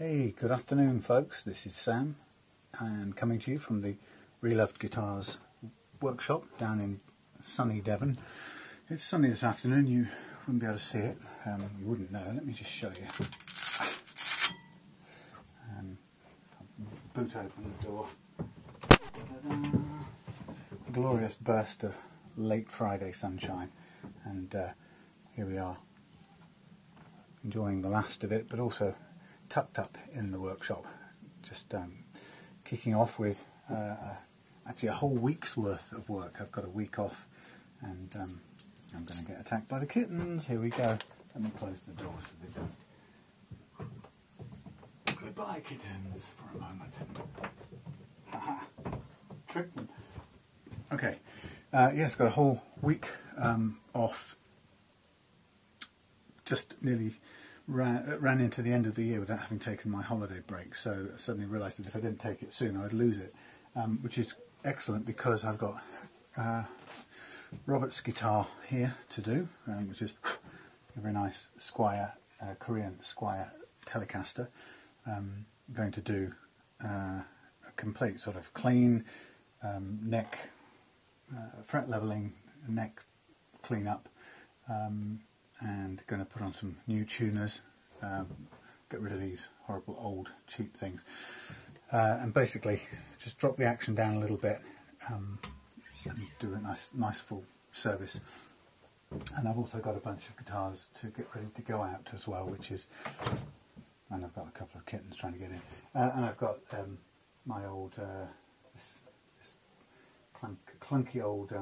Hey, good afternoon folks, this is Sam and coming to you from the Reloved Guitars workshop down in sunny Devon. It's sunny this afternoon, you wouldn't be able to see it, you wouldn't know, let me just show you. Boot open the door. A glorious burst of late Friday sunshine, and here we are enjoying the last of it, but also tucked up in the workshop, just kicking off with actually a whole week's worth of work. I've got a week off and I'm going to get attacked by the kittens. Here we go. Let me close the door so they don't. Goodbye kittens for a moment. Haha. Tricked them. Okay, yes, got a whole week off. Just nearly ran into the end of the year without having taken my holiday break, so I suddenly realised that if I didn't take it soon I'd lose it, which is excellent because I've got Robert's guitar here to do, which is a very nice Squier Korean Squier Telecaster. I'm going to do a complete sort of clean neck, fret levelling, neck clean up, and going to put on some new tuners, get rid of these horrible old cheap things, and basically just drop the action down a little bit and do a nice full service. And I've also got a bunch of guitars to get ready to go out as well, which is, and I've got a couple of kittens trying to get in, and I've got my old this clunky old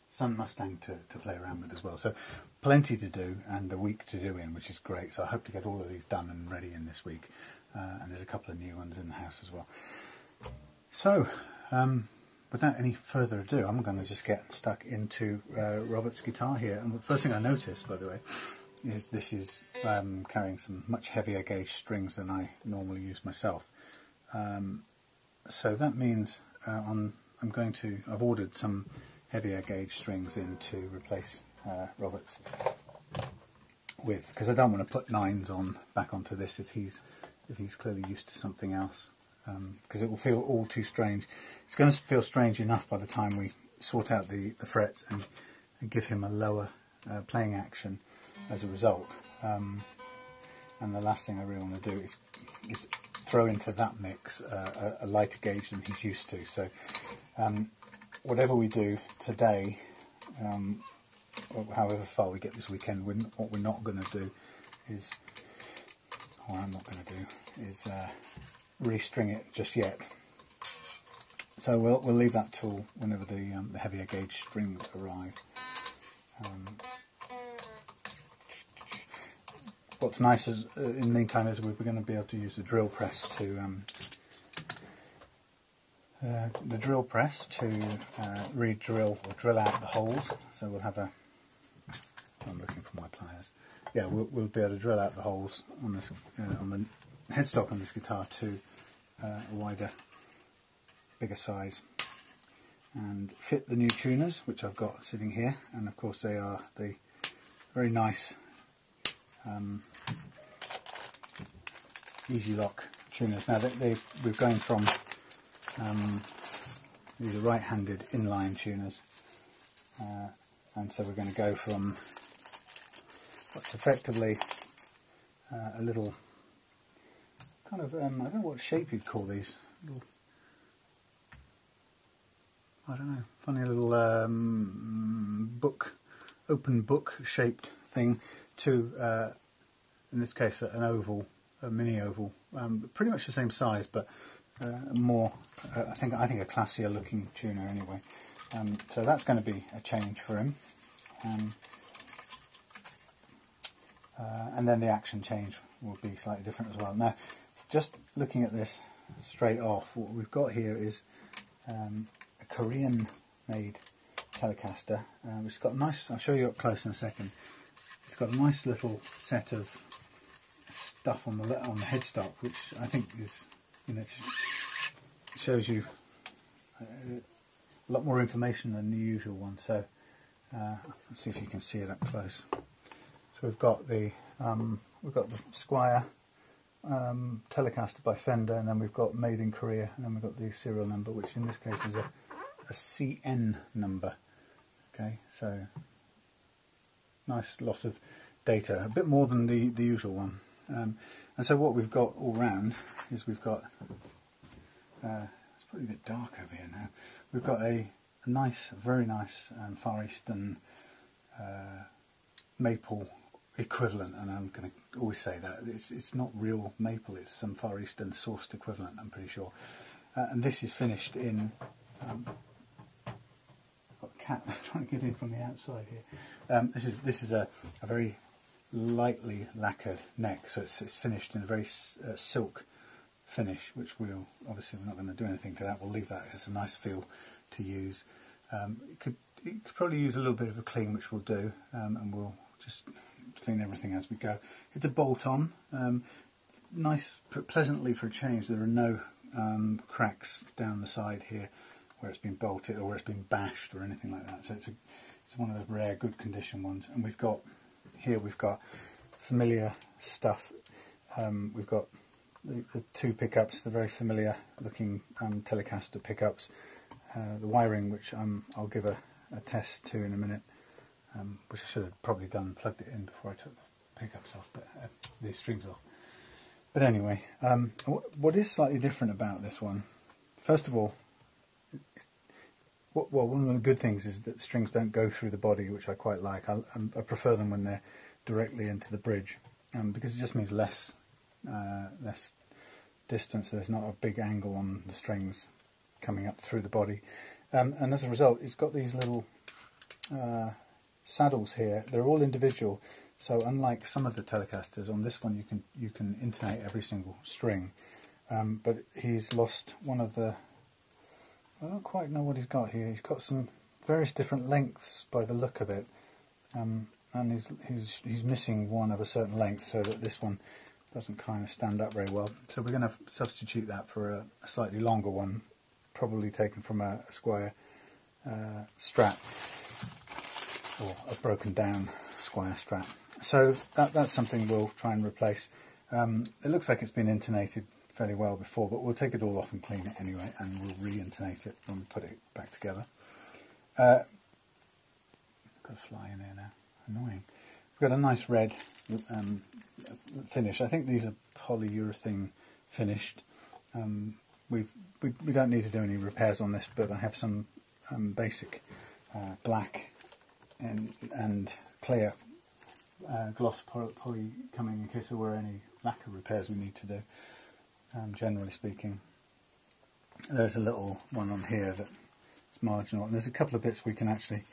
Sun Mustang to play around with as well. So plenty to do and a week to do in, which is great. So I hope to get all of these done and ready in this week. And there's a couple of new ones in the house as well. So without any further ado, I'm going to just get stuck into Robert's guitar here. And the first thing I noticed, by the way, is this is carrying some much heavier gauge strings than I normally use myself. So that means I've ordered some heavier gauge strings in to replace Robert's with, because I don't want to put 9s back onto this if he's clearly used to something else, because it will feel all too strange. It's going to feel strange enough by the time we sort out the frets and give him a lower playing action as a result. And the last thing I really want to do is throw into that mix a lighter gauge than he's used to. So whatever we do today, or however far we get this weekend, what we're not going to do is, or I'm not going to do, is restring it just yet. So we'll leave that till whenever the heavier gauge strings arrive. What's nice is, in the meantime, is we're going to be able to use the drill press to re-drill or drill out the holes. So we'll have I'm looking for my pliers. Yeah, we'll be able to drill out the holes on this on the headstock on this guitar to a wider, bigger size, and fit the new tuners which I've got sitting here. And of course they are the very nice Easy Lock tuners. Now we're going from these are right-handed inline tuners, and so we're going to go from what's effectively a little kind of, I don't know what shape you'd call these, little, I don't know, funny little open book shaped thing to, in this case, an oval, a mini oval, pretty much the same size, but more, I think a classier looking tuner anyway. So that's going to be a change for him. And then the action change will be slightly different as well. Now, just looking at this straight off, what we've got here is a Korean made Telecaster, which has got a nice, I'll show you up close in a second. It's got a nice little set of stuff on the headstock, which I think is, you know, shows you a lot more information than the usual one. So let's see if you can see it up close. So we've got the Squier Telecaster by Fender, and then we've got Made in Korea, and then we've got the serial number, which in this case is a CN number. Okay, so nice lot of data, a bit more than the usual one. And so what we've got all round is we've got, it's probably a bit dark over here now, we've got a nice, very nice Far Eastern maple equivalent, and I'm going to always say that it's not real maple, it's some Far Eastern sourced equivalent, I'm pretty sure. And this is finished in got a cat trying to get in from the outside here. This is a very lightly lacquered neck, so it's finished in a very silk finish, which we're not going to do anything to that. We'll leave that as a nice feel to use. You could probably use a little bit of a clean, which we'll do, and we'll just clean everything as we go. It's a bolt-on, nice, pleasantly for a change. There are no cracks down the side here where it's been bolted or where it's been bashed or anything like that. So it's one of those rare, good condition ones. And we've got familiar stuff. We've got the two pickups, the very familiar looking Telecaster pickups. The wiring, which I'll give a test to in a minute, which I should have probably done, plugged it in before I took the pickups off, but the strings off. But anyway, what is slightly different about this one, first of all, one of the good things is that strings don't go through the body, which I quite like. I prefer them when they're directly into the bridge, because it just means less distance. There's not a big angle on the strings coming up through the body, and as a result, it's got these little saddles here. They're all individual, so unlike some of the Telecasters, on this one you can intonate every single string, but he's lost one of the, I don't quite know what he's got here. He's got some various different lengths by the look of it, and he's missing one of a certain length, so that this one doesn't kind of stand up very well. So we're going to substitute that for a slightly longer one, probably taken from a Squier Strat, or a broken down Squier Strat. So that's something we'll try and replace. It looks like it's been intonated fairly well before, but we'll take it all off and clean it anyway, and we'll re-intonate it when we put it back together. Got a fly in there now, annoying. We've got a nice red finish. I think these are polyurethane finished. We don't need to do any repairs on this, but I have some basic black and clear gloss poly coming in case there were any lacquer repairs we need to do. Generally speaking, there's a little one on here that's marginal, and there's a couple of bits we can actually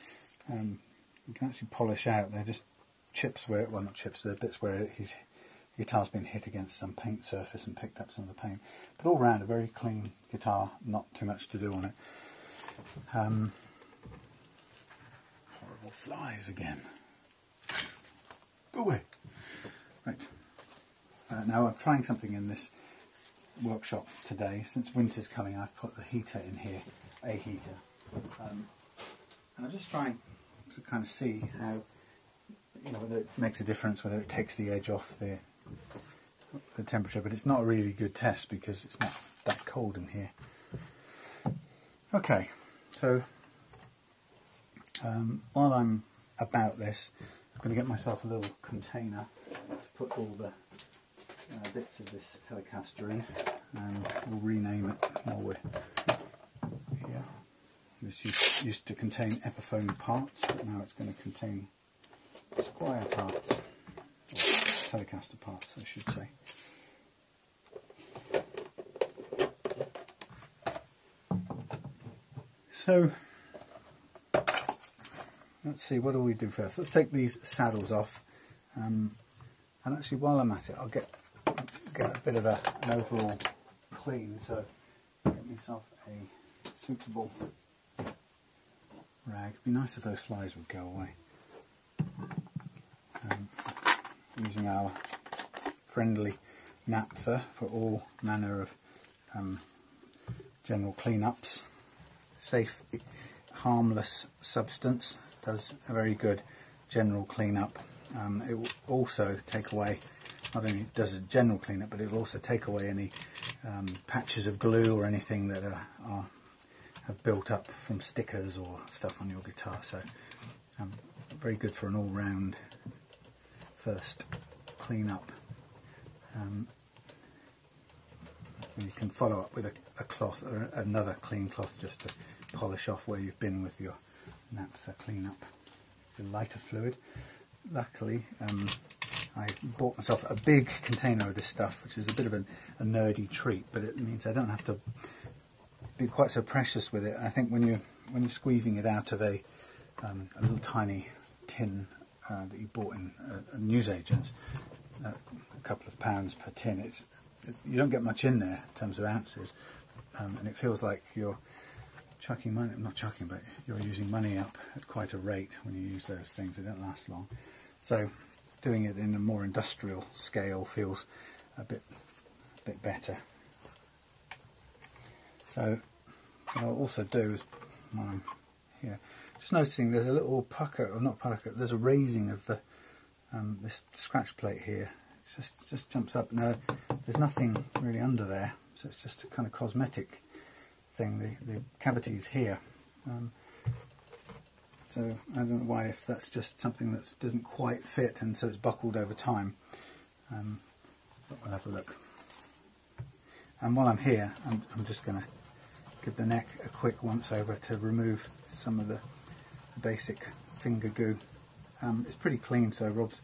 polish out. They're just chips where, well, not chips, they're bits where his guitar's been hit against some paint surface and picked up some of the paint. But all round, a very clean guitar, not too much to do on it. Horrible flies again. Go away. Right. Now I'm trying something in this workshop today. Since winter's coming, I've put the heater in here, a heater. And I'm just trying to kind of see how, whether it makes a difference, whether it takes the edge off the temperature, but it's not a really good test because it's not that cold in here. Okay, so while I'm about this, I'm going to get myself a little container to put all the bits of this Telecaster in, and we'll rename it while we're here. This used to contain Epiphone parts, but now it's going to contain Squier parts, or Telecaster parts I should say. So let's see, what do we do first? Let's take these saddles off, and actually while I'm at it I'll get a bit of an overall clean, so get myself a suitable rag. It'd be nice if those flies would go away. Using our friendly naphtha for all manner of general clean-ups. Safe, harmless substance, does a very good general clean-up. It will also take away not only does a general clean up, but it will also take away any patches of glue or anything that have built up from stickers or stuff on your guitar. So very good for an all-round first clean up. And you can follow up with a cloth or another clean cloth just to polish off where you've been with your naphtha cleanup. The lighter fluid. Luckily, I bought myself a big container of this stuff, which is a bit of a nerdy treat, but it means I don't have to be quite so precious with it. I think when you're squeezing it out of a little tiny tin that you bought in a newsagent's, a couple of pounds per tin, you don't get much in there in terms of ounces, and it feels like you're chucking money, not chucking, but you're using money up at quite a rate when you use those things. They don't last long. So doing it in a more industrial scale feels a bit better. So what I'll also do is, while I'm here, just noticing there's a little pucker, or not pucker, there's a raising of the this scratch plate here. It just jumps up. Now there's nothing really under there, so it's just a kind of cosmetic thing. The cavity is here. So I don't know why, if that's just something that doesn't quite fit and so it's buckled over time. But we'll have a look. And while I'm here, I'm just going to give the neck a quick once over to remove some of the basic finger goo. It's pretty clean, so Rob's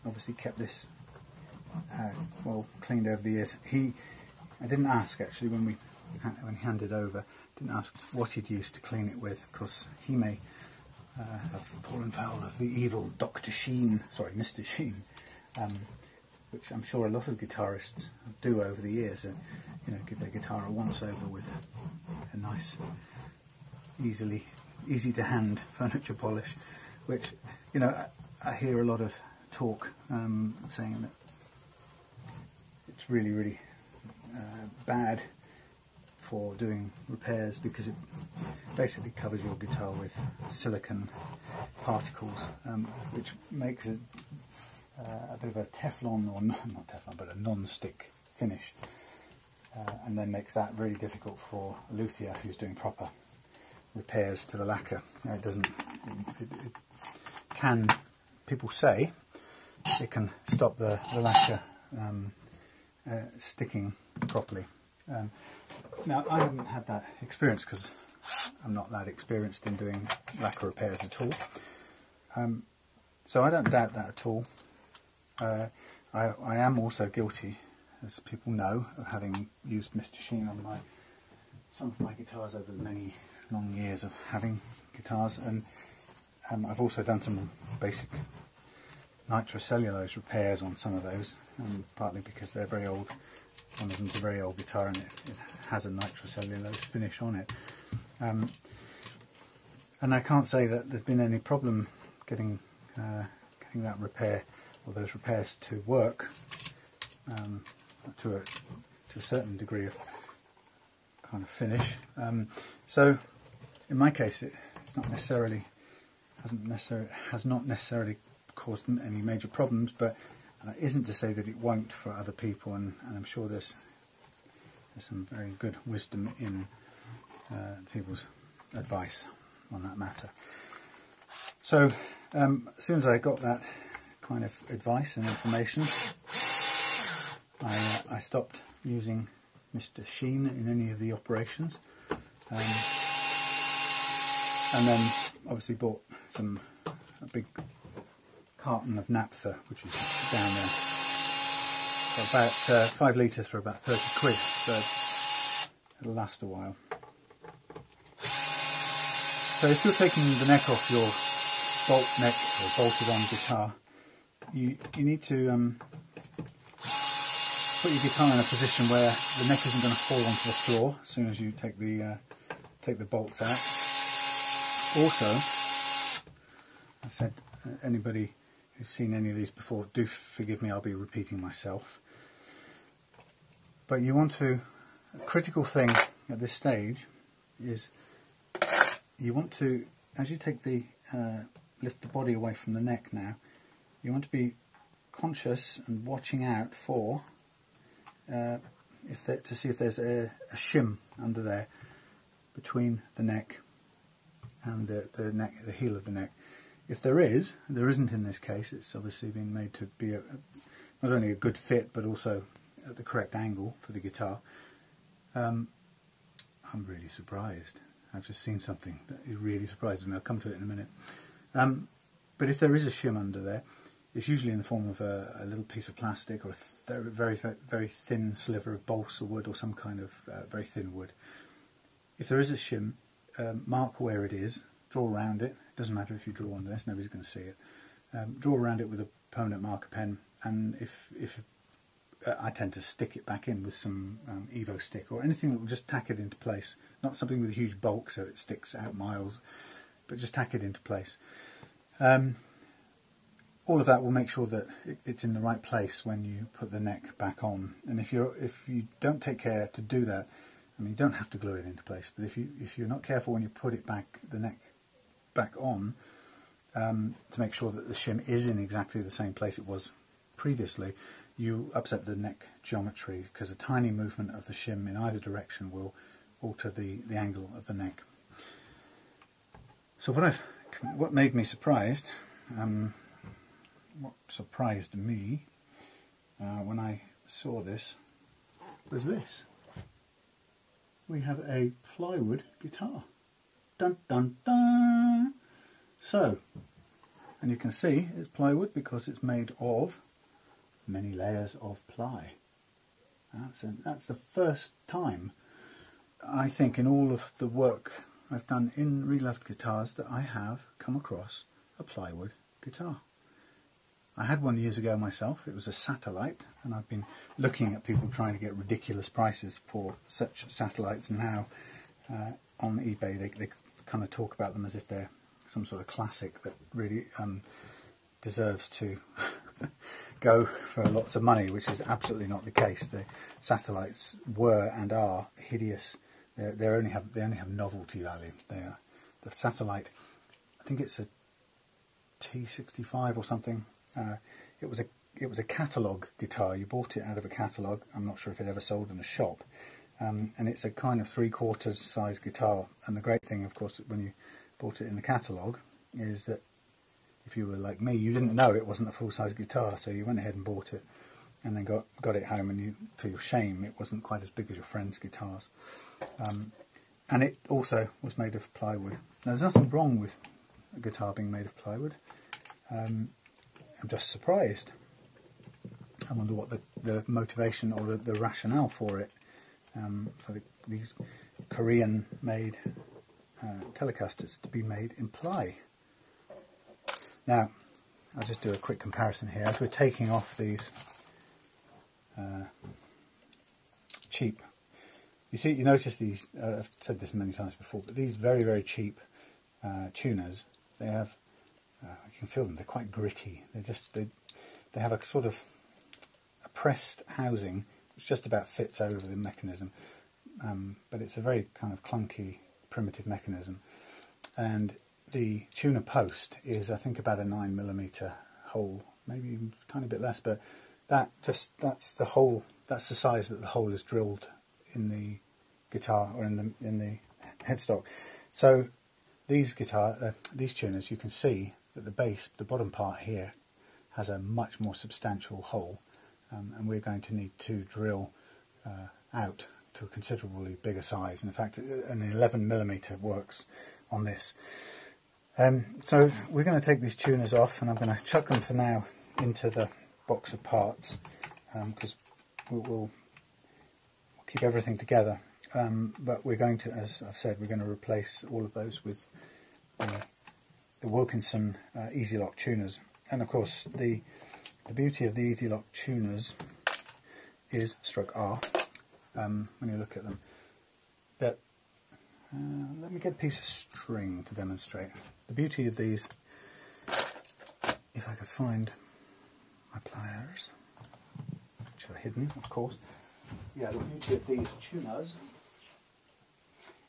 obviously kept this well cleaned over the years. I didn't ask actually when he handed over, didn't ask what he'd used to clean it with, because he may have fallen foul of the evil Mr. Sheen, which I'm sure a lot of guitarists do over the years, and give their guitar a once over with a nice, easy to hand furniture polish, which I hear a lot of talk saying that it's really bad for doing repairs, because it basically covers your guitar with silicon particles, which makes it a bit of a Teflon, or not Teflon, but a non-stick finish, and then makes that really difficult for a luthier who's doing proper repairs to the lacquer. It doesn't. It can. People say it can stop the lacquer sticking properly. Now, I haven't had that experience because I'm not that experienced in doing lacquer repairs at all. So I don't doubt that at all. I am also guilty, as people know, of having used Mr. Sheen on some of my guitars over the many long years of having guitars, and I've also done some basic nitrocellulose repairs on some of those, partly because they're very old. One of them's a very old guitar and it has a nitrocellulose finish on it. And I can't say that there's been any problem getting that repair, or those repairs, to work to a certain degree of kind of finish. So in my case, it's not necessarily has not necessarily caused any major problems, but isn't to say that it won't for other people, and I'm sure there's some very good wisdom in people's advice on that matter. So as soon as I got that kind of advice and information, I stopped using Mr. Sheen in any of the operations, and then obviously bought a big carton of naphtha, which is down there. So about 5 litres for about 30 quid, so it'll last a while. So if you're taking the neck off your bolt neck or bolted on guitar, you need to put your guitar in a position where the neck isn't going to fall onto the floor as soon as you take the bolts out. Also, I said, anybody who's seen any of these before, do forgive me, I'll be repeating myself. But you want to, a critical thing at this stage is you want to, as you take the, lift the body away from the neck now, you want to be conscious and watching out for to see if there's a shim under there between the neck and the heel of the neck. If there isn't in this case. It's obviously been made to be not only a good fit but also at the correct angle for the guitar. I'm really surprised. I've just seen something that is really surprising me. I'll come to it in a minute. But if there is a shim under there, it's usually in the form of a little piece of plastic or a very, very thin sliver of balsa wood or some kind of very thin wood. If there is a shim, mark where it is, draw around it. It doesn't matter if you draw on this, nobody's going to see it. Draw around it with a permanent marker pen, and if I tend to stick it back in with some Evo stick or anything that will just tack it into place. Not something with a huge bulk so it sticks out miles, but just tack it into place. All of that will make sure that it's in the right place when you put the neck back on. And if you don't take care to do that, I mean, you don't have to glue it into place, but if you're not careful when you put it back, the neck back on, to make sure that the shim is in exactly the same place it was previously, you upset the neck geometry, because a tiny movement of the shim in either direction will alter the angle of the neck. So what made me surprised, what surprised me when I saw this was this. We have a plywood guitar. Dun dun dun! So, and you can see it's plywood because it's made of many layers of ply. That's the first time, I think, in all of the work I've done in Reloved guitars that I have come across a plywood guitar. I had one years ago myself. It was a satellite, and I've been looking at people trying to get ridiculous prices for such satellites now on eBay. They kind of talk about them as if they're some sort of classic that really deserves to go for lots of money, which is absolutely not the case. The satellites were and are hideous. They only have novelty value. The satellite, I think it's a T65 or something. It was a catalogue guitar. You bought it out of a catalogue. I'm not sure if it ever sold in a shop. And it's a kind of 3/4 size guitar. And the great thing, of course, when you bought it in the catalogue, is that if you were like me, you didn't know it wasn't a full-size guitar, so you went ahead and bought it, and then got it home, and to your shame, it wasn't quite as big as your friends' guitars. And it also was made of plywood. Now, there's nothing wrong with a guitar being made of plywood. I'm just surprised. I wonder what the motivation or the rationale for it, for these Korean-made Telecasters to be made in ply. Now, I'll just do a quick comparison here. As we're taking off these cheap, you notice these, I've said this many times before, but these very, very cheap tuners, they have, you can feel them, they're quite gritty. They have a sort of a pressed housing which just about fits over the mechanism, but it's a very kind of clunky, primitive mechanism. And the tuner post is, I think, about a 9mm hole, maybe even a tiny bit less, but that's the hole. That's the size that the hole is drilled in the guitar or in the headstock. So these tuners, you can see that the base, the bottom part here, has a much more substantial hole, and we're going to need to drill out to a considerably bigger size. And in fact, an 11mm works on this. So we're going to take these tuners off, and I'm going to chuck them for now into the box of parts, because we'll keep everything together. But we're going to, as I've said, we're going to replace all of those with the Wilkinson Ez-loks tuners. And of course, the beauty of the Ez-loks tuners is, stroke R, when you look at them, that let me get a piece of string to demonstrate. The beauty of these, if I could find my pliers, which are hidden, of course. Yeah, the beauty of these tuners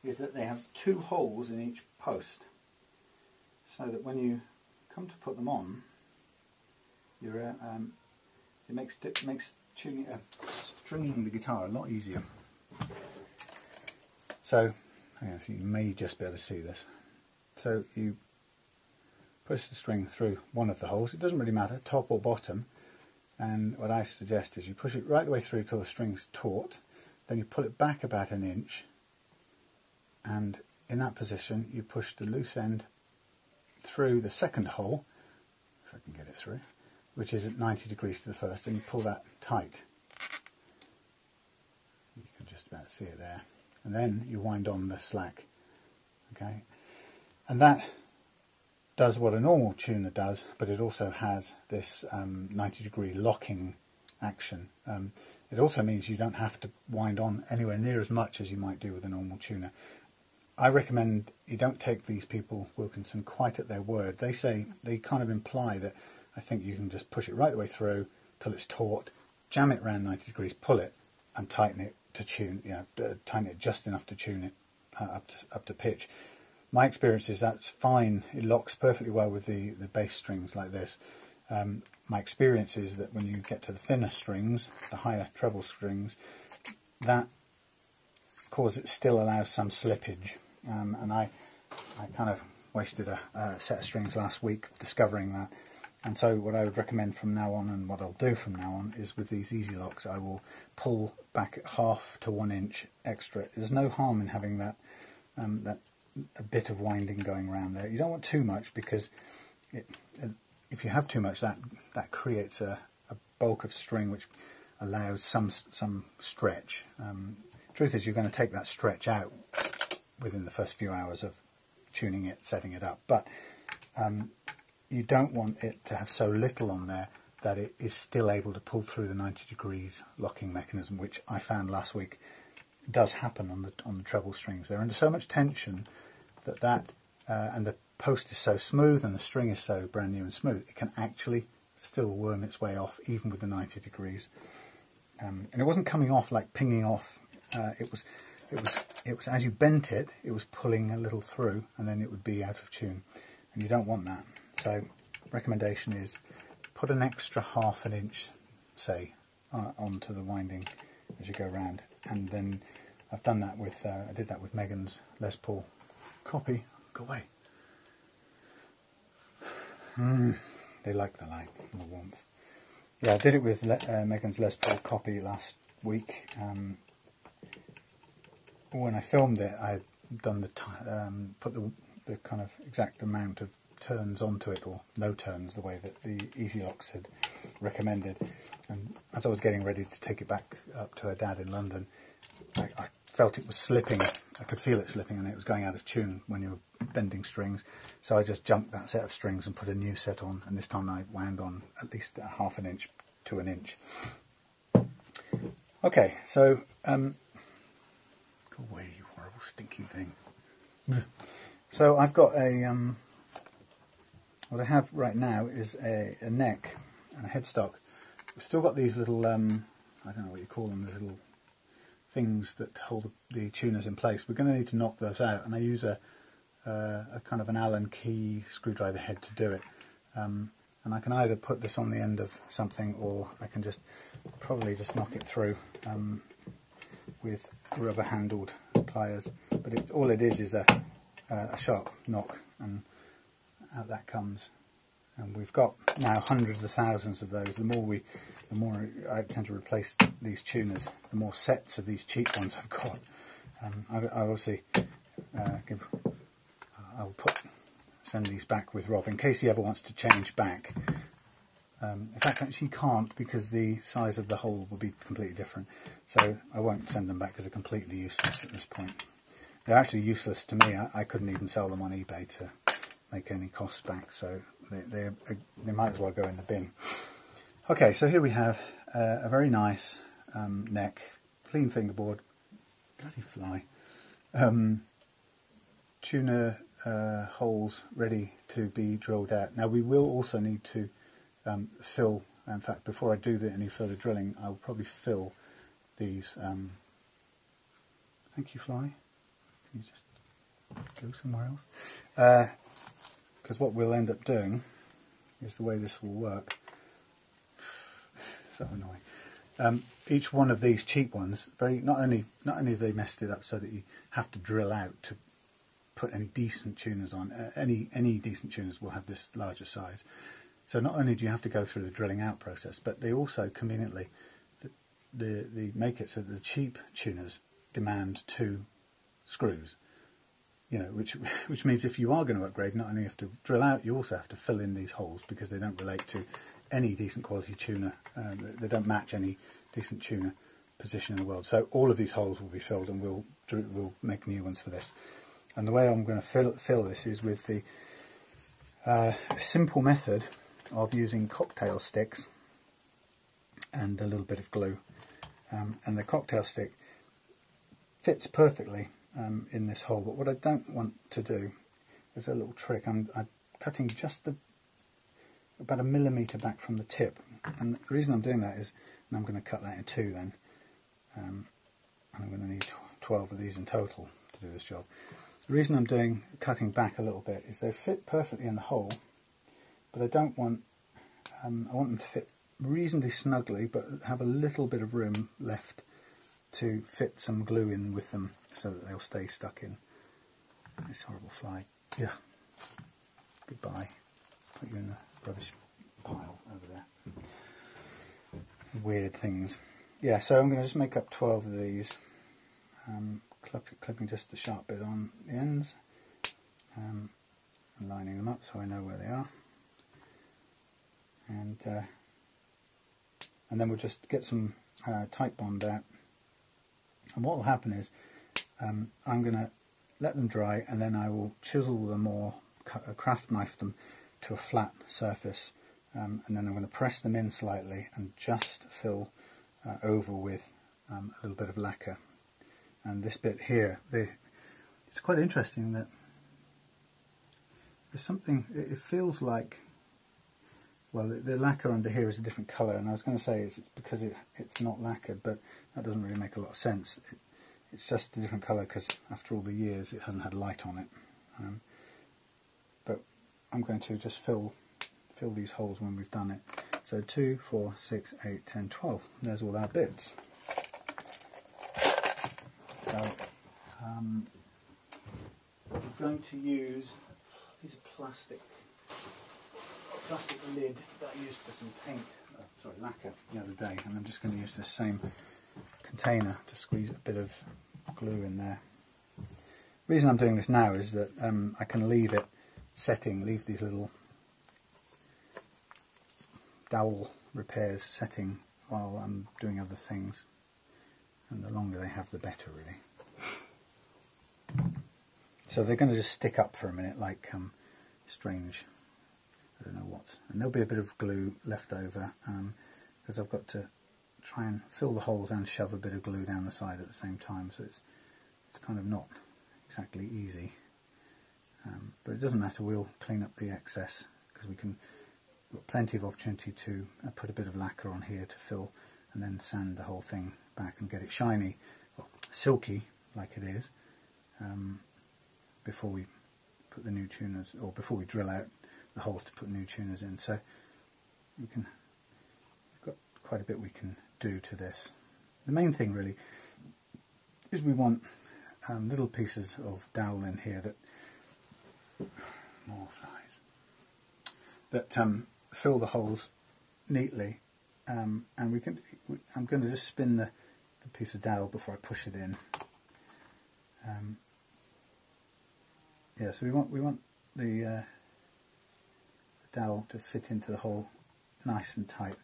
is that they have 2 holes in each post, so that when you come to put them on, you're it makes tuning, stringing the guitar a lot easier. So, yeah, so you may just be able to see this. So you push the string through one of the holes. It doesn't really matter, top or bottom. And what I suggest is you push it right the way through till the string's taut. Then you pull it back about an inch. And in that position, you push the loose end through the second hole, if I can get it through, which is at 90 degrees to the first, and you pull that tight. You can just about see it there. And then you wind on the slack. Okay, and that does what a normal tuner does, but it also has this 90-degree locking action. It also means you don't have to wind on anywhere near as much as you might do with a normal tuner. I recommend you don't take these people, Wilkinson, quite at their word. They kind of imply that I think you can just push it right the way through till it's taut, jam it around 90 degrees, pull it, and tighten it to tune. Tighten it just enough to tune it up to pitch. My experience is that's fine. It locks perfectly well with the bass strings like this. My experience is that when you get to the thinner strings, the higher treble strings, that still allows some slippage. And I kind of wasted a set of strings last week discovering that. And so what I would recommend from now on, and what I'll do from now on, is with these Ez-loks I will pull back 1/2 to 1 inch extra. There's no harm in having that a bit of winding going around there. You don't want too much, because if you have too much, that creates a bulk of string which allows some stretch. Truth is, you're going to take that stretch out within the first few hours of tuning it, setting it up, but you don't want it to have so little on there that it is still able to pull through the 90 degrees locking mechanism, which I found last week does happen on the treble strings. They're under so much tension that and the post is so smooth and the string is so brand new and smooth, it can actually still worm its way off even with the 90 degrees. And it wasn't coming off like pinging off. It was as you bent it, it was pulling a little through, and then it would be out of tune, and you don't want that. So recommendation is put an extra 1/2 inch, say, onto the winding as you go around. And then I've done that with I did that with Megan's Les Paul copy. Go away. They like the light and the warmth. Yeah, I did it with Megan's Les Paul copy last week. When I filmed it, I had done put the kind of exact amount of turns onto it, or no turns, the way that the Ez-loks had recommended. And as I was getting ready to take it back up to her dad in London, I felt it was slipping. I could feel it slipping, and it was going out of tune when you were bending strings. So I just jumped that set of strings and put a new set on, and this time I wound on at least 1/2 inch to 1 inch. Okay, so go away, you horrible stinking thing. So I've got a what I have right now is a neck and a headstock. We've still got these little I don't know what you call them, the little things that hold the tuners in place. We're going to need to knock those out, and I use a kind of an Allen key screwdriver head to do it. And I can either put this on the end of something, or I can probably just knock it through with rubber-handled pliers. But all it is a sharp knock, and out that comes. And we've got now hundreds of thousands of those. The more I tend to replace these tuners, the more sets of these cheap ones I've got. I obviously I'll send these back with Rob in case he ever wants to change back. In fact, actually he can't, because the size of the hole will be completely different. So I won't send them back because they're completely useless at this point. They're actually useless to me. I couldn't even sell them on eBay to make any costs back, so they might as well go in the bin. Okay, so here we have a very nice neck, clean fingerboard, bloody fly, tuner holes ready to be drilled out. Now we will also need to fill, in fact before I do any further drilling, I'll probably fill these. Thank you, fly. Can you just go somewhere else? Because what we'll end up doing is the way this will work. so annoying. Each one of these cheap ones, not only have they messed it up so that you have to drill out to put any decent tuners on. Any decent tuners will have this larger size. So not only do you have to go through the drilling out process, but they also conveniently they make it so that the cheap tuners demand 2 screws. You know, which means if you are going to upgrade, not only have to drill out, you also have to fill in these holes because they don't relate to any decent quality tuner. They don't match any decent tuner position in the world. So all of these holes will be filled, and we'll make new ones for this. And the way I'm going to fill this is with the simple method of using cocktail sticks and a little bit of glue. And the cocktail stick fits perfectly in this hole, but what I don't want to do is a little trick. I'm cutting just about 1 millimetre back from the tip, and the reason I'm doing that is, and I'm going to cut that in 2 then, and I'm going to need 12 of these in total to do this job. The reason I'm cutting back a little bit is they fit perfectly in the hole, but I don't want, I want them to fit reasonably snugly, but have a little bit of room left to fit some glue in with them so that they'll stay stuck in. This horrible fly. Yeah. Goodbye. Put you in the rubbish pile over there. Weird things. Yeah, so I'm going to just make up 12 of these. Clipping just the sharp bit on the ends. And lining them up so I know where they are. And then we'll just get some tight bond out. And what will happen is I'm going to let them dry, and then I will chisel them or craft knife them to a flat surface, and then I'm going to press them in slightly and just fill over with a little bit of lacquer. And this bit here, it's quite interesting that there's something, it feels like, well, the lacquer under here is a different colour, and I was going to say it's because it's not lacquered, but that doesn't really make a lot of sense. It's just a different colour because after all the years it hasn't had light on it. But I'm going to just fill these holes when we've done it. So 2, 4, 6, 8, 10, 12. There's all our bits. So I'm going to use this plastic lid that I used for some paint, lacquer the other day, and I'm just going to use this same container to squeeze a bit of glue in there. The reason I'm doing this now is that I can leave it setting, leave these little dowel repairs setting while I'm doing other things, and the longer they have the better, really. So they're going to just stick up for a minute like strange, I don't know what, and there'll be a bit of glue left over because I've got to try and fill the holes and shove a bit of glue down the side at the same time, so it's kind of not exactly easy, but it doesn't matter, we'll clean up the excess because we've got plenty of opportunity to put a bit of lacquer on here to fill and then sand the whole thing back and get it shiny, well, silky like it is, before we put the new tuners, or before we drill out the holes to put new tuners in. So we've got quite a bit we can do to this. The main thing really is we want little pieces of dowel in here that, more flies, that fill the holes neatly, and I'm going to just spin the piece of dowel before I push it in. Yeah, so we want the dowel to fit into the hole nice and tight.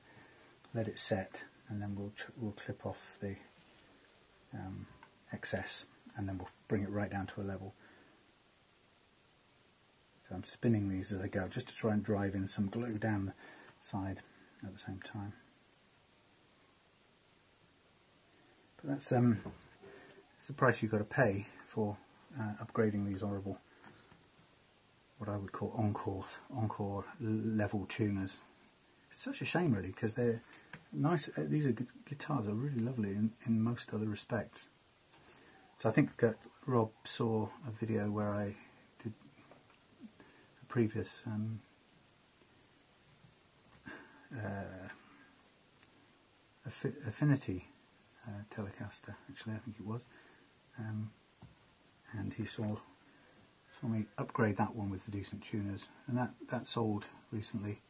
Let it set, and then we'll clip off the excess, and then we'll bring it right down to a level. So I'm spinning these as I go, just to try and drive in some glue down the side at the same time. But that's the price you've got to pay for upgrading these horrible, what I would call encore level tuners. It's such a shame really, because they're nice. These guitars are really lovely in most other respects. So I think Rob saw a video where I did a previous Affinity Telecaster, actually I think it was, and he saw me upgrade that one with the decent tuners, and that sold recently.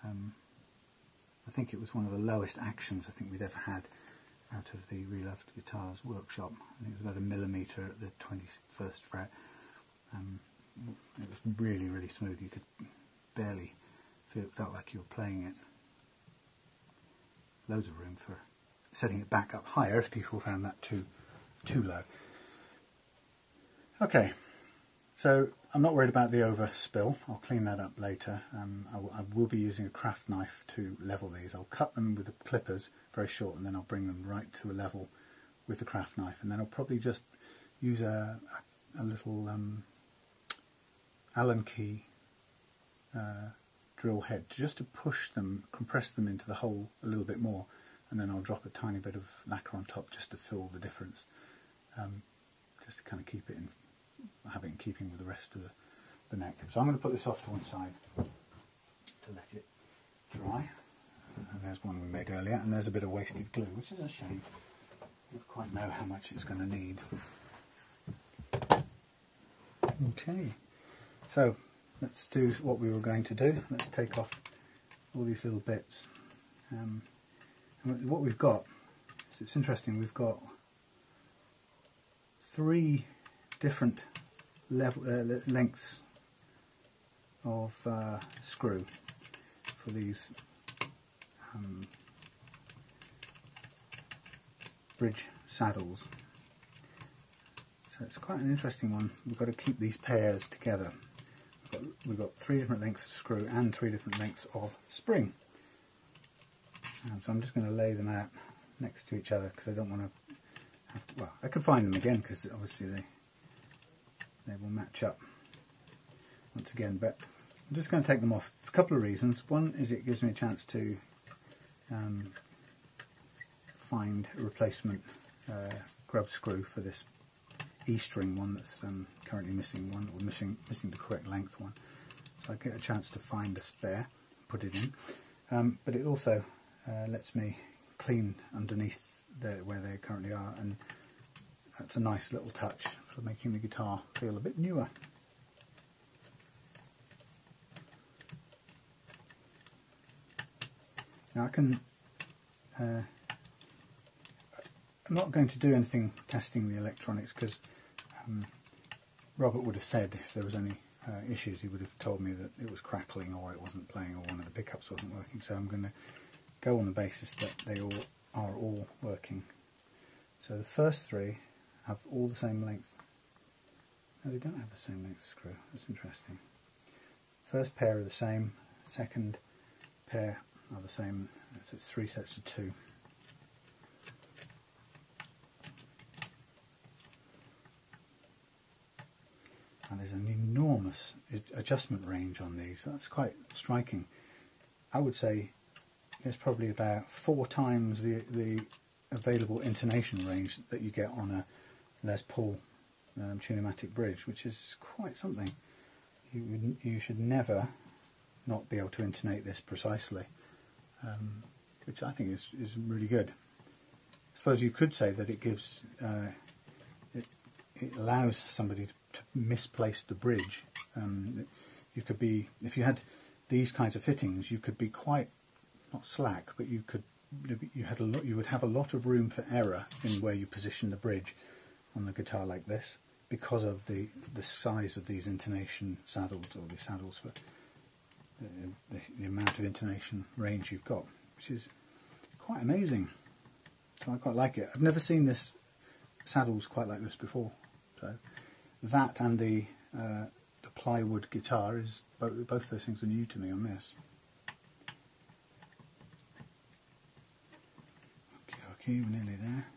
I think it was one of the lowest actions I think we'd ever had out of the Reloved Guitars workshop. I think it was about 1 millimetre at the 21st fret. It was really, really smooth. You could barely feel, it felt like you were playing it. Loads of room for setting it back up higher if people found that too low. Okay, so I'm not worried about the overspill. I'll clean that up later. I will be using a craft knife to level these. I'll cut them with the clippers very short, and then I'll bring them right to a level with the craft knife, and then I'll probably just use a little Allen key drill head just to push them, compress them into the hole a little bit more, and then I'll drop a tiny bit of lacquer on top just to fill the difference, just to kind of keep it in, have it in keeping with the rest of the neck. So I'm going to put this off to one side to let it dry. And there's one we made earlier, and there's a bit of wasted glue, which is a shame. I don't quite know how much it's going to need. Okay, so let's do what we were going to do. Let's take off all these little bits. And what we've got, so it's interesting, we've got 3 different lengths of screw for these bridge saddles. So it's quite an interesting one. We've got to keep these pairs together. We've got 3 different lengths of screw and 3 different lengths of spring. So I'm just going to lay them out next to each other because I don't want to have, well, I can find them again because obviously they will match up once again, but I'm just going to take them off for a couple of reasons. One is it gives me a chance to find a replacement grub screw for this E-string one that's currently missing one, or missing the correct length one. So I get a chance to find a spare, put it in, but it also lets me clean underneath where they currently are, and that's a nice little touch for making the guitar feel a bit newer. Now I can, I'm not going to do anything testing the electronics because Robert would have said if there was any issues, he would have told me that it was crackling or it wasn't playing or one of the pickups wasn't working. So I'm going to go on the basis that they all are all working. So the first 3 have all the same length. No, they don't have the same length screw. That's interesting. First pair are the same. Second pair are the same. So it's 3 sets of 2. And there's an enormous adjustment range on these. That's quite striking. I would say there's probably about 4 times the available intonation range that you get on a Les Paul tunematic bridge, which is quite something. You should never not be able to intonate this precisely, which I think is really good. I suppose you could say that it gives it allows somebody to misplace the bridge. You could be, if you had these kinds of fittings, you could be quite, not slack, but you would have a lot of room for error in where you position the bridge on the guitar like this, because of the size of these intonation saddles, or the saddles for the amount of intonation range you've got, which is quite amazing. So I quite like it. I've never seen this saddles quite like this before. So that and the plywood guitar, is both those things are new to me on this. Okay, we're nearly there.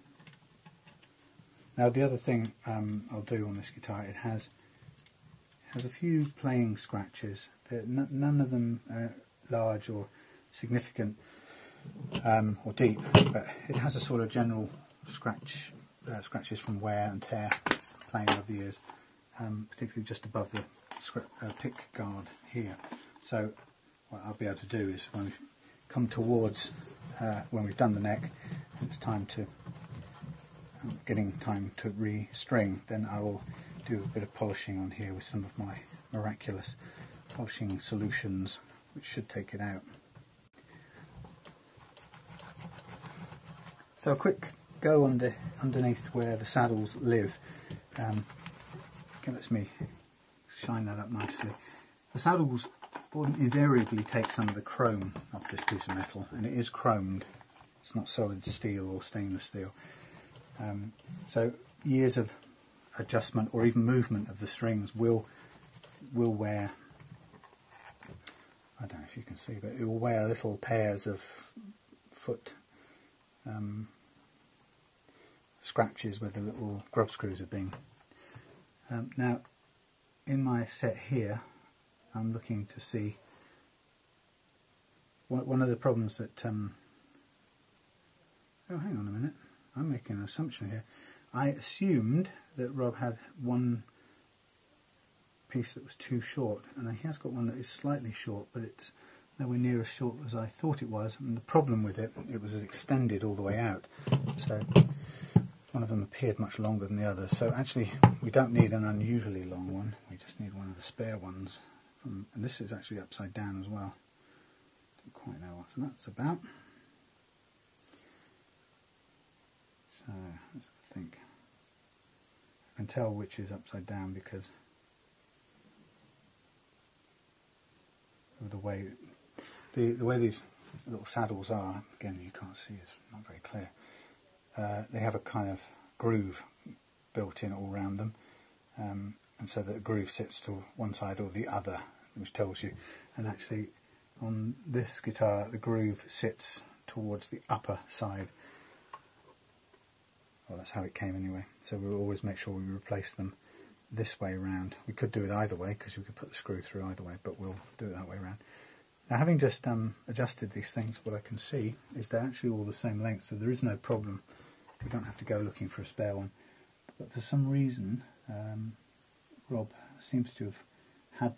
Now the other thing I'll do on this guitar, it has a few playing scratches. None of them are large or significant or deep, but it has a sort of general scratches from wear and tear playing over the years, particularly just above the pick guard here. So what I'll be able to do is when we come towards when we've done the neck, and it's time to getting time to re-string, then I will do a bit of polishing on here with some of my miraculous polishing solutions, which should take it out. So a quick go underneath where the saddles live. It lets me shine that up nicely. The saddles invariably take some of the chrome off this piece of metal, and it is chromed. It's not solid steel or stainless steel. So years of adjustment or even movement of the strings will wear, I don't know if you can see, but it will wear little pairs of foot scratches where the little grub screws have been. Now in my set here I'm looking to see one of the problems that oh, hang on a minute, I'm making an assumption here. I assumed that Rob had one piece that was too short, and he has got one that is slightly short, but it's nowhere near as short as I thought it was. And the problem with it was extended all the way out, so one of them appeared much longer than the other. So actually we don't need an unusually long one, we just need one of the spare ones. And this is actually upside down as well. Don't quite know what that's about. So let's think. I can tell which is upside down because of the way these little saddles are. Again, you can't see, it's not very clear. They have a kind of groove built in all around them, and so that the groove sits to one side or the other, which tells you. And actually on this guitar the groove sits towards the upper side. Well, that's how it came anyway, so we'll always make sure we replace them this way around. We could do it either way because we could put the screw through either way, but we'll do it that way around. Now, having just adjusted these things, what I can see is they're actually all the same length, so there is no problem. We don't have to go looking for a spare one. But for some reason Rob seems to have had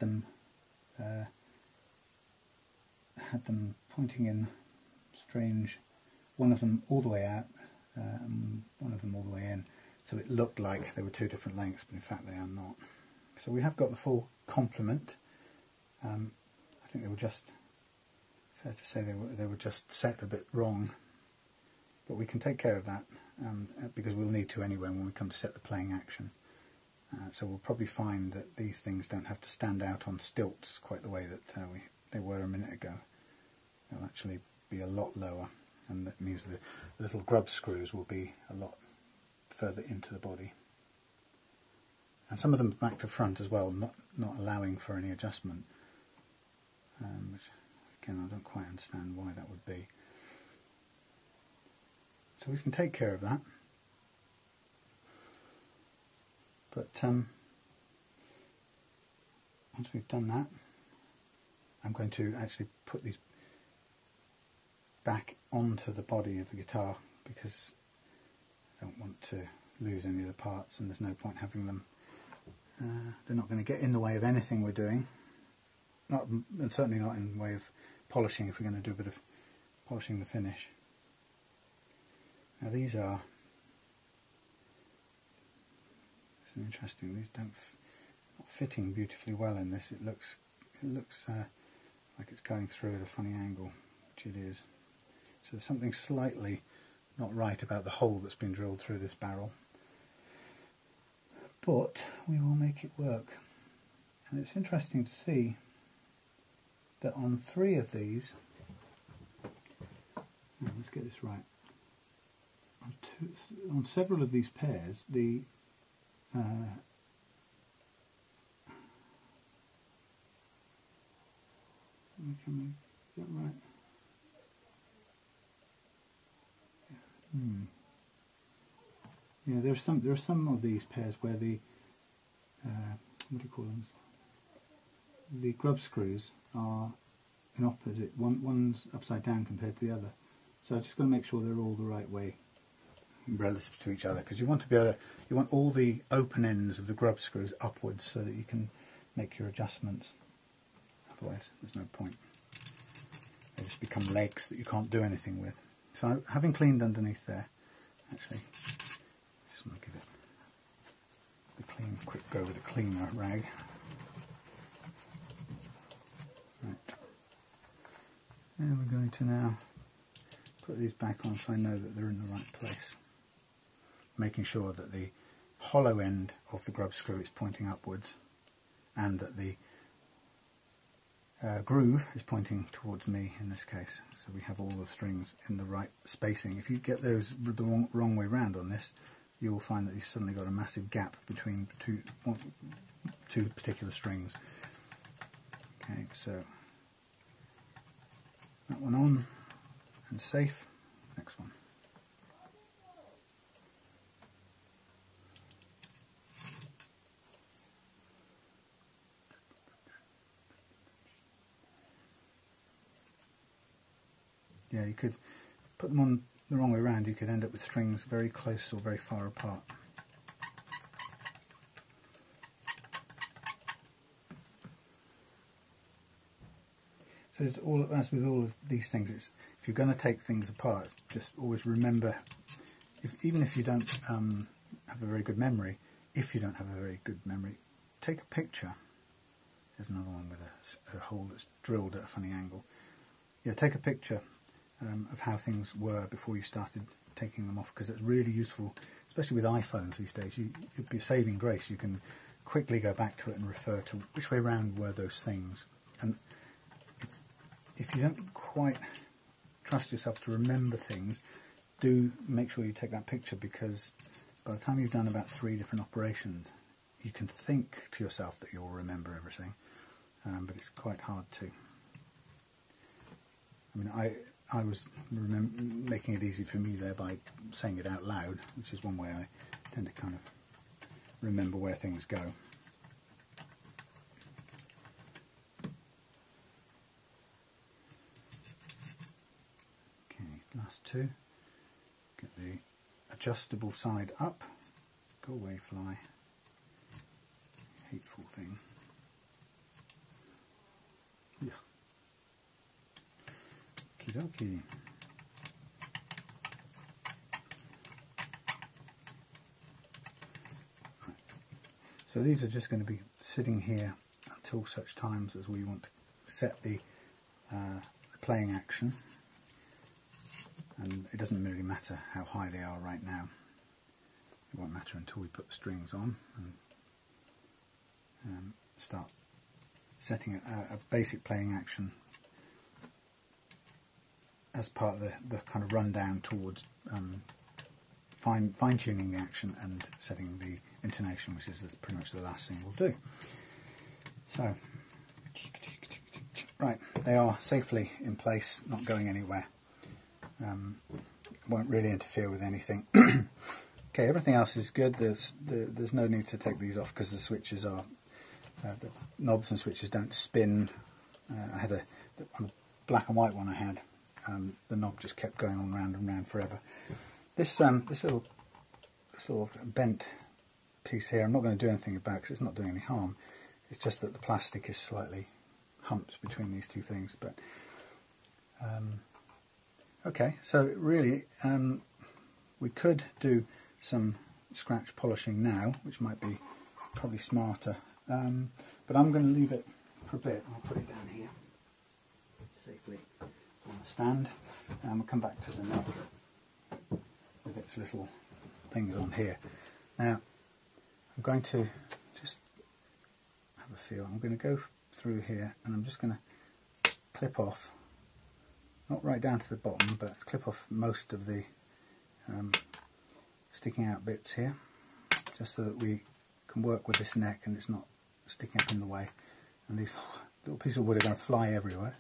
them pointing in strange, one of them all the way out, one of them all the way in, so it looked like they were two different lengths, but in fact they are not. So we have got the full complement. I think they were just, fair to say they were just set a bit wrong, but we can take care of that because we'll need to anyway when we come to set the playing action. So we'll probably find that these things don't have to stand out on stilts quite the way that they were a minute ago. They'll actually be a lot lower, and that means the little grub screws will be a lot further into the body. And some of them back to front as well, not allowing for any adjustment, which again I don't quite understand why that would be. So we can take care of that. But once we've done that, I'm going to actually put these back onto the body of the guitar because I don't want to lose any of the parts, and there's no point having them. They're not going to get in the way of anything we're doing. And certainly not in the way of polishing if we're going to do a bit of polishing the finish. Now these are interesting. These not fitting beautifully well in this. It looks like it's going through at a funny angle, which it is. So there's something slightly not right about the hole that's been drilled through this barrel. But we will make it work. And it's interesting to see that on 3 of these, let's get this right, on several of these pairs, the can we get that right? Yeah, there are some of these pairs where the what do you call them? The grub screws are in opposite. One's upside down compared to the other. So I've just got to make sure they're all the right way relative to each other, because you want to be able to, you want all the open ends of the grub screws upwards so that you can make your adjustments. Otherwise there's no point. They just become legs that you can't do anything with. So having cleaned underneath there, actually, just want to give it a clean, quick go with a cleaner rag. Right. And we're going to now put these back on so I know that they're in the right place. Making sure that the hollow end of the grub screw is pointing upwards and that the groove is pointing towards me in this case. So we have all the strings in the right spacing. If you get those the wrong way round on this, you'll find that you've suddenly got a massive gap between two particular strings. Okay, so that one on and safe. Next one. Yeah, you could put them on the wrong way around, you could end up with strings very close or very far apart. So it's all, as with all of these things, it's, if you're going to take things apart, just always remember, even if you don't have a very good memory, take a picture. There's another one with a hole that's drilled at a funny angle. Yeah, take a picture of how things were before you started taking them off, because it's really useful, especially with iPhones these days. It'd be a saving grace. You can quickly go back to it and refer to which way round were those things. And if you don't quite trust yourself to remember things, do make sure you take that picture, because by the time you've done about 3 different operations, you can think to yourself that you'll remember everything, but it's quite hard to. I mean, I was making it easy for me there by saying it out loud, which is one way I tend to kind of remember where things go. Okay, last 2. Get the adjustable side up. Go away, fly. Hateful thing. Yeah. Okie dokie. Right. So these are just going to be sitting here until such times as we want to set the playing action, and it doesn't really matter how high they are right now. It won't matter until we put the strings on and start setting a basic playing action as part of the kind of rundown towards fine-tuning the action and setting the intonation, which is pretty much the last thing we'll do. So, right, they are safely in place, not going anywhere. Won't really interfere with anything. Okay, everything else is good. There's no need to take these off because the switches are, the knobs and switches don't spin. I had on the black and white one I had, the knob just kept going on round and round forever. This little bent piece here, I'm not going to do anything about because it's not doing any harm. It's just that the plastic is slightly humped between these two things. But okay, so really we could do some scratch polishing now, which might be probably smarter. But I'm going to leave it for a bit. I'll put it down here safely on the stand, and we'll come back to the knob with its little things on here. Now I'm going to just have a feel. I'm going to go through here and I'm just going to clip off, not right down to the bottom, but clip off most of the sticking out bits here, just so that we can work with this neck and it's not sticking up in the way. And these little pieces of wood are going to fly everywhere,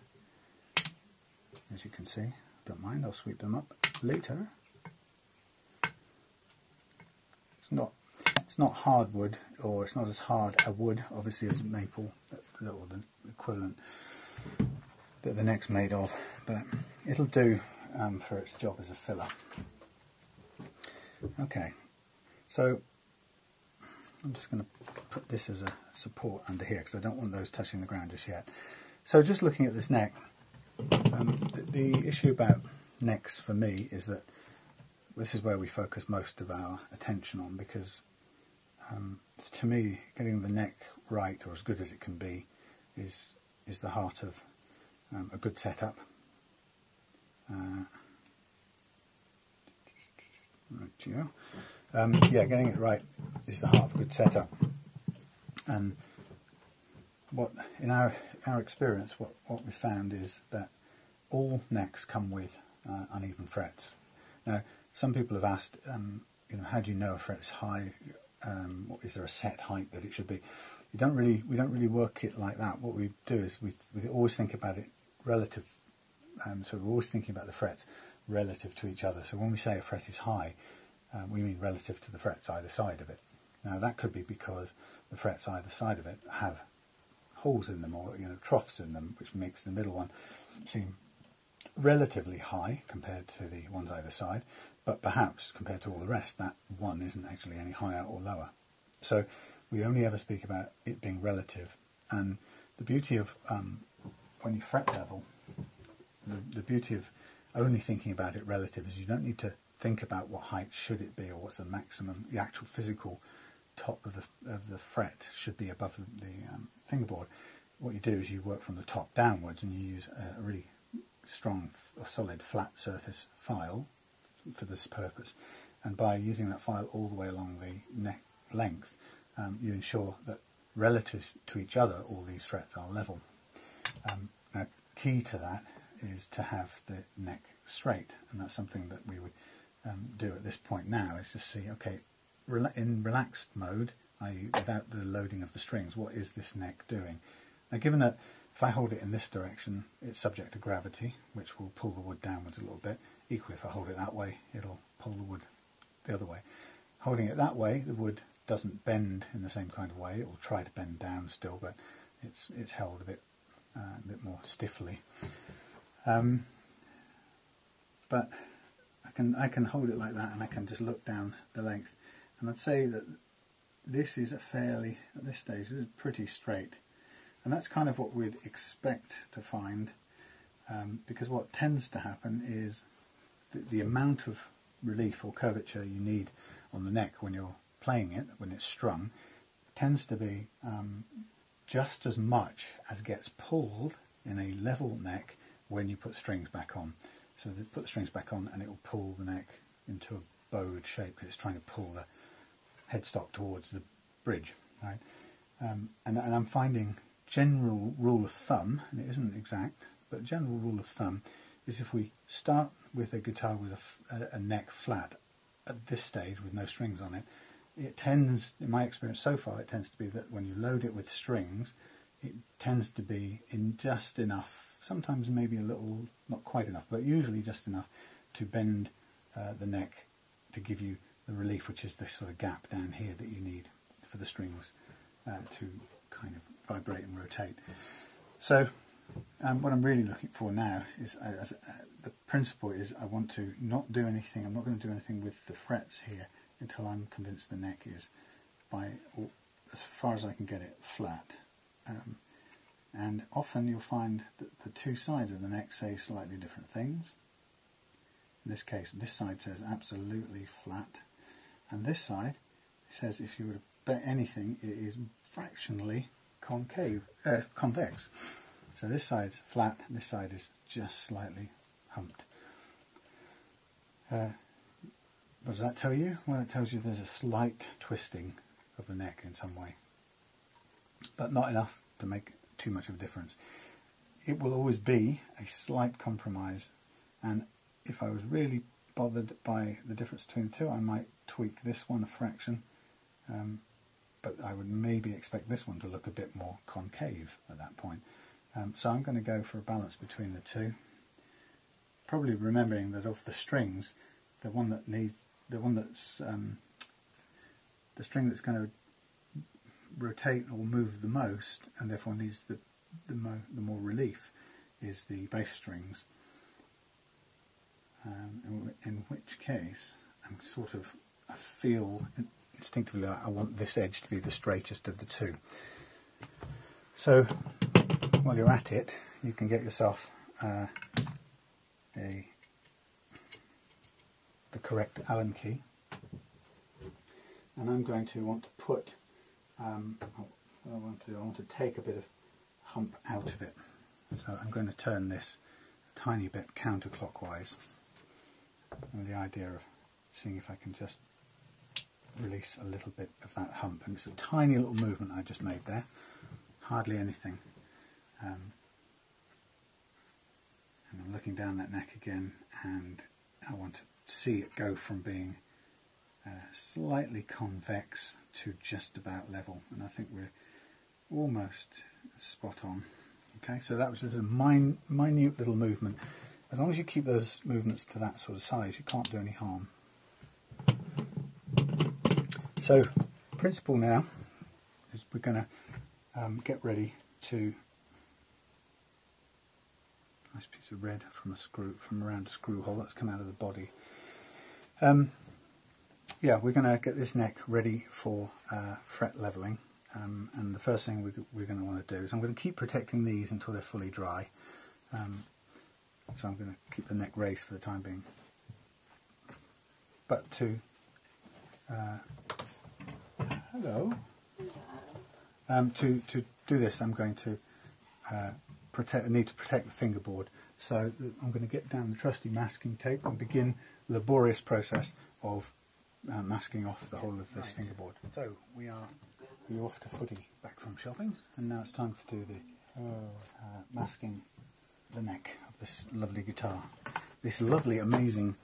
as you can see. Don't mind, I'll sweep them up later. It's not hardwood, or it's not as hard a wood, obviously, as maple, or the equivalent that the neck's made of, but it'll do for its job as a filler. Okay, so I'm just going to put this as a support under here because I don't want those touching the ground just yet. So just looking at this neck, the issue about necks for me is that this is where we focus most of our attention on, because to me getting the neck right, or as good as it can be, is the heart of a good setup. Yeah, getting it right is the heart of a good setup. And what in our experience, what we found is that all necks come with uneven frets. Now, some people have asked, how do you know a fret is high? Is there a set height that it should be? We don't really work it like that. What we do is we always think about it relative. So we're always thinking about the frets relative to each other. So when we say a fret is high, we mean relative to the frets either side of it. Now that could be because the frets either side of it have holes in them, or troughs in them, which makes the middle one seem relatively high compared to the ones either side, but perhaps compared to all the rest, that one isn't actually any higher or lower. So we only ever speak about it being relative. And the beauty of when you fret level, the beauty of only thinking about it relative is you don't need to think about what height should it be, or what's the maximum, the actual physical top of the fret should be above the fingerboard. What you do is you work from the top downwards, and you use a really strong, solid, flat surface file for this purpose. And by using that file all the way along the neck length, you ensure that relative to each other, all these frets are level. Now, key to that is to have the neck straight, and that's something that we would do at this point now, is to see, okay, in relaxed mode, i.e. without the loading of the strings, what is this neck doing? Now, given that if I hold it in this direction, it's subject to gravity, which will pull the wood downwards a little bit. Equally, if I hold it that way, it'll pull the wood the other way. Holding it that way, the wood doesn't bend in the same kind of way. It will try to bend down still, but it's held a bit more stiffly. But I can hold it like that, and I can just look down the length, and I'd say that this is at this stage, this is pretty straight, and that's kind of what we'd expect to find, because what tends to happen is the amount of relief or curvature you need on the neck when you're playing it, when it's strung, tends to be just as much as gets pulled in a level neck when you put strings back on. So they put the strings back on, and it will pull the neck into a bowed shape because it's trying to pull the headstock towards the bridge, right? And I'm finding general rule of thumb, and it isn't exact, but general rule of thumb is if we start with a guitar with a neck flat at this stage with no strings on it, it tends, in my experience so far, it tends to be that when you load it with strings, it tends to be in just enough, sometimes maybe a little, not quite enough, but usually just enough to bend the neck to give you the relief, which is this sort of gap down here that you need for the strings to kind of vibrate and rotate. So what I'm really looking for now is, the principle is, I want to not do anything, I'm not going to do anything with the frets here until I'm convinced the neck is, as far as I can get it, flat. And often you'll find that the two sides of the neck say slightly different things. In this case, this side says absolutely flat, and this side says, if you were to bet anything, it is fractionally convex. So this side's flat, this side is just slightly humped. What does that tell you? Well, it tells you there's a slight twisting of the neck in some way, but not enough to make too much of a difference. It will always be a slight compromise, and if I was really bothered by the difference between the two, I might tweak this one a fraction, but I would maybe expect this one to look a bit more concave at that point. So I'm going to go for a balance between the two, probably remembering that of the strings, the string that's going to rotate or move the most, and therefore needs the more relief, is the bass strings. In which case, I feel instinctively like I want this edge to be the straightest of the two. So while you're at it, you can get yourself a the correct Allen key, and I'm going to want to put, I want to take a bit of hump out of it. So I'm going to turn this a tiny bit counterclockwise, with the idea of seeing if I can just release a little bit of that hump. And it's a tiny little movement I just made there, hardly anything. And I'm looking down that neck again, and I want to see it go from being slightly convex to just about level, and I think we're almost spot on. Okay, so that was just a minute little movement. As long as you keep those movements to that sort of size, you can't do any harm. So, principle now is we're going to get ready to, nice piece of red from a screw, from around a screw hole that's come out of the body. Yeah, we're going to get this neck ready for fret leveling, and the first thing we're going to want to do is I'm going to keep protecting these until they're fully dry. So I'm going to keep the neck raised for the time being. But to hello. To do this, I'm going to need to protect the fingerboard. So I'm going to get down the trusty masking tape and begin the laborious process of masking off the whole of this fingerboard. So we are off to footy, back from shopping, and now it's time to do the masking the neck of this lovely guitar. This lovely, amazing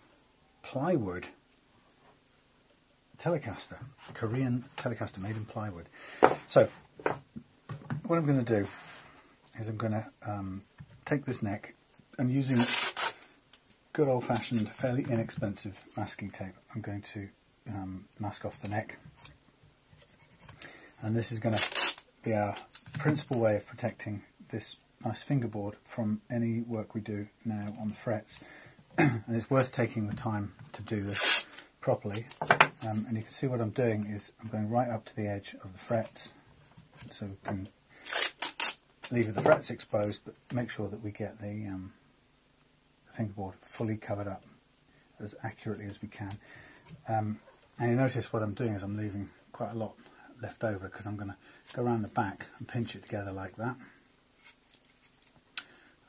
plywood Telecaster, Korean Telecaster made in plywood. So what I'm going to do is I'm going to take this neck, and using good old-fashioned, fairly inexpensive masking tape, I'm going to mask off the neck. And this is going to be our principal way of protecting this nice fingerboard from any work we do now on the frets. And it's worth taking the time to do this properly. And you can see what I'm doing is I'm going right up to the edge of the frets, so we can leave the frets exposed, but make sure that we get the fingerboard fully covered up as accurately as we can. And you notice what I'm doing is I'm leaving quite a lot left over, because I'm going to go around the back and pinch it together like that.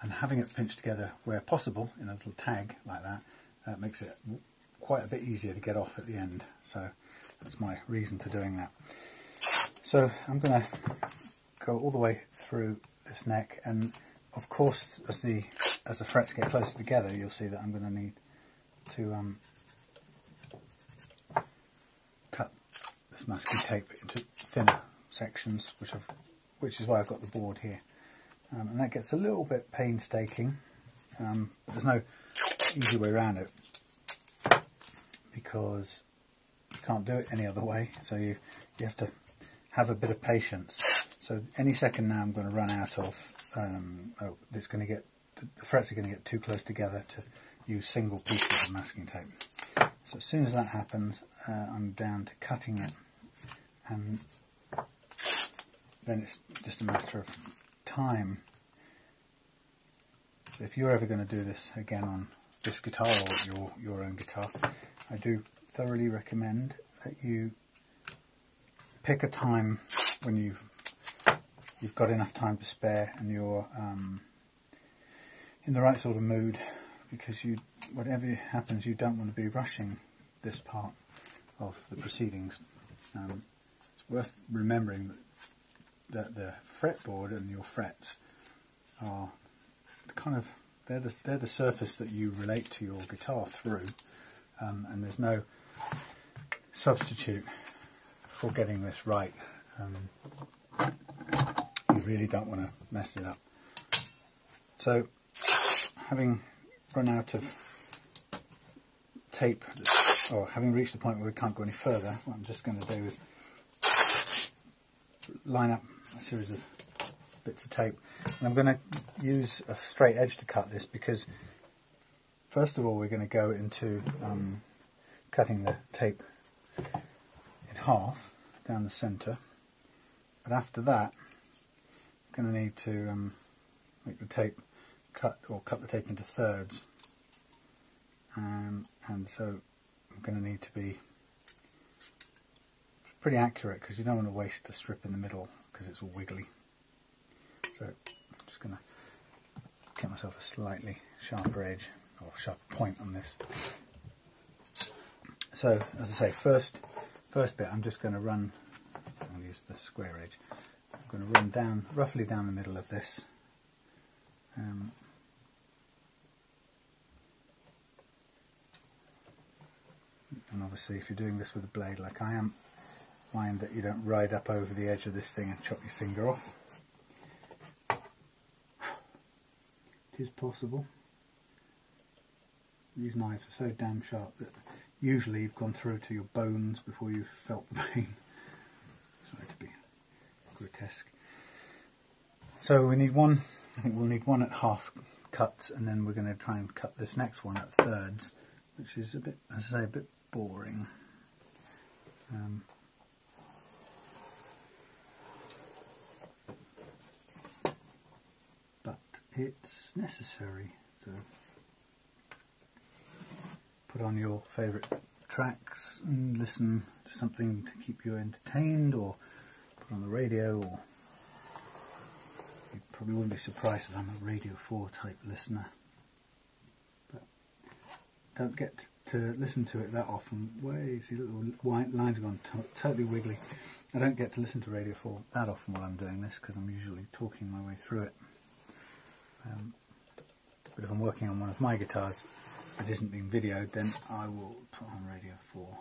And having it pinched together where possible in a little tag like that makes it quite a bit easier to get off at the end. So that's my reason for doing that. So I'm going to go all the way through this neck, and of course as the frets get closer together, you'll see that I'm going to need to cut this masking tape into thinner sections, which is why I've got the board here. And that gets a little bit painstaking, but there's no easy way around it, because you can't do it any other way, so you have to have a bit of patience. So any second now I'm going to run out of, it's going to get, the frets are going to get too close together to use single pieces of masking tape. So as soon as that happens, I'm down to cutting it, and then it's just a matter of time. So if you're ever going to do this again on this guitar or your own guitar, I do thoroughly recommend that you pick a time when you've got enough time to spare and you're in the right sort of mood, because whatever happens, you don't want to be rushing this part of the proceedings. It's worth remembering that the fretboard and your frets are they're the surface that you relate to your guitar through, and there's no substitute for getting this right. You really don't want to mess it up. So, having run out of tape, or having reached the point where we can't go any further, what I'm just going to do is line up a series of bits of tape, and I'm going to use a straight edge to cut this, because first of all we're going to go into cutting the tape in half down the centre, but after that I'm going to need to make the tape cut the tape into thirds, and so going to need to be pretty accurate because you don't want to waste the strip in the middle because it's all wiggly. So I'm just going to get myself a slightly sharper edge or sharp point on this. So as I say, first bit I'm just going to run, I'll use the square edge, I'm going to run down, roughly down the middle of this. And obviously if you're doing this with a blade like I am, mind that you don't ride up over the edge of this thing and chop your finger off. It is possible. These knives are so damn sharp that usually you've gone through to your bones before you've felt the pain. Sorry to be grotesque. So we need one, I think we'll need one at half cuts, and then we're going to try and cut this next one at thirds, which is a bit, as I say, a bit boring. But it's necessary. So put on your favourite tracks and listen to something to keep you entertained, or put on the radio, or you probably wouldn't be surprised that I'm a Radio 4 type listener, but don't get to listen to it that often. Way, see, little white lines have gone totally wiggly. I don't get to listen to Radio 4 that often while I'm doing this because I'm usually talking my way through it. But if I'm working on one of my guitars that isn't being videoed, then I will put on Radio 4,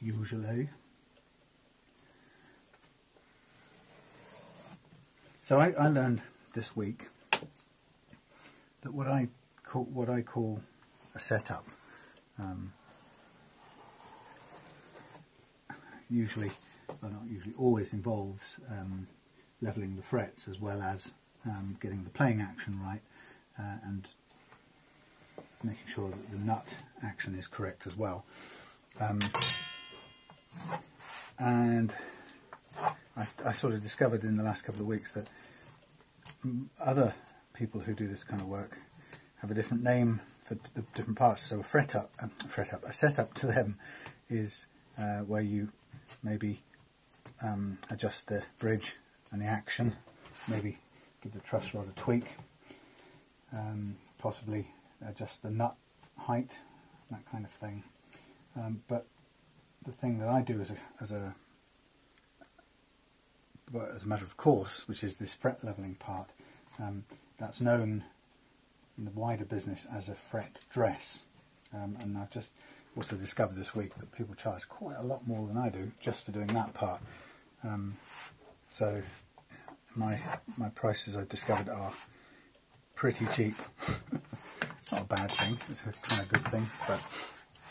usually. So I learned this week that what I call a setup, usually, well not usually, always involves levelling the frets as well as getting the playing action right, and making sure that the nut action is correct as well. And I sort of discovered in the last couple of weeks that other people who do this kind of work have a different name for the different parts. So a setup to them is where you maybe adjust the bridge and the action, maybe give the truss rod a tweak, possibly adjust the nut height, that kind of thing. But the thing that I do as a matter of course, which is this fret levelling part, that's known in the wider business as a fret dress. And I've just also discovered this week that people charge quite a lot more than I do just for doing that part. So my prices I've discovered are pretty cheap. It's not a bad thing, it's a kind of good thing. But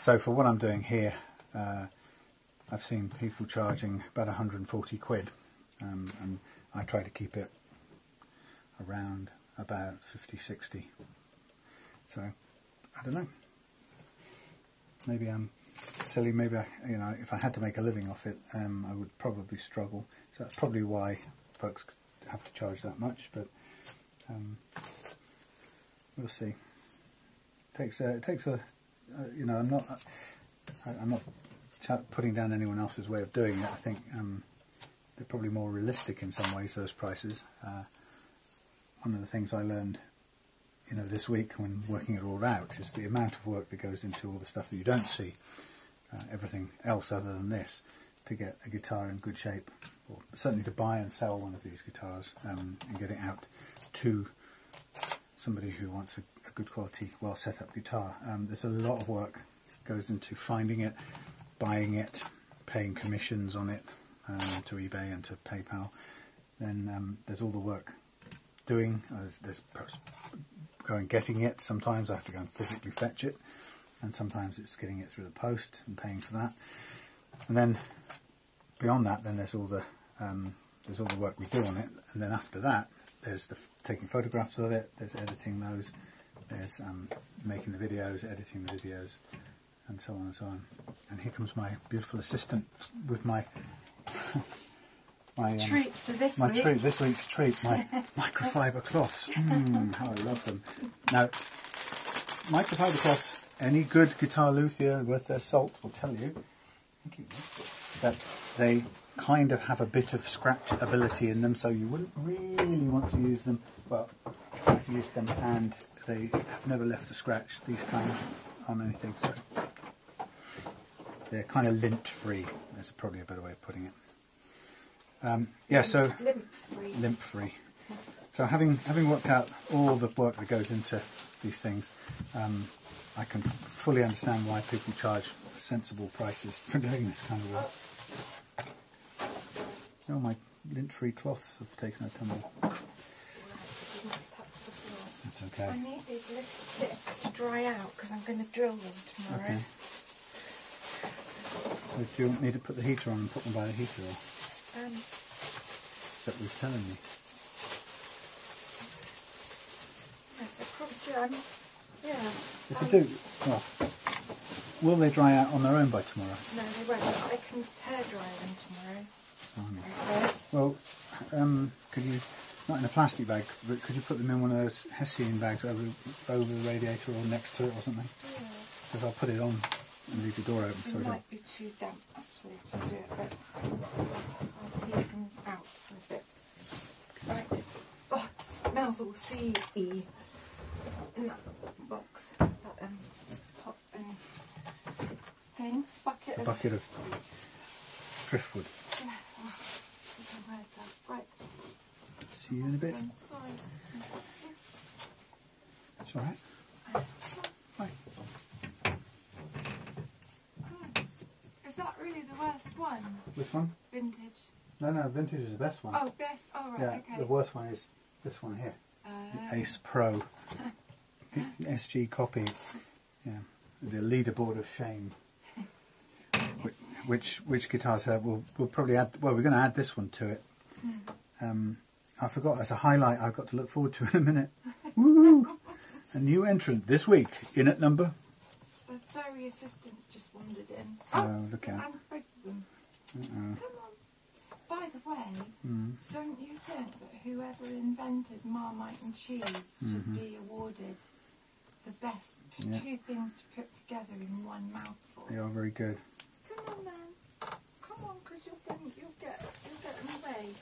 so for what I'm doing here, I've seen people charging about 140 quid, and I try to keep it around about 50-60. So I don't know, maybe I'm silly, maybe if I had to make a living off it, I would probably struggle. So that's probably why folks have to charge that much, but we'll see. It takes a I'm not putting down anyone else's way of doing it. I think they're probably more realistic in some ways, those prices. One of the things I learned this week when working it all out is the amount of work that goes into all the stuff that you don't see, everything else other than this, to get a guitar in good shape, or certainly to buy and sell one of these guitars and get it out to somebody who wants a good quality, well set up guitar. There's a lot of work goes into finding it, buying it, paying commissions on it to eBay and to PayPal. Then there's all the work doing, there's going getting it. Sometimes I have to go and physically fetch it, and sometimes it's getting it through the post and paying for that. And then beyond that, then there's all the work we do on it, and then after that there's the taking photographs of it, there's editing those, there's making the videos, editing the videos, and so on and so on. And here comes my beautiful assistant with my treat for this my week. treat, this week's treat, my microfiber cloths. How I love them. Now, microfiber cloths any good guitar luthier worth their salt will tell you, thank you, that they kind of have a bit of scratch ability in them, so you wouldn't really want to use them, but I've used them and they have never left a scratch, these kinds, on anything, so they're kind of lint free, that's probably a better way of putting it. Yeah, so limp free. So having worked out all the work that goes into these things, I can fully understand why people charge sensible prices for doing this kind of work. Oh, my lint-free cloths have taken a tumble. That's okay. I need these little sticks to dry out because I'm going to drill them tomorrow. Okay. So do you want me to put the heater on and put them by the heater? Or? Is that what you're telling me? Yes, I probably do. Yeah. If you do, well, will they dry out on their own by tomorrow? No, they won't. But I can hair dry them tomorrow. Well, could you, not in a plastic bag, but could you put them in one of those Hessian bags over the radiator or next to it or something? Yeah. Because I'll put it on and leave the door open. It so might be too damp actually to do it, but I'll leave them out for a bit. Right. Oh, it smells all sea-y in that box. That hot thing. A bucket of driftwood. Yeah. Right. See you in a bit. Sorry. That's all right. Right. Is that really the worst one? Which one? Vintage. No, vintage is the best one. Oh, best. Oh, right. Yeah, Okay. the worst one is this one here. The Ace Pro. The SG copy. Yeah. The leaderboard of shame. Which guitars have? We'll probably add. Well, we're going to add this one to it. I forgot, as a highlight I've got to look forward to in a minute. Woo! A new entrant this week in at number. The fairy assistants just wandered in. Oh, look out! And both of them. Come on. By the way, don't you think that whoever invented Marmite and cheese should be awarded the best two things to put together in one mouthful? They are very good. Come on, man. Come on, because you'll get in the way.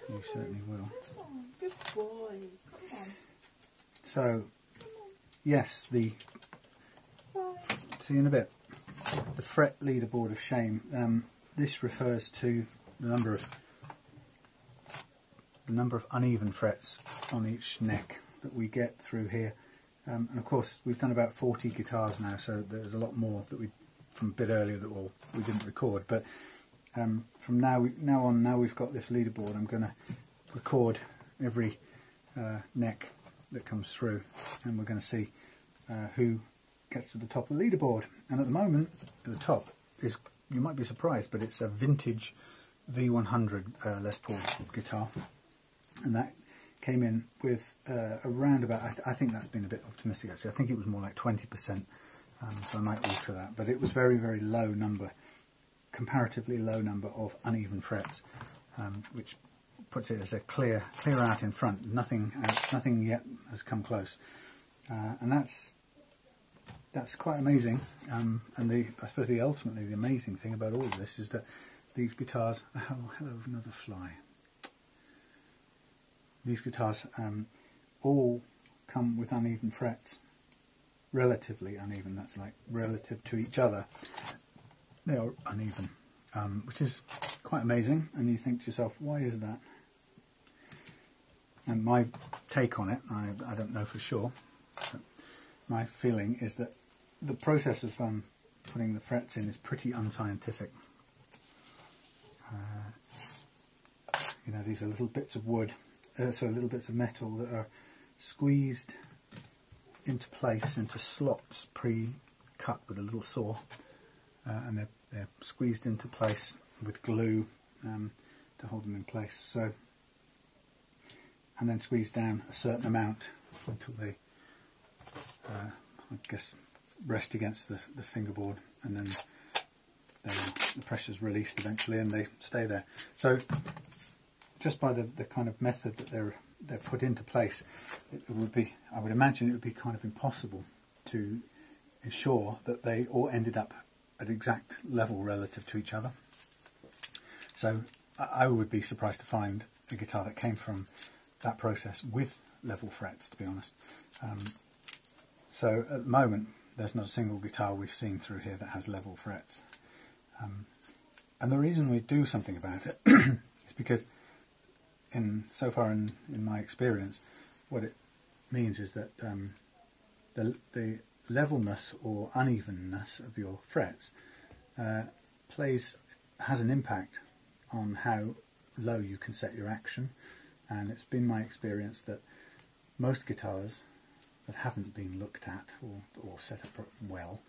You certainly will. Come on, good boy. Come on. So, yes, see you in a bit. The fret leaderboard of shame. This refers to the number of uneven frets on each neck that we get through here. And of course, we've done about 40 guitars now, so there's a lot more that from a bit earlier that we didn't record. But from now on, we've got this leaderboard. I'm going to record every neck that comes through, and we're going to see who gets to the top of the leaderboard. And at the moment, at the top is, you might be surprised, but it's a vintage V100 Les Paul guitar, and that came in with around about, I think that's been a bit optimistic actually, I think it was more like 20%, so I might alter that, but it was very, very low number, comparatively low number of uneven frets, which puts it as a clear out in front. Nothing yet has come close, and that's quite amazing. And I suppose ultimately the amazing thing about all of this is that these guitars, oh hello, another fly. These guitars all come with uneven frets, relatively uneven. That's like relative to each other. They are uneven, which is quite amazing. And you think to yourself, why is that? And my take on it, I don't know for sure, but my feeling is that the process of putting the frets in is pretty unscientific. You know, these are little bits of wood, little bits of metal that are squeezed into place, into slots pre-cut with a little saw, and they're squeezed into place with glue to hold them in place. So, and then squeezed down a certain amount until they, I guess, rest against the fingerboard, and then the pressure's released eventually, and they stay there. So, just by the kind of method that they're put into place, it would be, I would imagine, it would be kind of impossible to ensure that they all ended up at exact level relative to each other. So I would be surprised to find a guitar that came from that process with level frets, to be honest. So at the moment there's not a single guitar we've seen through here that has level frets. And the reason we do something about it is because so far in my experience, what it means is that the levelness or unevenness of your frets has an impact on how low you can set your action. And it's been my experience that most guitars that haven't been looked at or set up well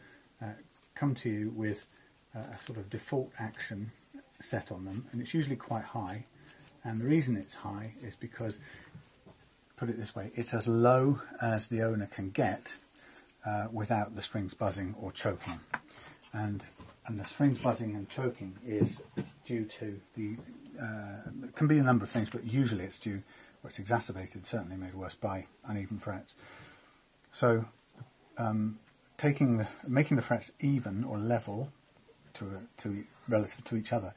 come to you with a sort of default action set on them, and it's usually quite high. And the reason it's high is because, put it this way, it's as low as the owner can get without the strings buzzing or choking. And the strings buzzing and choking is due to it can be a number of things, but usually it's due, or it's exacerbated, certainly made worse by uneven frets. So making the frets even or level relative to each other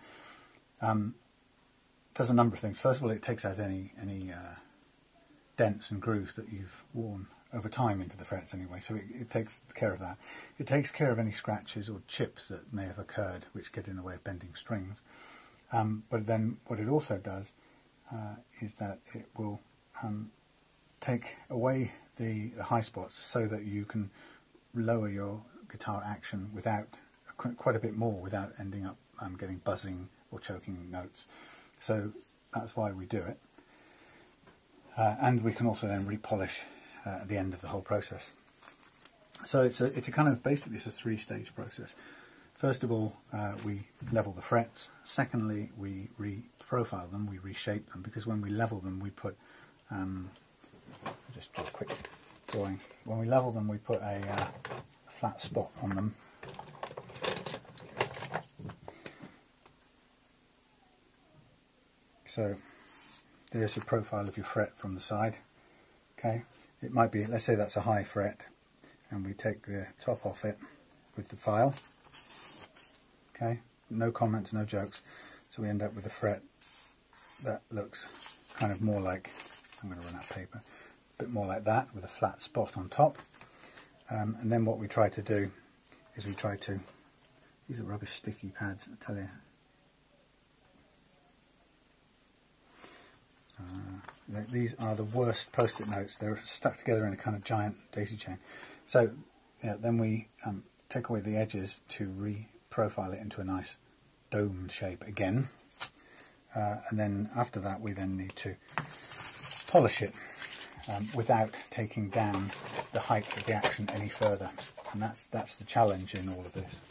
does a number of things. First of all, it takes out any dents and grooves that you've worn over time into the frets anyway, so it takes care of that. It takes care of any scratches or chips that may have occurred which get in the way of bending strings. But then what it also does is that it will take away the high spots so that you can lower your guitar action without quite a bit more without ending up getting buzzing or choking notes. So that's why we do it. And we can also then repolish at the end of the whole process. So it's a kind of, basically it's a three-stage process. First of all, we level the frets. Secondly, we re-profile them, we reshape them, because when we level them we put, I'll just do a quick drawing. When we level them we put a flat spot on them. So there's your profile of your fret from the side. Okay, it might be, let's say that's a high fret, and we take the top off it with the file. Okay, no comments, no jokes. So we end up with a fret that looks kind of more like, I'm going to run out of paper, a bit more like that with a flat spot on top. And then what we try to do is these are rubbish sticky pads, I tell you. These are the worst post-it notes. They're stuck together in a kind of giant daisy chain. So yeah, then we take away the edges to re-profile it into a nice domed shape again. And then after that we then need to polish it without taking down the height of the action any further. And that's the challenge in all of this.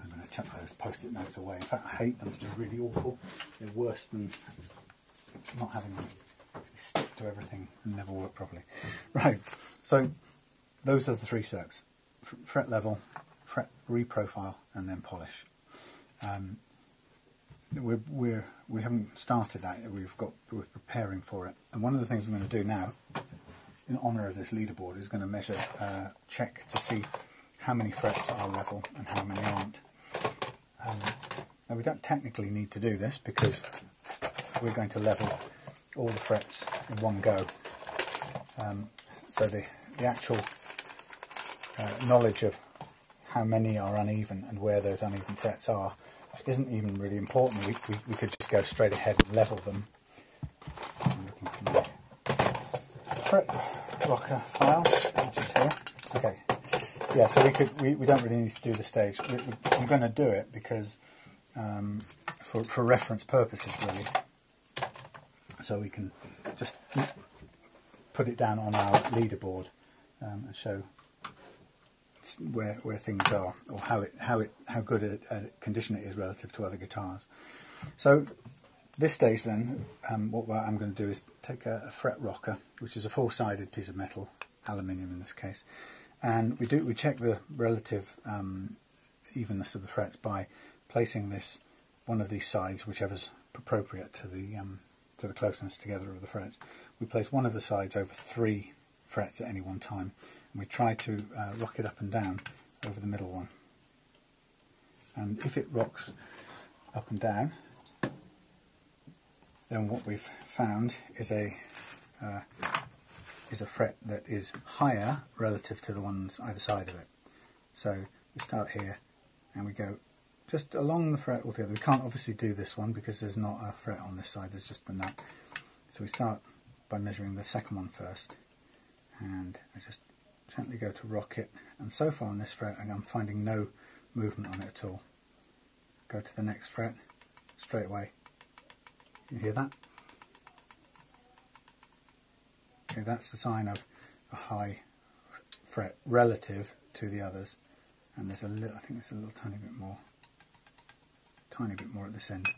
I'm going to chuck those post-it notes away. In fact, I hate them. They're really awful. They're worse than not having them stick to everything and never work properly. Right, so those are the three steps: fret level, fret reprofile, and then polish. We haven't started that. We're preparing for it. And one of the things I'm going to do now, in honour of this leaderboard, is going to measure, check to see how many frets are level and how many aren't. Now we don't technically need to do this because we're going to level all the frets in one go. So the actual knowledge of how many are uneven and where those uneven frets are isn't even really important. We could just go straight ahead and level them. I'm looking for my fret rocker file, which is here. Okay. Yeah, so we don't really need to do the stage. I'm going to do it because for reference purposes, really. So we can just put it down on our leaderboard and show where things are, or how good a condition it is relative to other guitars. So this stage then, what I'm going to do is take a fret rocker, which is a four-sided piece of metal, aluminium in this case, and we check the relative evenness of the frets by placing one of these sides, whichever's appropriate to the closeness together of the frets. We place one of the sides over 3 frets at any one time, We try to rock it up and down over the middle one. And if it rocks up and down, then what we've found is a fret that is higher relative to the ones either side of it. So we start here and we go just along the fret altogether. We can't obviously do this one because there's not a fret on this side, there's just the nut. So we start by measuring the second one first, and I just gently go to rock it, and so far on this fret I'm finding no movement on it at all. Go to the next fret, straight away. You hear that? Okay, that's the sign of a high fret relative to the others, and there's a little, I think there's a little tiny bit more at this end.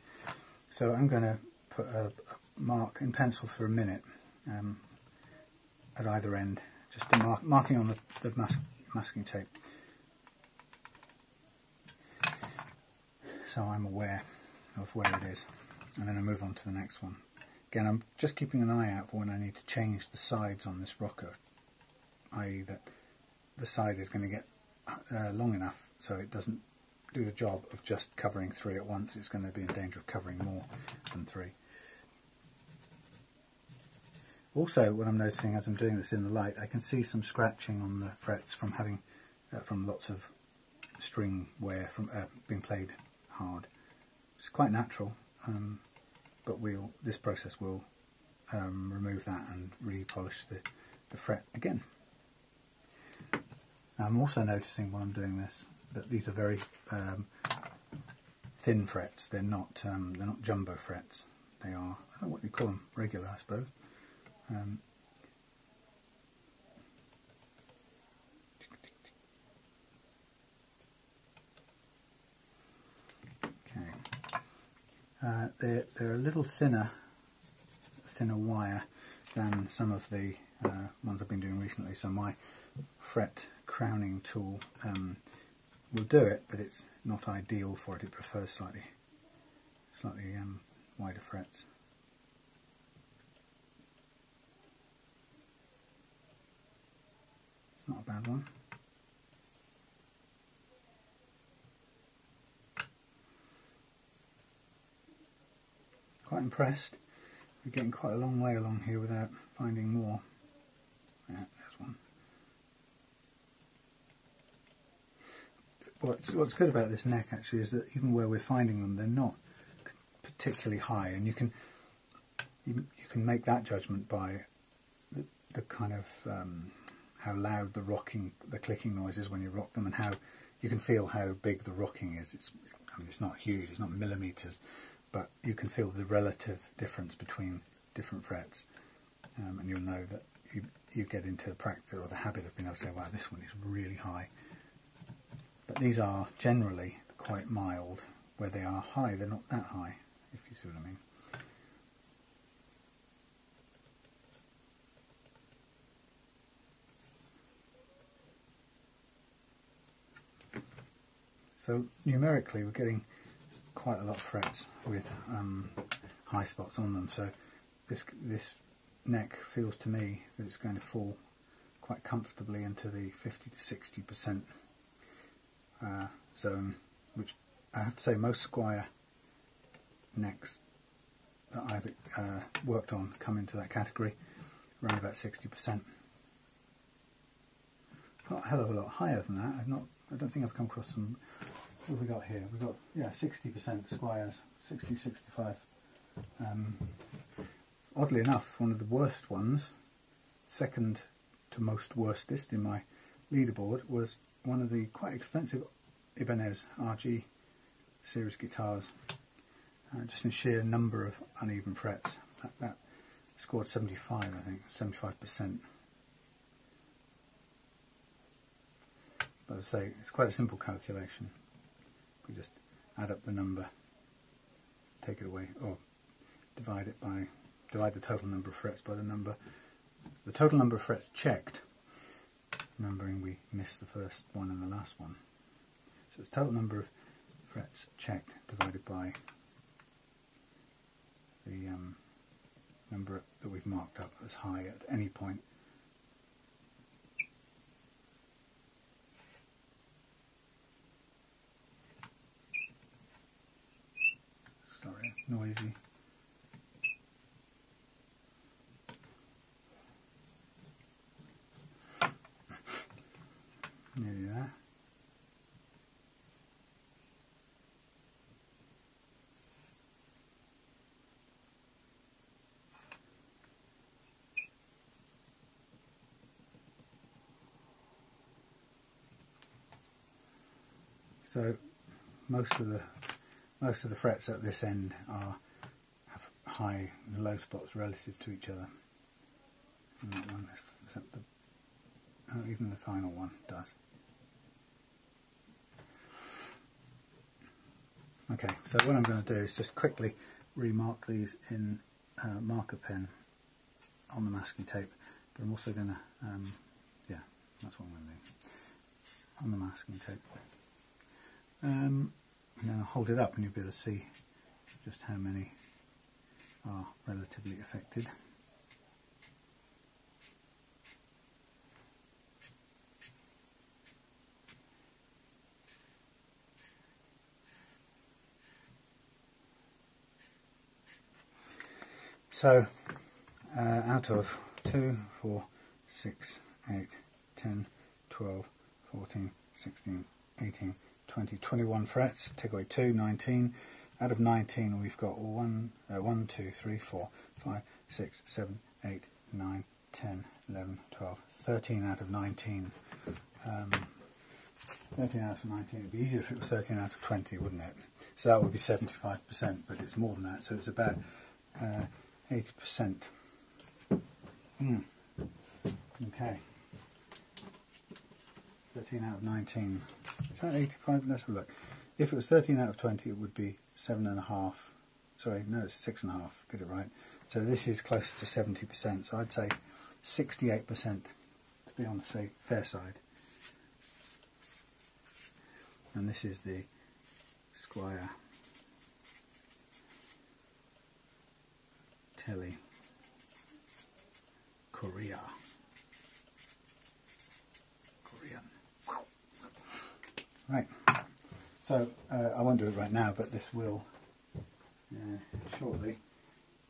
So I'm going to put a mark in pencil for a minute at either end, just to marking on the masking tape, so I'm aware of where it is, and then I move on to the next one. Again, I'm just keeping an eye out for when I need to change the sides on this rocker, i.e. that the side is going to get long enough so it doesn't do the job of just covering 3 at once. It's going to be in danger of covering more than 3. Also, what I'm noticing as I'm doing this in the light, I can see some scratching on the frets from having from lots of string wear from being played hard. It's quite natural, but this process will remove that and repolish the fret again. I'm also noticing while I'm doing this that these are very thin frets. They're not jumbo frets. They are, I don't know what you call them, regular, I suppose. Okay. They're a little thinner wire than some of the ones I've been doing recently. So my fret crowning tool will do it, but it's not ideal for it. It prefers slightly wider frets. It's not a bad one. Quite impressed. We're getting quite a long way along here without finding more. Yeah, there's one. What's good about this neck actually is that even where we're finding them, they're not particularly high, and you can make that judgment by the kind of how loud the clicking noise is when you rock them, and how you can feel how big the rocking is. It's not huge, it's not millimeters, but you can feel the relative difference between different frets, and you'll know that you get into the practice or the habit of being able to say, wow, this one is really high. But these are generally quite mild. Where they are high, they're not that high, if you see what I mean. So numerically we're getting quite a lot of frets with high spots on them, so this neck feels to me that it's going to fall quite comfortably into the 50 to 60% zone, which I have to say most Squier necks that I've worked on come into that category, around about 60%. Not a hell of a lot higher than that. I don't think I've come across some. What have we got here? We've got 60% Squiers, 60, 65. Oddly enough, one of the worst ones, second to most worstest in my leaderboard, was one of the quite expensive Ibanez RG series guitars. Just in sheer number of uneven frets, that scored 75, I think, 75%. But as I say, it's quite a simple calculation. We just add up the number, take it away, or divide the total number of frets by the total number of frets checked, remembering we missed the first one and the last one. So it's total number of frets checked divided by the number that we've marked up as high at any point noisy. Nearly there. So most of the frets at this end have high and low spots relative to each other. And that one, except even the final one does. Okay, so what I'm going to do is just quickly remark these in marker pen on the masking tape, but I'm also going to, yeah, that's what I'm going to do, on the masking tape. And then I'll hold it up and you'll be able to see just how many are relatively affected. So out of 2, 4, 6, 8, 10, 12, 14, 16, 18, 20, 21 frets, take away 2, 19. Out of 19 we've got 1, 2, 3, 4, 5, 6, 7, 8, 9, 10, 11, 12, 13 out of 19. 13 out of 19, it would be easier if it was 13 out of 20, wouldn't it? So that would be 75%, but it's more than that, so it's about 80%. Okay. 13 out of 19. Is that 85? Let's have a look. If it was 13 out of 20, it would be 7.5. Sorry, no, it's 6.5. Get it right. So this is close to 70%. So I'd say 68% to be on the fair side. And this is the Squier Tele Korean. Right, so I won't do it right now, but this will shortly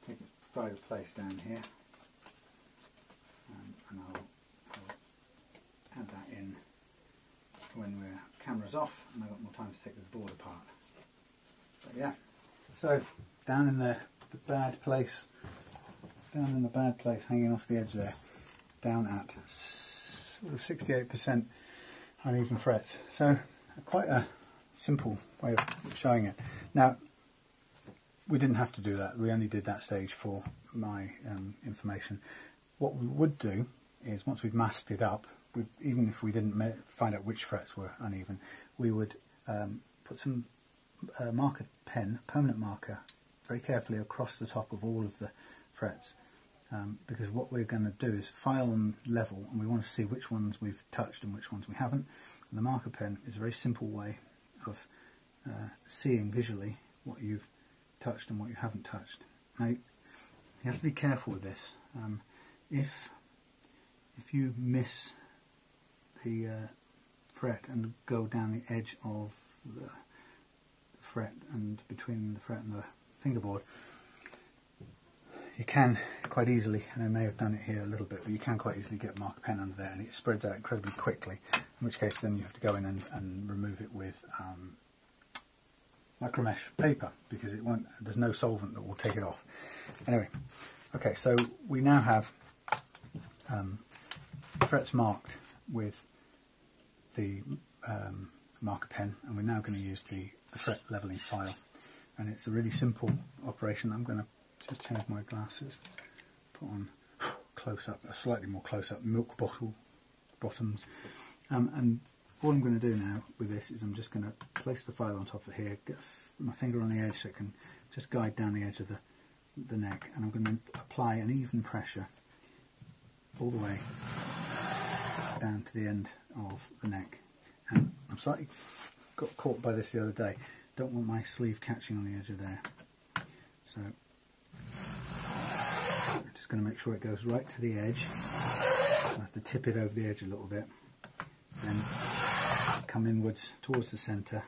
take its pride of place down here, and I'll add that in when we're camera's off and I've got more time to take the board apart. But yeah, so down in the bad place, hanging off the edge there, down at sort of 68% uneven frets. So quite a simple way of showing it. Now, we didn't have to do that. We only did that stage for my information. What we would do is, once we've masked it up, even if we didn't find out which frets were uneven, we would put some marker pen, permanent marker, very carefully across the top of all of the frets. Because what we're going to do is file them level, and we want to see which ones we've touched and which ones we haven't. And the marker pen is a very simple way of seeing visually what you've touched and what you haven't touched. Now, you have to be careful with this. If you miss the fret and go down the edge of the fret and between the fret and the fingerboard, you can quite easily, and I may have done it here a little bit, but you can quite easily get marker pen under there, and it spreads out incredibly quickly, in which case then you have to go in and remove it with micromesh paper, because it won't, there's no solvent that will take it off. Anyway, okay, so we now have frets marked with the marker pen, and we're now going to use the fret leveling file, and it's a really simple operation. I'm going to just change my glasses, put on close up, a slightly more close up milk bottle bottoms, and all I'm going to do now with this is I'm just going to place the file on top of here, get my finger on the edge so it can just guide down the edge of the neck, and I'm going to apply an even pressure all the way down to the end of the neck. And I'm slightly got caught by this the other day. Don't want my sleeve catching on the edge of there, so I'm just going to make sure it goes right to the edge. So I have to tip it over the edge a little bit, then come inwards towards the centre,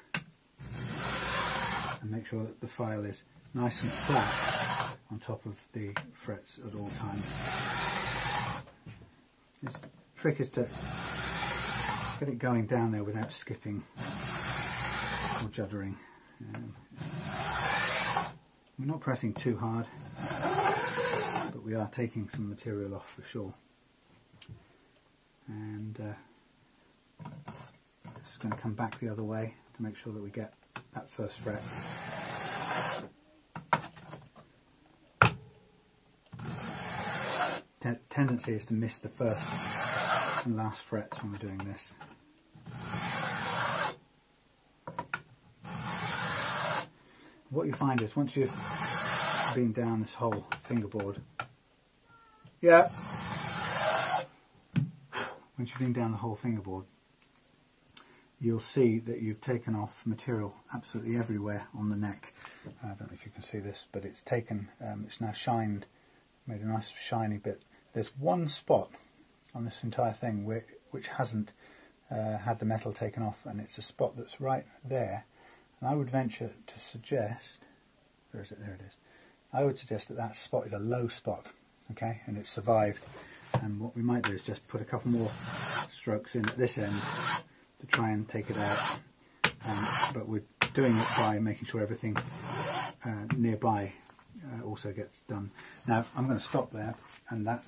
and make sure that the file is nice and flat on top of the frets at all times. The trick is to get it going down there without skipping or juddering. We're not pressing too hard, but we are taking some material off for sure. And just going to come back the other way to make sure that we get that first fret. Tendency is to miss the first and last frets when we're doing this. What you find is once you've been down this whole fingerboard, once you've been down the whole fingerboard, you'll see that you've taken off material absolutely everywhere on the neck. I don't know if you can see this, but it's taken, it's now shined, made a nice shiny bit. There's one spot on this entire thing which hasn't had the metal taken off, and it's a spot that's right there. And I would venture to suggest, where is it? There it is. I would suggest that that spot is a low spot, okay, and it's survived. And what we might do is just put a couple more strokes in at this end to try and take it out. But we're doing it by making sure everything nearby also gets done. Now I'm going to stop there, and I'm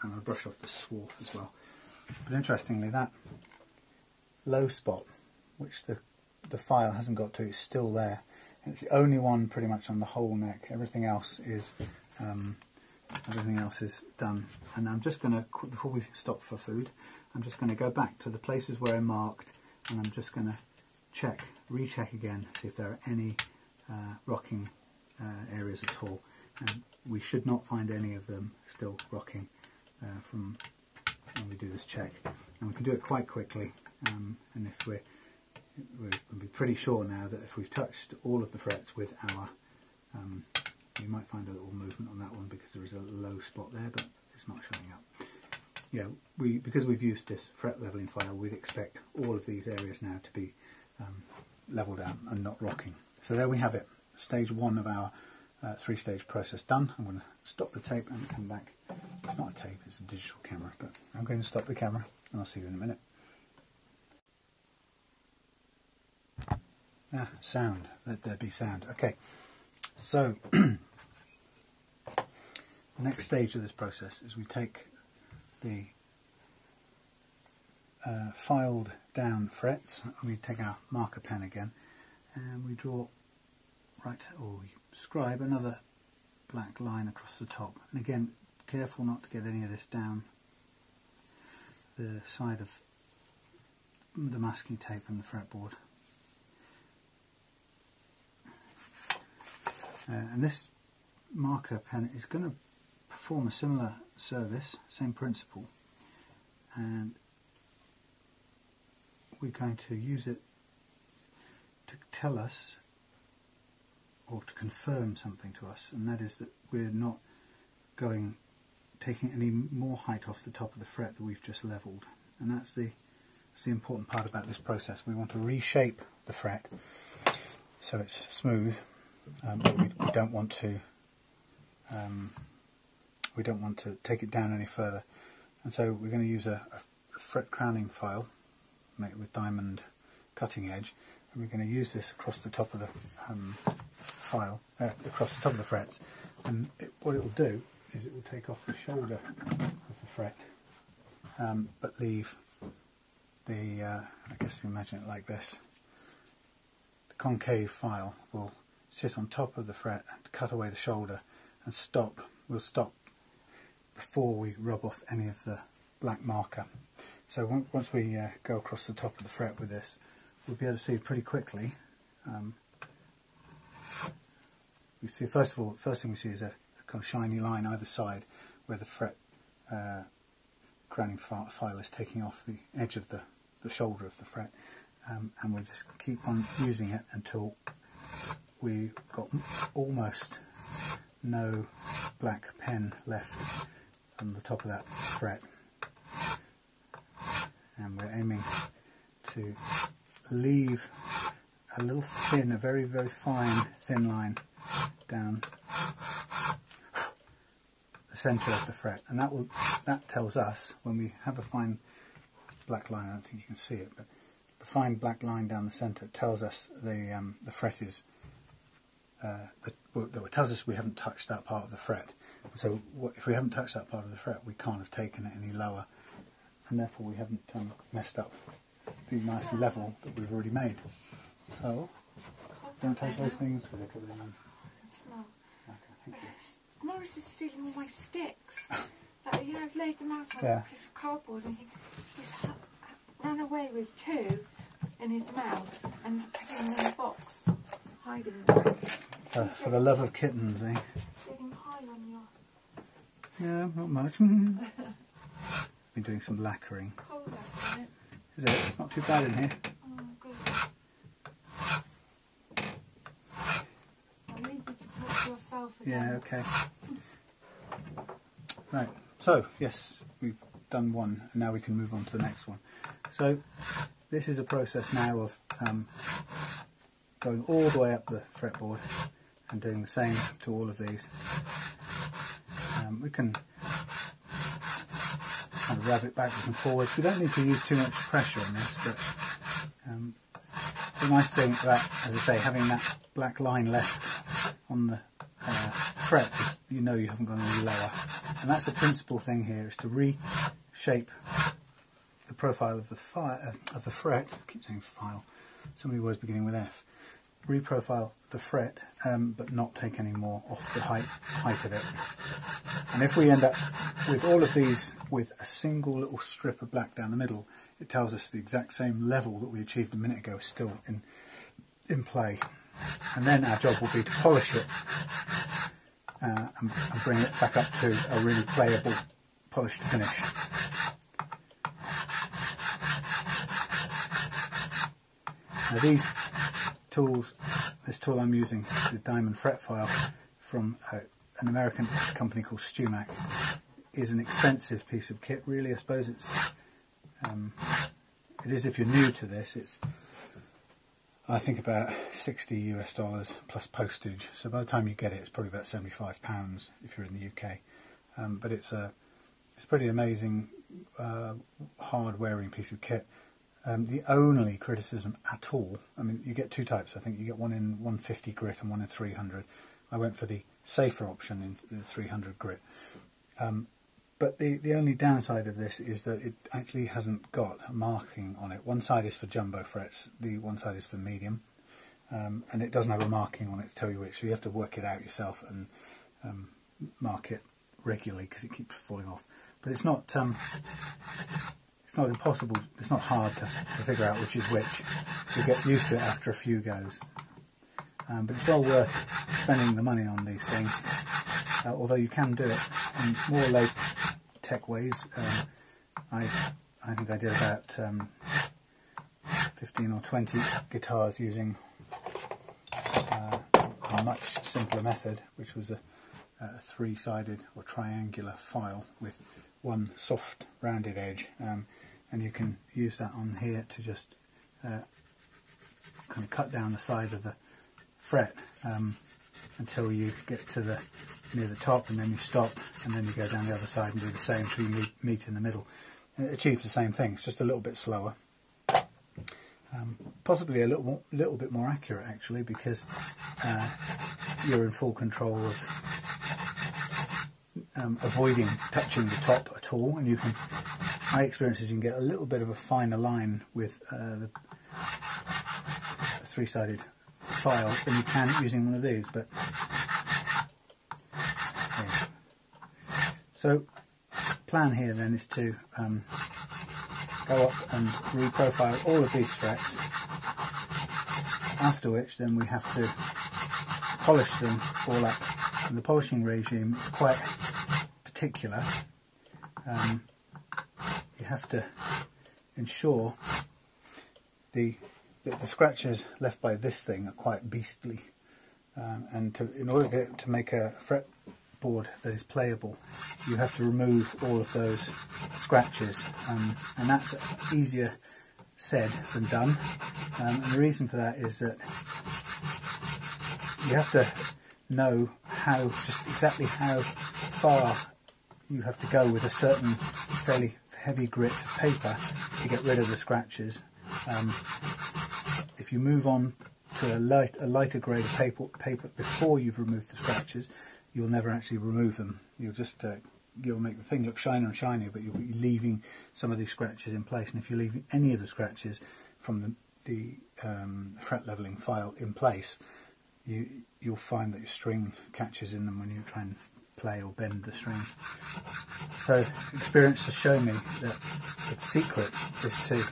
going to brush off the swarf as well. But interestingly, that low spot, which the file hasn't got to, is still there. And it's the only one pretty much on the whole neck. Everything else is done. And I'm just going to, before we stop for food, I'm just going to go back to the places where I marked, and I'm just going to recheck again, see if there are any rocking areas at all. And we should not find any of them still rocking from when we do this check. And we can do it quite quickly. And if we'll be pretty sure now that if we've touched all of the frets with our, you might find a little movement on that one because there is a low spot there, but it's not showing up. Yeah, because we've used this fret leveling file, we'd expect all of these areas now to be leveled out and not rocking. So there we have it, stage one of our three-stage process done. I'm going to stop the tape and come back. It's not a tape, it's a digital camera, but I'm going to stop the camera and I'll see you in a minute. Sound. Let there be sound. Okay, so the next stage of this process is we take the filed down frets, we take our marker pen again, and we draw or we scribe another black line across the top. And again, careful not to get any of this down the side of the masking tape and the fretboard. And this marker pen is going to perform a similar service, same principle, and we're going to use it to tell us or to confirm something to us, and that is that we're not taking any more height off the top of the fret that we've just levelled. And that's the important part about this process. We want to reshape the fret so it's smooth. But we don't want to take it down any further, and so we're going to use a fret crowning file made with diamond cutting edge, and we're going to use this across the top of the across the top of the frets, and what it will do is it will take off the shoulder of the fret, but leave the I guess you imagine it like this. The concave file will sit on top of the fret and cut away the shoulder and stop. We'll stop before we rub off any of the black marker. So once we go across the top of the fret with this, we'll be able to see pretty quickly. We see first thing we see is a kind of shiny line either side where the fret crowning file is taking off the edge of the shoulder of the fret, and we'll just keep on using it until we've got almost no black pen left on the top of that fret, and we're aiming to leave a little thin, a very, very fine, thin line down the centre of the fret, and that tells us, when we have a fine black line, I don't think you can see it, but the fine black line down the centre tells us the fret is, it tells us we haven't touched that part of the fret. So if we haven't touched that part of the fret, we can't have taken it any lower, and therefore we haven't messed up the nice level that we've already made. So, don't touch those things. I can smell. Okay, thank you. Morris is stealing all my sticks. Like, you know, I've laid them out on a piece of cardboard, and he's run away with 2 in his mouth and put them in a box, hiding them. For the love of kittens, eh? Getting high on your... No, not much. Been doing some lacquering. Cold out, isn't it? Is it? It's not too bad in here. Oh, good. I'll leave you to talk to yourself again. Yeah, okay. Right, so, yes, we've done one, and now we can move on to the next one. So, this is a process now of going all the way up the fretboard and doing the same to all of these. We can kind of rub it backwards and forwards. We don't need to use too much pressure on this, but the nice thing about, as I say, having that black line left on the fret is you know you haven't gone any lower. And that's the principal thing here, is to reshape the profile of the fret. I keep saying file. So many words beginning with F. Reprofile the fret, but not take any more off the height of it. And if we end up with all of these with a single little strip of black down the middle, it tells us the exact same level that we achieved a minute ago is still in play. And then our job will be to polish it and bring it back up to a really playable, polished finish. Now these tools, this tool I'm using, the diamond fret file from an American company called Stumac, is an expensive piece of kit. Really, I suppose it is if you're new to this. It's, I think, about $60 US plus postage. So by the time you get it, it's probably about £75 if you're in the UK. But it's pretty amazing, hard-wearing piece of kit. The only criticism at all, I mean, you get 2 types. I think you get one in 150 grit and one in 300. I went for the safer option in the 300 grit. But the only downside of this is that it actually hasn't got a marking on it. One side is for jumbo frets, the one side is for medium, and it doesn't have a marking on it to tell you which, so you have to work it out yourself and mark it regularly because it keeps falling off. But it's not impossible, it's not hard to figure out which is which. You'll get used to it after a few goes. But it's well worth spending the money on these things, although you can do it in more low-tech ways. I think I did about 15 or 20 guitars using a much simpler method, which was a 3-sided or triangular file with one soft rounded edge, and you can use that on here to just kind of cut down the side of the fret until you get to near the top, and then you stop, and then you go down the other side and do the same till you meet in the middle. And it achieves the same thing. It's just a little bit slower, possibly a little bit more accurate actually, because you're in full control of avoiding touching the top at all, and you can. My experience is you can get a little bit of a finer line with the 3-sided file than you can using one of these. But yeah. So plan here then is to go up and reprofile all of these frets, after which then we have to polish them all up, and the polishing regime is quite particular. You have to ensure that the scratches left by this thing are quite beastly, and in order to make a fretboard that is playable, you have to remove all of those scratches, and that's easier said than done, and the reason for that is that you have to know just exactly how far you have to go with a certain fairly heavy grit of paper to get rid of the scratches. If you move on to a lighter grade of paper before you've removed the scratches, you'll never actually remove them. You'll make the thing look shinier and shinier, but you'll be leaving some of these scratches in place. And if you're leaving any of the scratches from the fret leveling file in place, you'll find that your string catches in them when you try and play or bend the strings. So experience has shown me that the secret is to,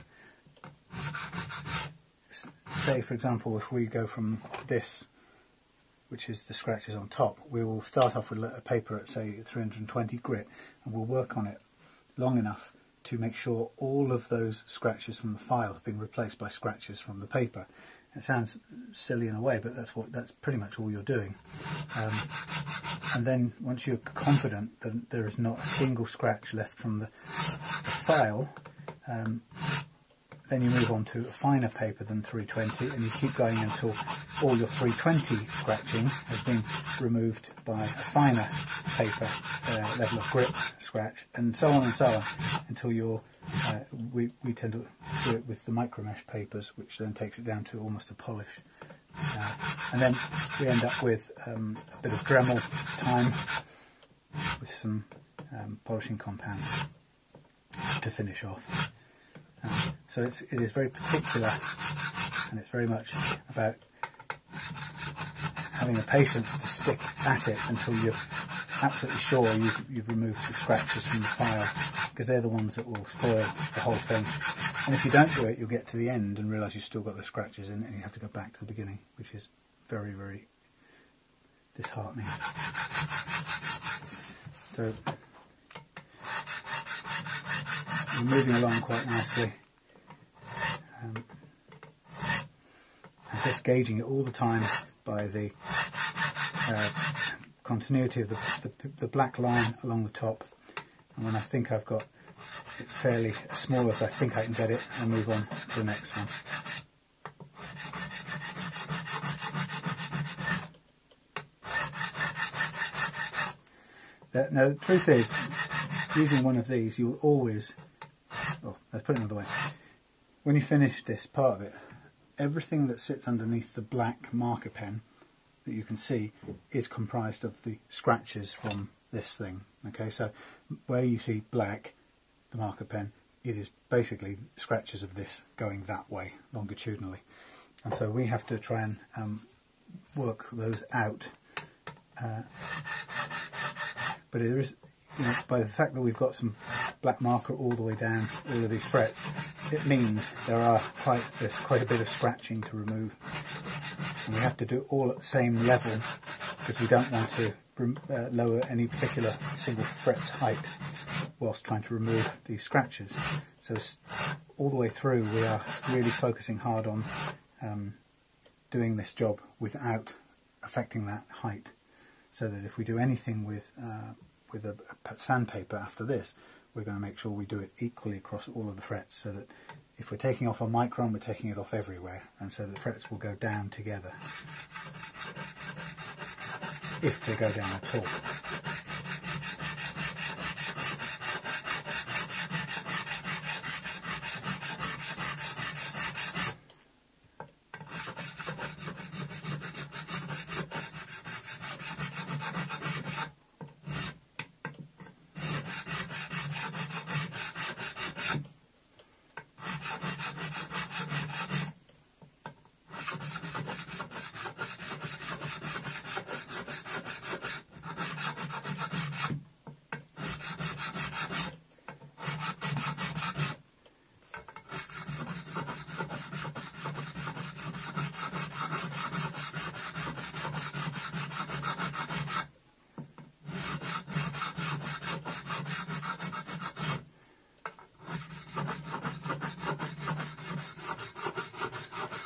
say for example, if we go from this, which is the scratches on top, we will start off with a paper at say 320 grit, and we'll work on it long enough to make sure all of those scratches from the file have been replaced by scratches from the paper. It sounds silly in a way, but that's pretty much all you're doing. And then once you're confident that there is not a single scratch left from the file, then you move on to a finer paper than 320, and you keep going until all your 320 scratching has been removed by a finer paper level of grit scratch, and so on until you're we tend to do it with the micro mesh papers, which then takes it down to almost a polish, and then we end up with a bit of Dremel time with some polishing compound to finish off. So it is very particular, and it's very much about having the patience to stick at it until you're absolutely sure you've removed the scratches from the file, because they're the ones that will spoil the whole thing. And if you don't do it, you'll get to the end and realise you've still got the scratches in, and you have to go back to the beginning, which is very, very disheartening. So we're moving along quite nicely. I'm just gauging it all the time by the continuity of the black line along the top, and when I think I've got it fairly as small as I think I can get it, I'll move on to the next one. Now the truth is, using one of these, you'll always, let's put it another way, when you finish this part of it, everything that sits underneath the black marker pen that you can see is comprised of the scratches from this thing. Okay, so where you see black, the marker pen, it is basically scratches of this going that way longitudinally, and so we have to try and work those out. But it is, by the fact that we've got some black marker all the way down all of these frets, it means there's quite a bit of scratching to remove, and we have to do it all at the same level because we don't want to lower any particular single fret's height whilst trying to remove these scratches. So all the way through we are really focusing hard on doing this job without affecting that height, so that if we do anything with a sandpaper after this, we're going to make sure we do it equally across all of the frets, so that if we're taking off a micron, we're taking it off everywhere, and so the frets will go down together, if they go down at all.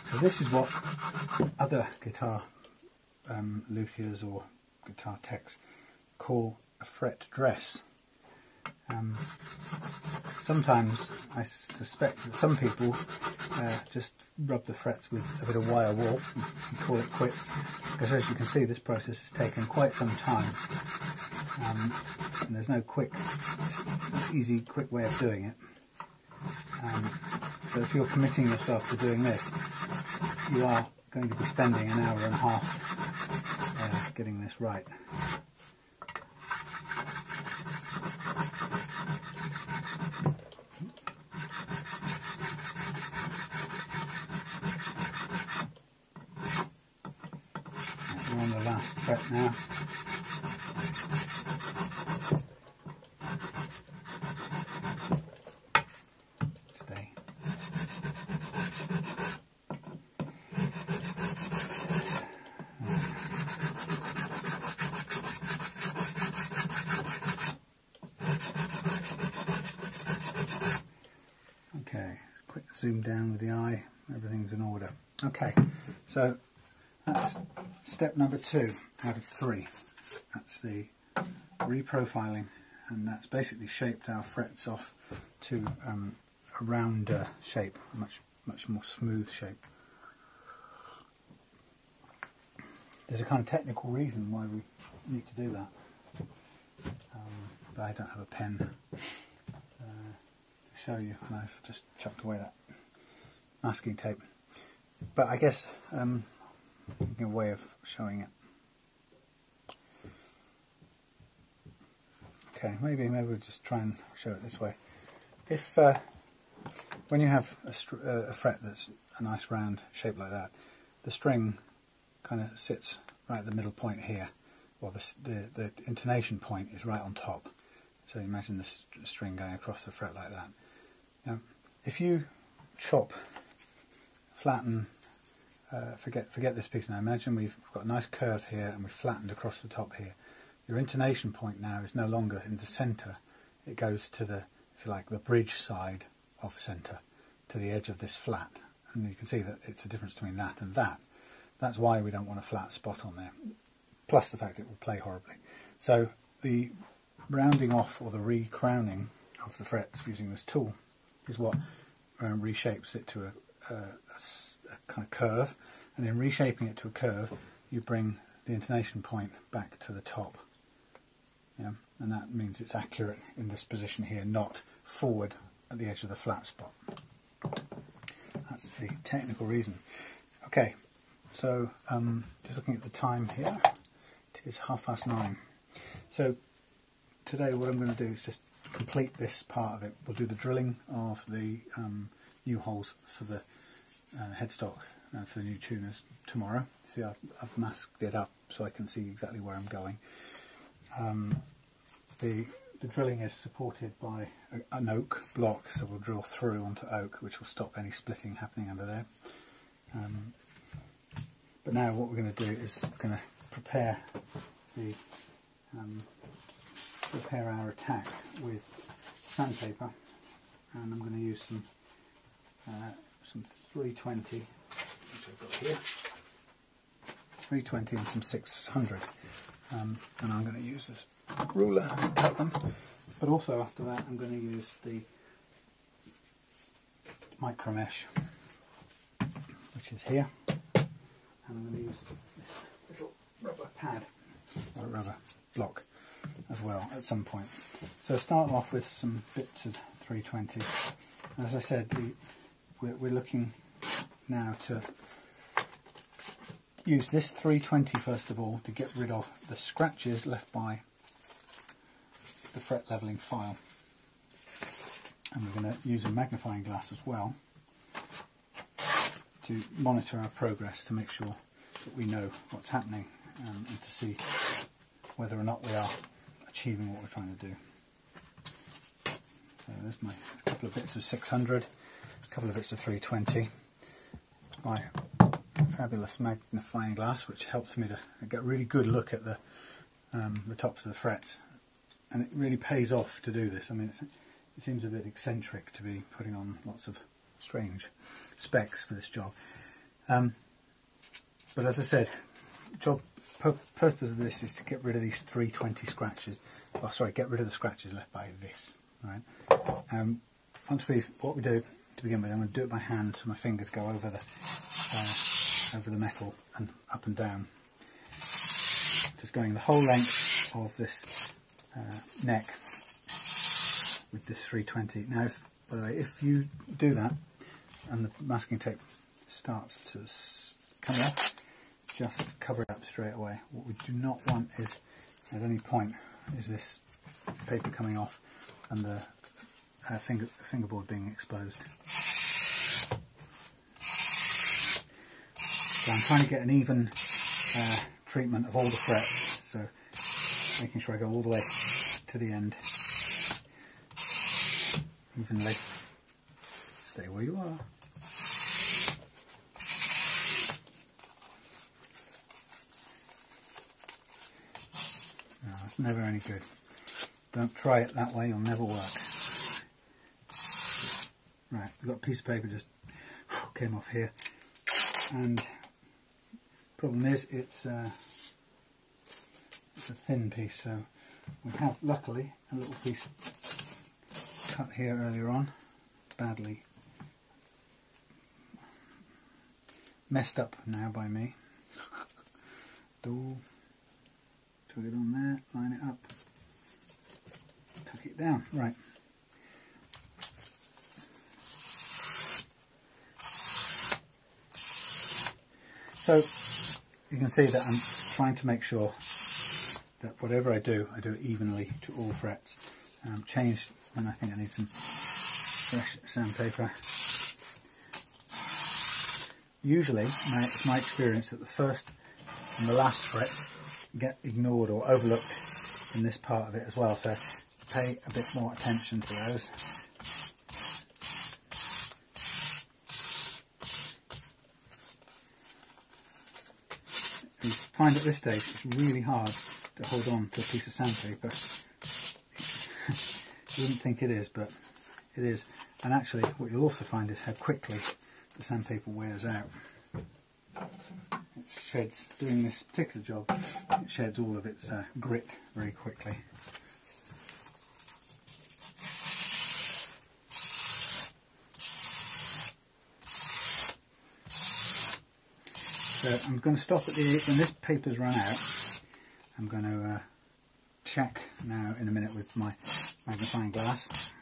So this is what other guitar luthiers or guitar techs call a fret dress. Sometimes I suspect that some people just rub the frets with a bit of wire wool and call it quits, because as you can see this process has taken quite some time, and there's no easy quick way of doing it. So if you're committing yourself to doing this, you are going to be spending an hour and a half getting this right. We're on the last fret now. Stay. Okay, quick zoom down with the eye, everything's in order. Okay, so that's step number 2 out of 3. That's the reprofiling, and that's basically shaped our frets off to a rounder shape, a much more smooth shape. There's a kind of technical reason why we need to do that, but I don't have a pen to show you, and I've just chucked away that masking tape. But I guess a way of showing it. Okay, maybe we'll just try and show it this way. If when you have a fret that's a nice round shape like that, the string kind of sits right at the middle point here, or the intonation point is right on top. So imagine this string going across the fret like that. Now, if you chop, flatten, forget this piece now. Imagine we've got a nice curve here and we've flattened across the top here. Your intonation point now is no longer in the centre. It goes to the, if you like, the bridge side of centre, to the edge of this flat. And you can see that it's a difference between that and that. That's why we don't want a flat spot on there. Plus the fact it will play horribly. So the rounding off or the re-crowning of the frets using this tool is what reshapes it to a kind of curve, and in reshaping it to a curve you bring the intonation point back to the top, and that means it's accurate in this position here, not forward at the edge of the flat spot. That's the technical reason. Okay, so just looking at the time here, it is 9:30. So today what I'm going to do is just complete this part of it. We'll do the drilling of the new holes for the headstock for the new tuners tomorrow. See, I've masked it up so I can see exactly where I'm going. The drilling is supported by an oak block, so we'll drill through onto oak, which will stop any splitting happening under there. But now what we're going to do is we're going to prepare the prepare our attack with sandpaper, and I'm going to use some 320, which I've got here, 320 and some 600, and I'm going to use this ruler to cut them, but also after that I'm going to use the micro mesh, which is here, and I'm going to use this little rubber pad, or rubber block as well at some point. So start off with some bits of 320. As I said, we're looking now to use this 320 first of all to get rid of the scratches left by the fret levelling file, and we're going to use a magnifying glass as well to monitor our progress, to make sure that we know what's happening, and to see whether or not we are achieving what we're trying to do. So there's my couple of bits of 600, a couple of bits of 320, my fabulous magnifying glass, which helps me to get a really good look at the tops of the frets, and it really pays off to do this. I mean, it seems a bit eccentric to be putting on lots of strange specs for this job, but as I said, purpose of this is to get rid of these 320 scratches. oh sorry, get rid of the scratches left by this. Right. What we do to begin with, I'm going to do it by hand, so my fingers go over the metal and up and down, just going the whole length of this neck with this 320. Now, by the way, if you do that and the masking tape starts to come off, just cover it up straight away. What we do not want is, at any point, is this paper coming off and the fingerboard being exposed. So I'm trying to get an even treatment of all the frets, so making sure I go all the way to the end evenly. Stay where you are. No, that's never any good. Don't try it that way, you'll never work. Right, we've got a piece of paper just came off here, and problem is it's a thin piece, so we have luckily a little piece cut here earlier on, badly messed up now by me. Tuck it on there, line it up, tuck it down, right. So you can see that I'm trying to make sure that whatever I do it evenly to all frets. Changed when I think I need some fresh sandpaper. Usually, it's my experience that the first and the last frets get ignored or overlooked in this part of it as well, so pay a bit more attention to those. You find at this stage it's really hard to hold on to a piece of sandpaper. You wouldn't think it is, but it is. And actually what you'll also find is how quickly the sandpaper wears out. It sheds, doing this particular job, it sheds all of its grit very quickly. So I'm going to stop at when this paper's run out. I'm going to check now in a minute with my magnifying glass.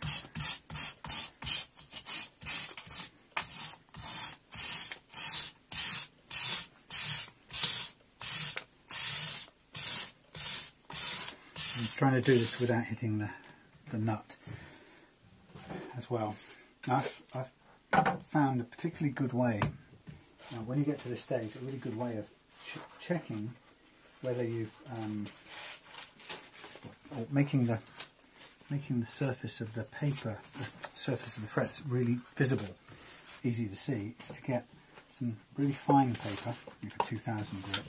I'm trying to do this without hitting the nut as well. Now, I've found a particularly good way. Now, when you get to this stage, a really good way of checking whether you've or making the surface of the paper, the surface of the frets, really visible, easy to see, is to get some really fine paper, like a 2000 grit,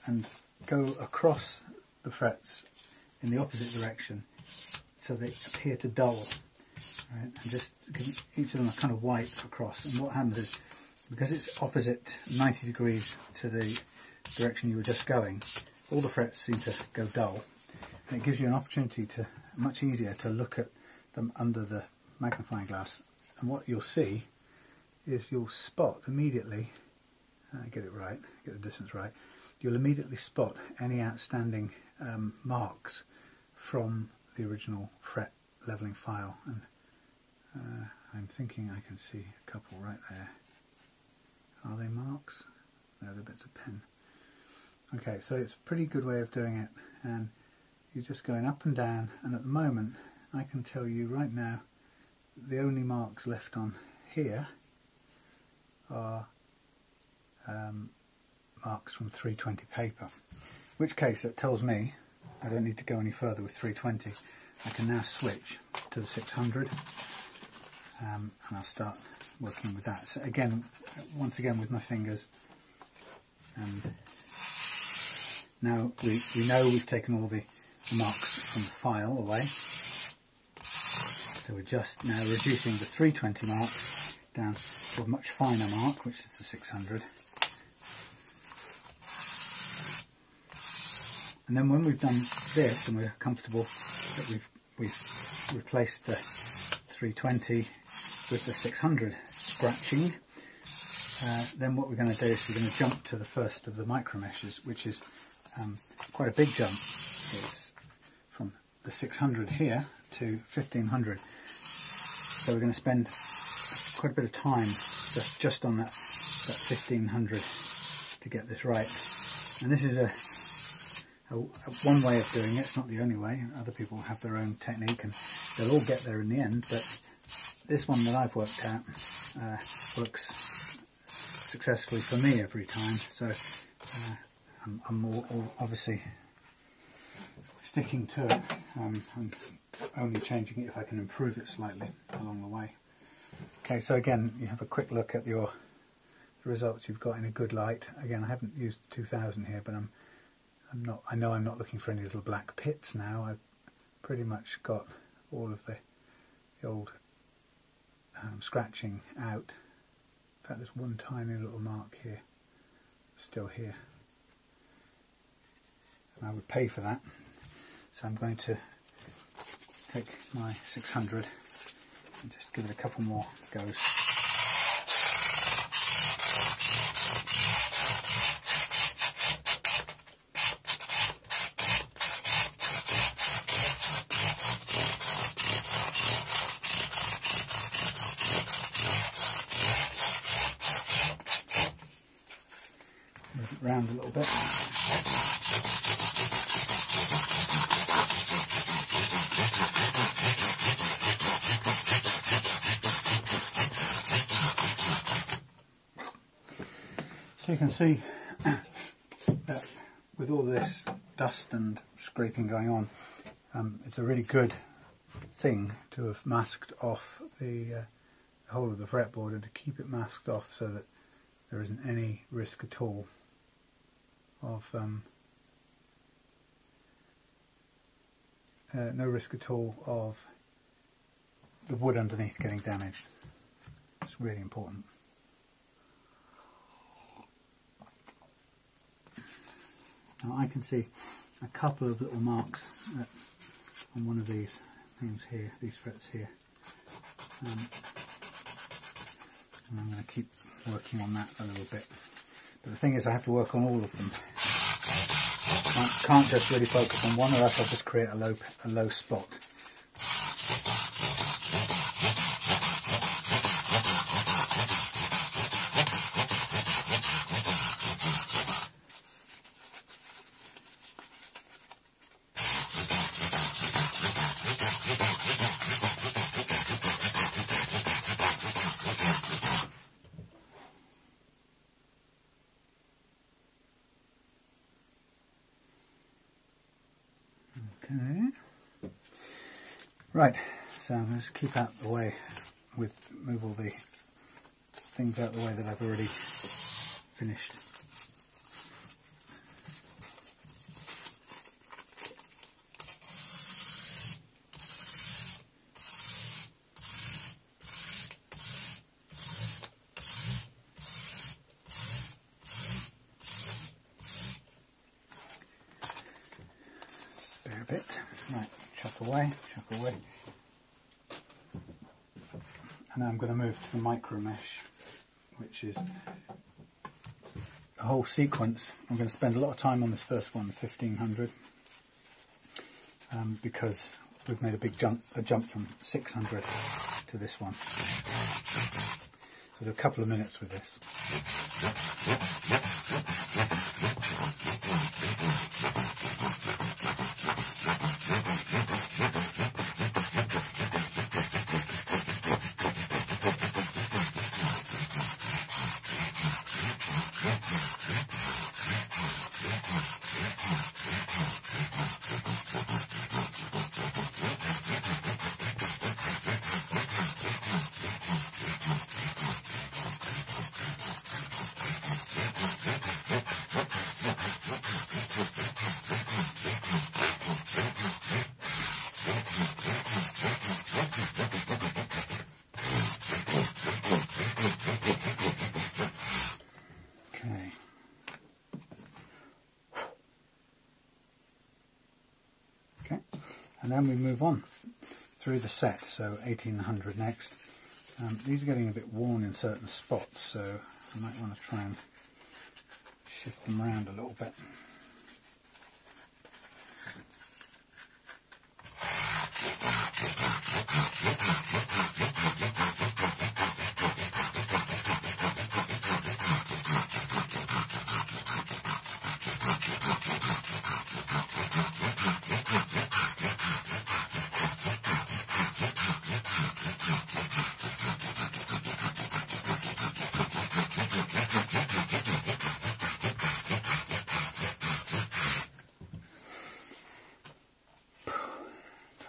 and go across the frets in the opposite direction so they appear to dull. Right, and just give each of them a kind of wipe across, and what happens is, because it's opposite 90 degrees to the direction you were just going, all the frets seem to go dull, and it gives you an opportunity to, much easier to look at them under the magnifying glass, and what you'll see is you'll spot immediately, get it right, get the distance right, you'll immediately spot any outstanding marks from the original fret leveling file, and I'm thinking I can see a couple right there. Are they marks? No, they're bits of pen. Okay, so it's a pretty good way of doing it, and you're just going up and down, and at the moment I can tell you right now the only marks left on here are marks from 320 paper, in which case that tells me I don't need to go any further with 320. I can now switch to the 600, and I'll start working with that. So again, once again with my fingers, and now we know we've taken all the marks from the file away. So we're just now reducing the 320 marks down to a much finer mark, which is the 600. And then when we've done this and we're comfortable that we've replaced the 320 with the 600 scratching, then what we're going to do is we're going to jump to the first of the micro meshes, which is quite a big jump. It's from the 600 here to 1500. So we're going to spend quite a bit of time just on that 1500 to get this right. And this is a one way of doing it. It's not the only way. Other people have their own technique and they'll all get there in the end, but this one that I've worked out works successfully for me every time. So I'm obviously sticking to it. I'm only changing it if I can improve it slightly along the way. Okay, so again, you have a quick look at the results you've got in a good light. Again, I haven't used 2000 here, but I know I'm not looking for any little black pits now. I've pretty much got all of the old scratching out. In fact, there's one tiny little mark here, still here. And I would pay for that. So I'm going to take my 600 and just give it a couple more goes. Move it round a little bit. So you can see that with all this dust and scraping going on, it's a really good thing to have masked off the whole of the fretboard and to keep it masked off so that there isn't any risk at all of no risk at all of the wood underneath getting damaged. It's really important. Now I can see a couple of little marks on one of these things here, these frets here, and I'm going to keep working on that a little bit. But the thing is, I have to work on all of them. I can't just really focus on one, or else I'll just create a low spot. Okay. Right, so let's keep out the way move all the things out the way that I've already finished. Spare a bit. Right, chop away, chop away. And now I'm going to move to the micro mesh, which is a whole sequence. I'm going to spend a lot of time on this first one, the 1500, because we've made a big jump from 600 to this one. So a couple of minutes with this. and then we move on through the set. So 1800 next. These are getting a bit worn in certain spots, so I might want to try and shift them around a little bit.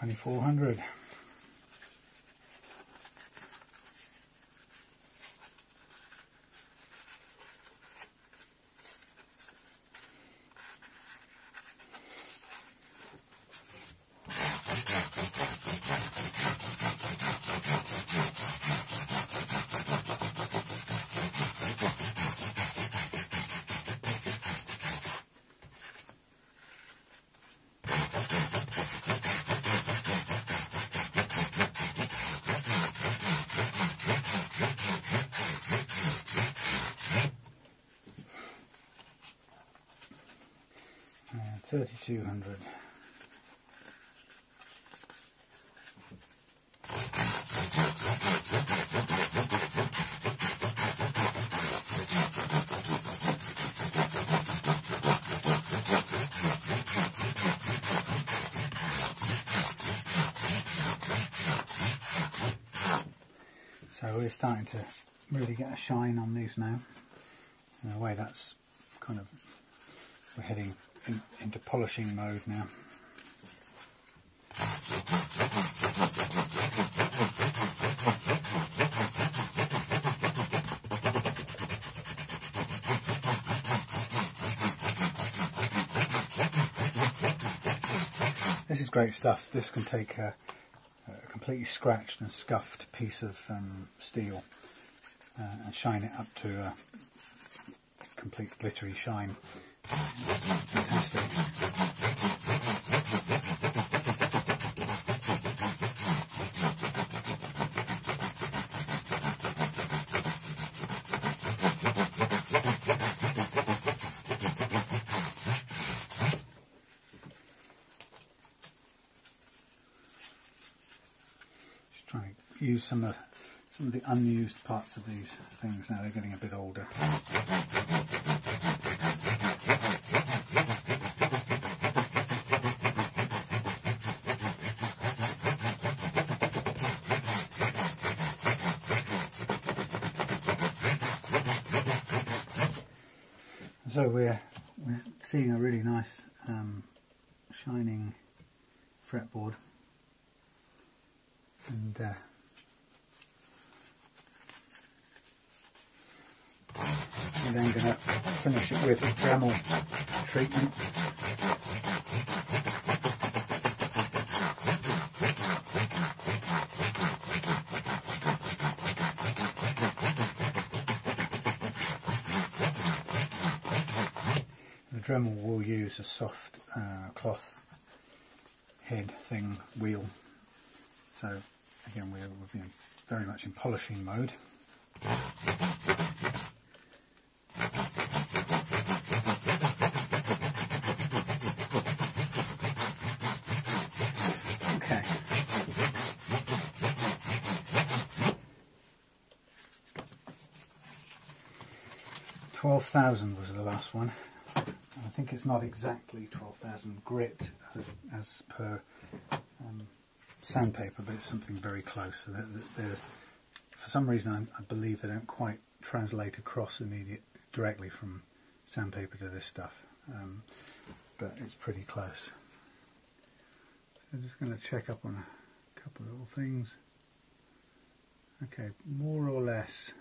$2,400. $3,200. So we're starting to really get a shine on these now. In a way, that's kind of, we're heading into polishing mode now. This is great stuff. This can take a completely scratched and scuffed piece of steel and shine it up to a complete glittery shine. Fantastic. Just trying to use some of the unused parts of these things now. They're getting a bit older. So we're seeing a really nice shining fretboard, and we're then going to finish it with Dremel treatment. The Dremel will use a soft cloth head thing wheel, so again we're very much in polishing mode. Okay. $12,000 was the last one. I think it's not exactly 12,000 grit as per sandpaper, but it's something very close. So for some reason, I believe they don't quite translate across directly from sandpaper to this stuff, but it's pretty close. So I'm just going to check up on a couple of little things. Okay, more or less,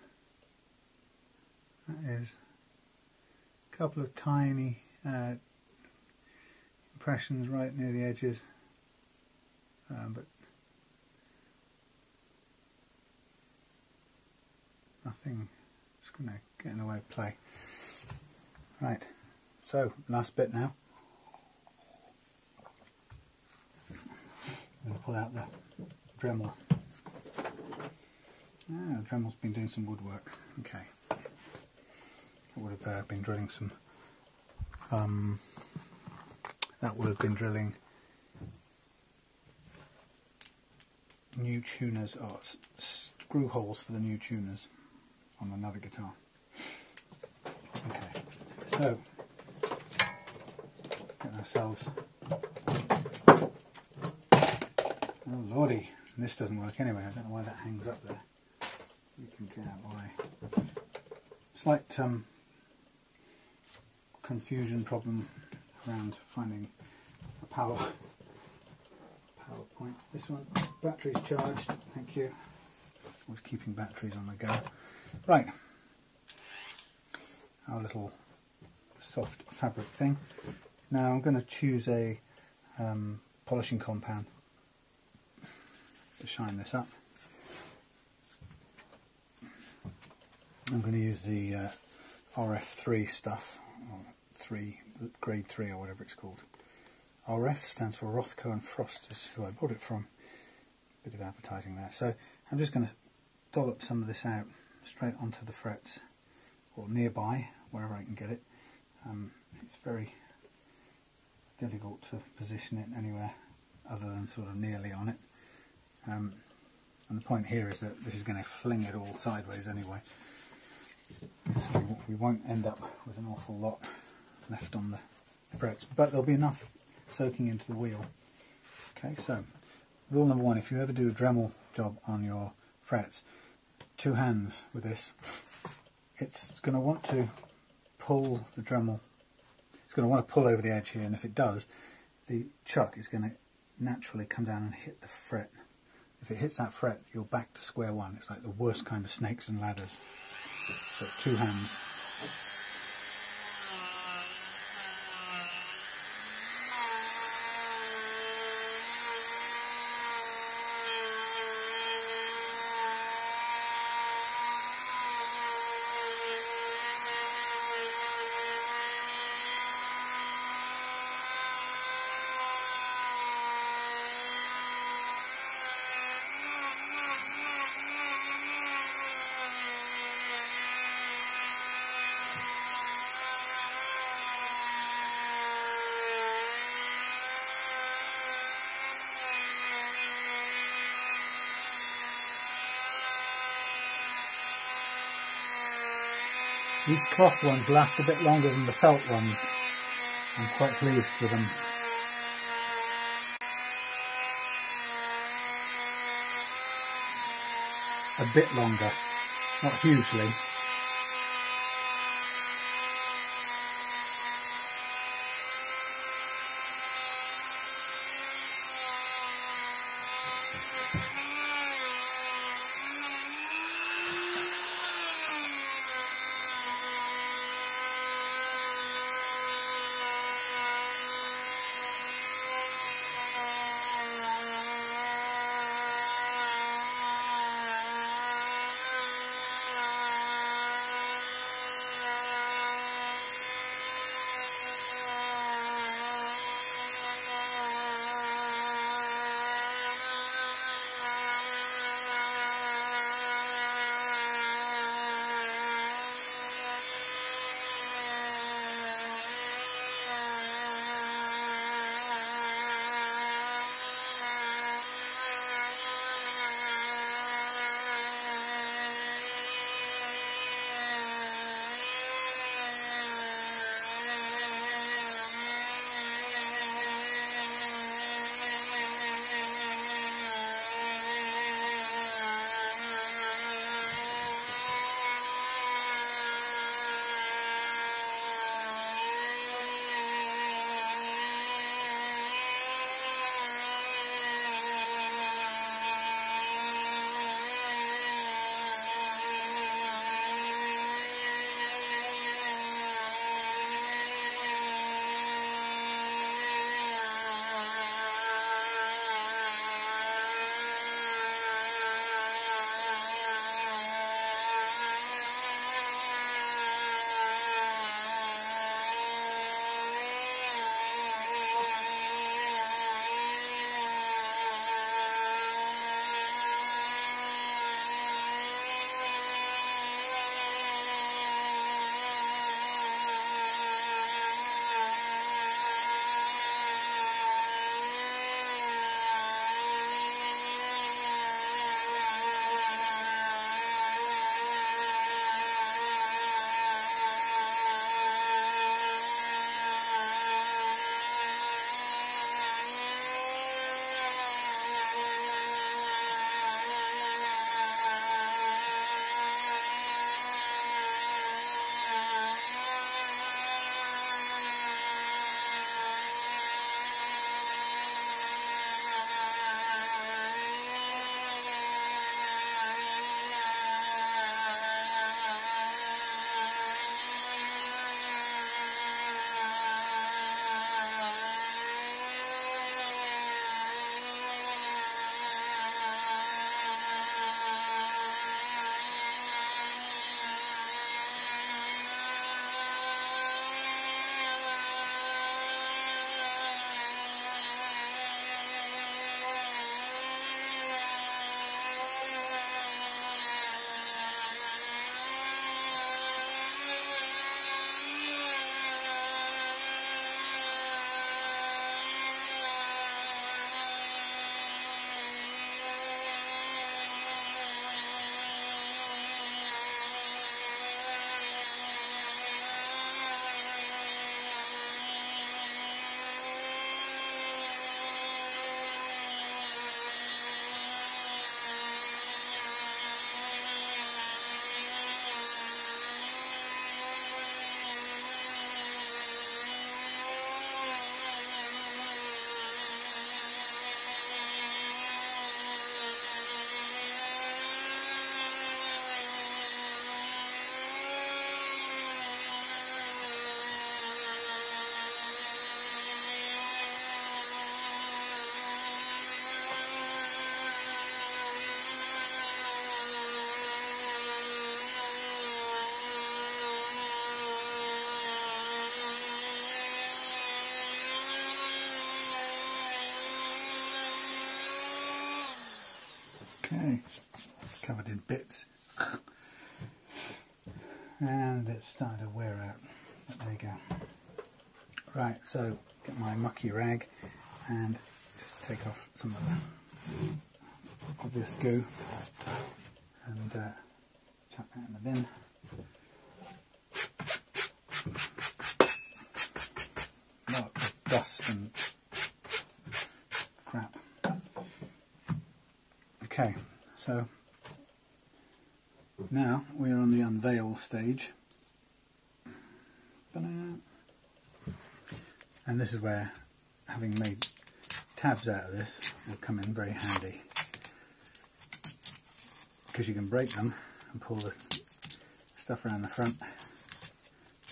that is a couple of tiny impressions right near the edges, but nothing that's going to get in the way of play. Right, so last bit now. going to pull out the Dremel. The Dremel's been doing some woodwork. Okay. I would have been drilling some. That would have been drilling new tuners, or screw holes for the new tuners on another guitar. Okay, so get ourselves. Oh lordy, this doesn't work anyway. I don't know why that hangs up there. You can get out why. Slight confusion problem around finding a power point. This one, battery's charged. Thank you. Always keeping batteries on the go. Right, our little soft fabric thing. Now I'm going to choose a polishing compound to shine this up. I'm going to use the RF3 stuff, or grade 3 or whatever it's called. RF stands for Rothko and Frost, is who I bought it from. Bit of advertising there. So I'm just going to dollop some of this out straight onto the frets, or nearby, wherever I can get it. It's very difficult to position it anywhere other than sort of nearly on it. And the point here is that this is going to fling it all sideways anyway. So we won't end up with an awful lot left on the frets, but there'll be enough soaking into the wheel. Okay, so rule number one, if you ever do a Dremel job on your frets, 2 hands with this, it's going to want to pull the Dremel, it's going to want to pull over the edge here, and if it does, the chuck is going to naturally come down and hit the fret. If it hits that fret, you're back to square one. It's like the worst kind of snakes and ladders. So 2 hands. These cloth ones last a bit longer than the felt ones. I'm quite pleased with them. A bit longer, not hugely. Okay, covered in bits. And it's starting to wear out, but there you go. Right, so get my mucky rag and just take off some of the obvious goo and chuck that in the bin. A lot of dust and crap. Okay, so now we're on the unveil stage. And this is where having made tabs out of this will come in very handy, because you can break them and pull the stuff around the front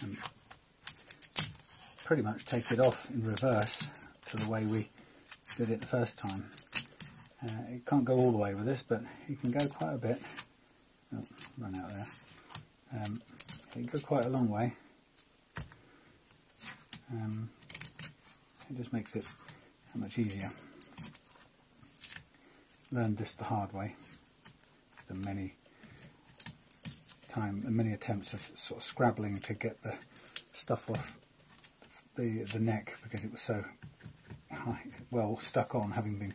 and pretty much take it off in reverse to the way we did it the first time. It can't go all the way with this, but you can go quite a bit. Oh, run out there. You can go quite a long way. It just makes it that much easier. Learned this the hard way. After many attempts of sort of scrabbling to get the stuff off the neck, because it was so well stuck on, having been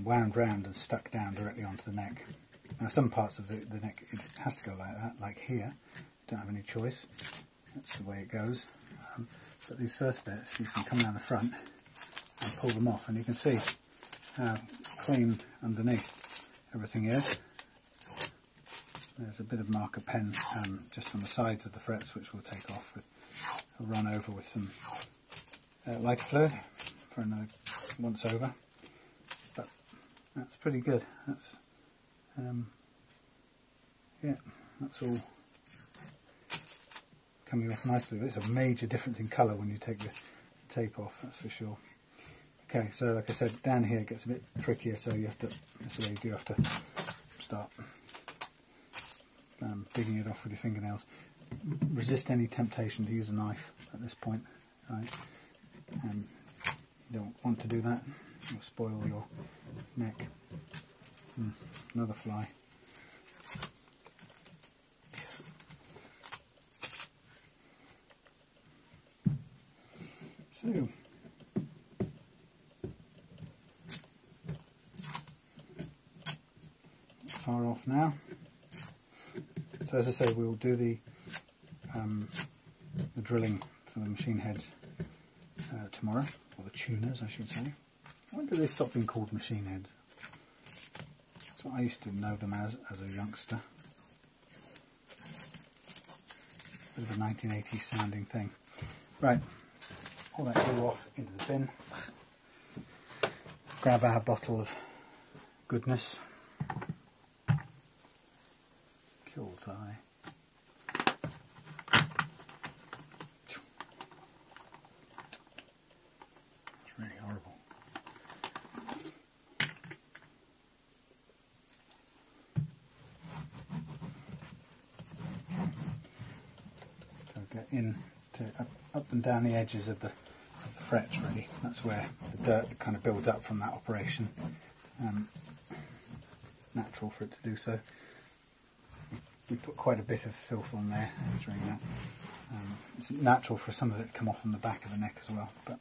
wound round and stuck down directly onto the neck. Now some parts of the neck it has to go like that, like here. Don't have any choice. That's the way it goes. But these first bits, you can come down the front and pull them off, and you can see how clean underneath everything is. There's a bit of marker pen just on the sides of the frets, which we'll take off with. I'll run over with some lighter fluid for another once over. But that's pretty good. That's yeah, that's all coming off nicely. It's a major difference in colour when you take the tape off, that's for sure. Okay, so like I said, down here it gets a bit trickier, so you have to, that's the way you do have to start digging it off with your fingernails. Resist any temptation to use a knife at this point, right? You don't want to do that, it'll spoil your neck. Another fly. So, far off now. So as I say, we'll do the drilling for the machine heads tomorrow, or the tuners I should say. When did they stop being called machine heads? That's what I used to know them as a youngster. Bit of a 1980s sounding thing. Right. Pull that glue off into the bin. Grab our bottle of goodness. Kill the fly. It's really horrible. So get in to up and down the edges of the frets, really. That's where the dirt kind of builds up from that operation. Natural for it to do so. We put quite a bit of filth on there during that. It's natural for some of it to come off on the back of the neck as well, but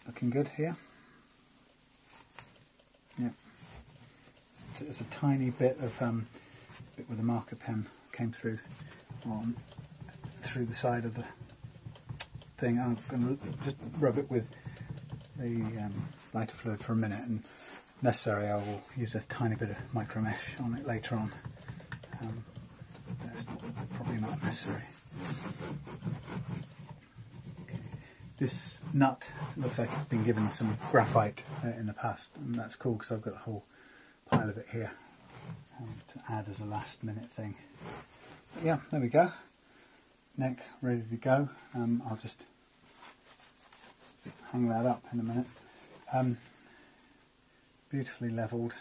looking good here. Yeah, there's a tiny bit of bit with a marker pen came through through the side of the thing. I'm going to just rub it with the lighter fluid for a minute, and if necessary I will use a tiny bit of micro mesh on it later on. That's probably not necessary. This nut looks like it's been given some graphite in the past, and that's cool because I've got a whole pile of it here to add as a last minute thing. But yeah, there we go. Neck ready to go. I'll just hang that up in a minute. Beautifully levelled,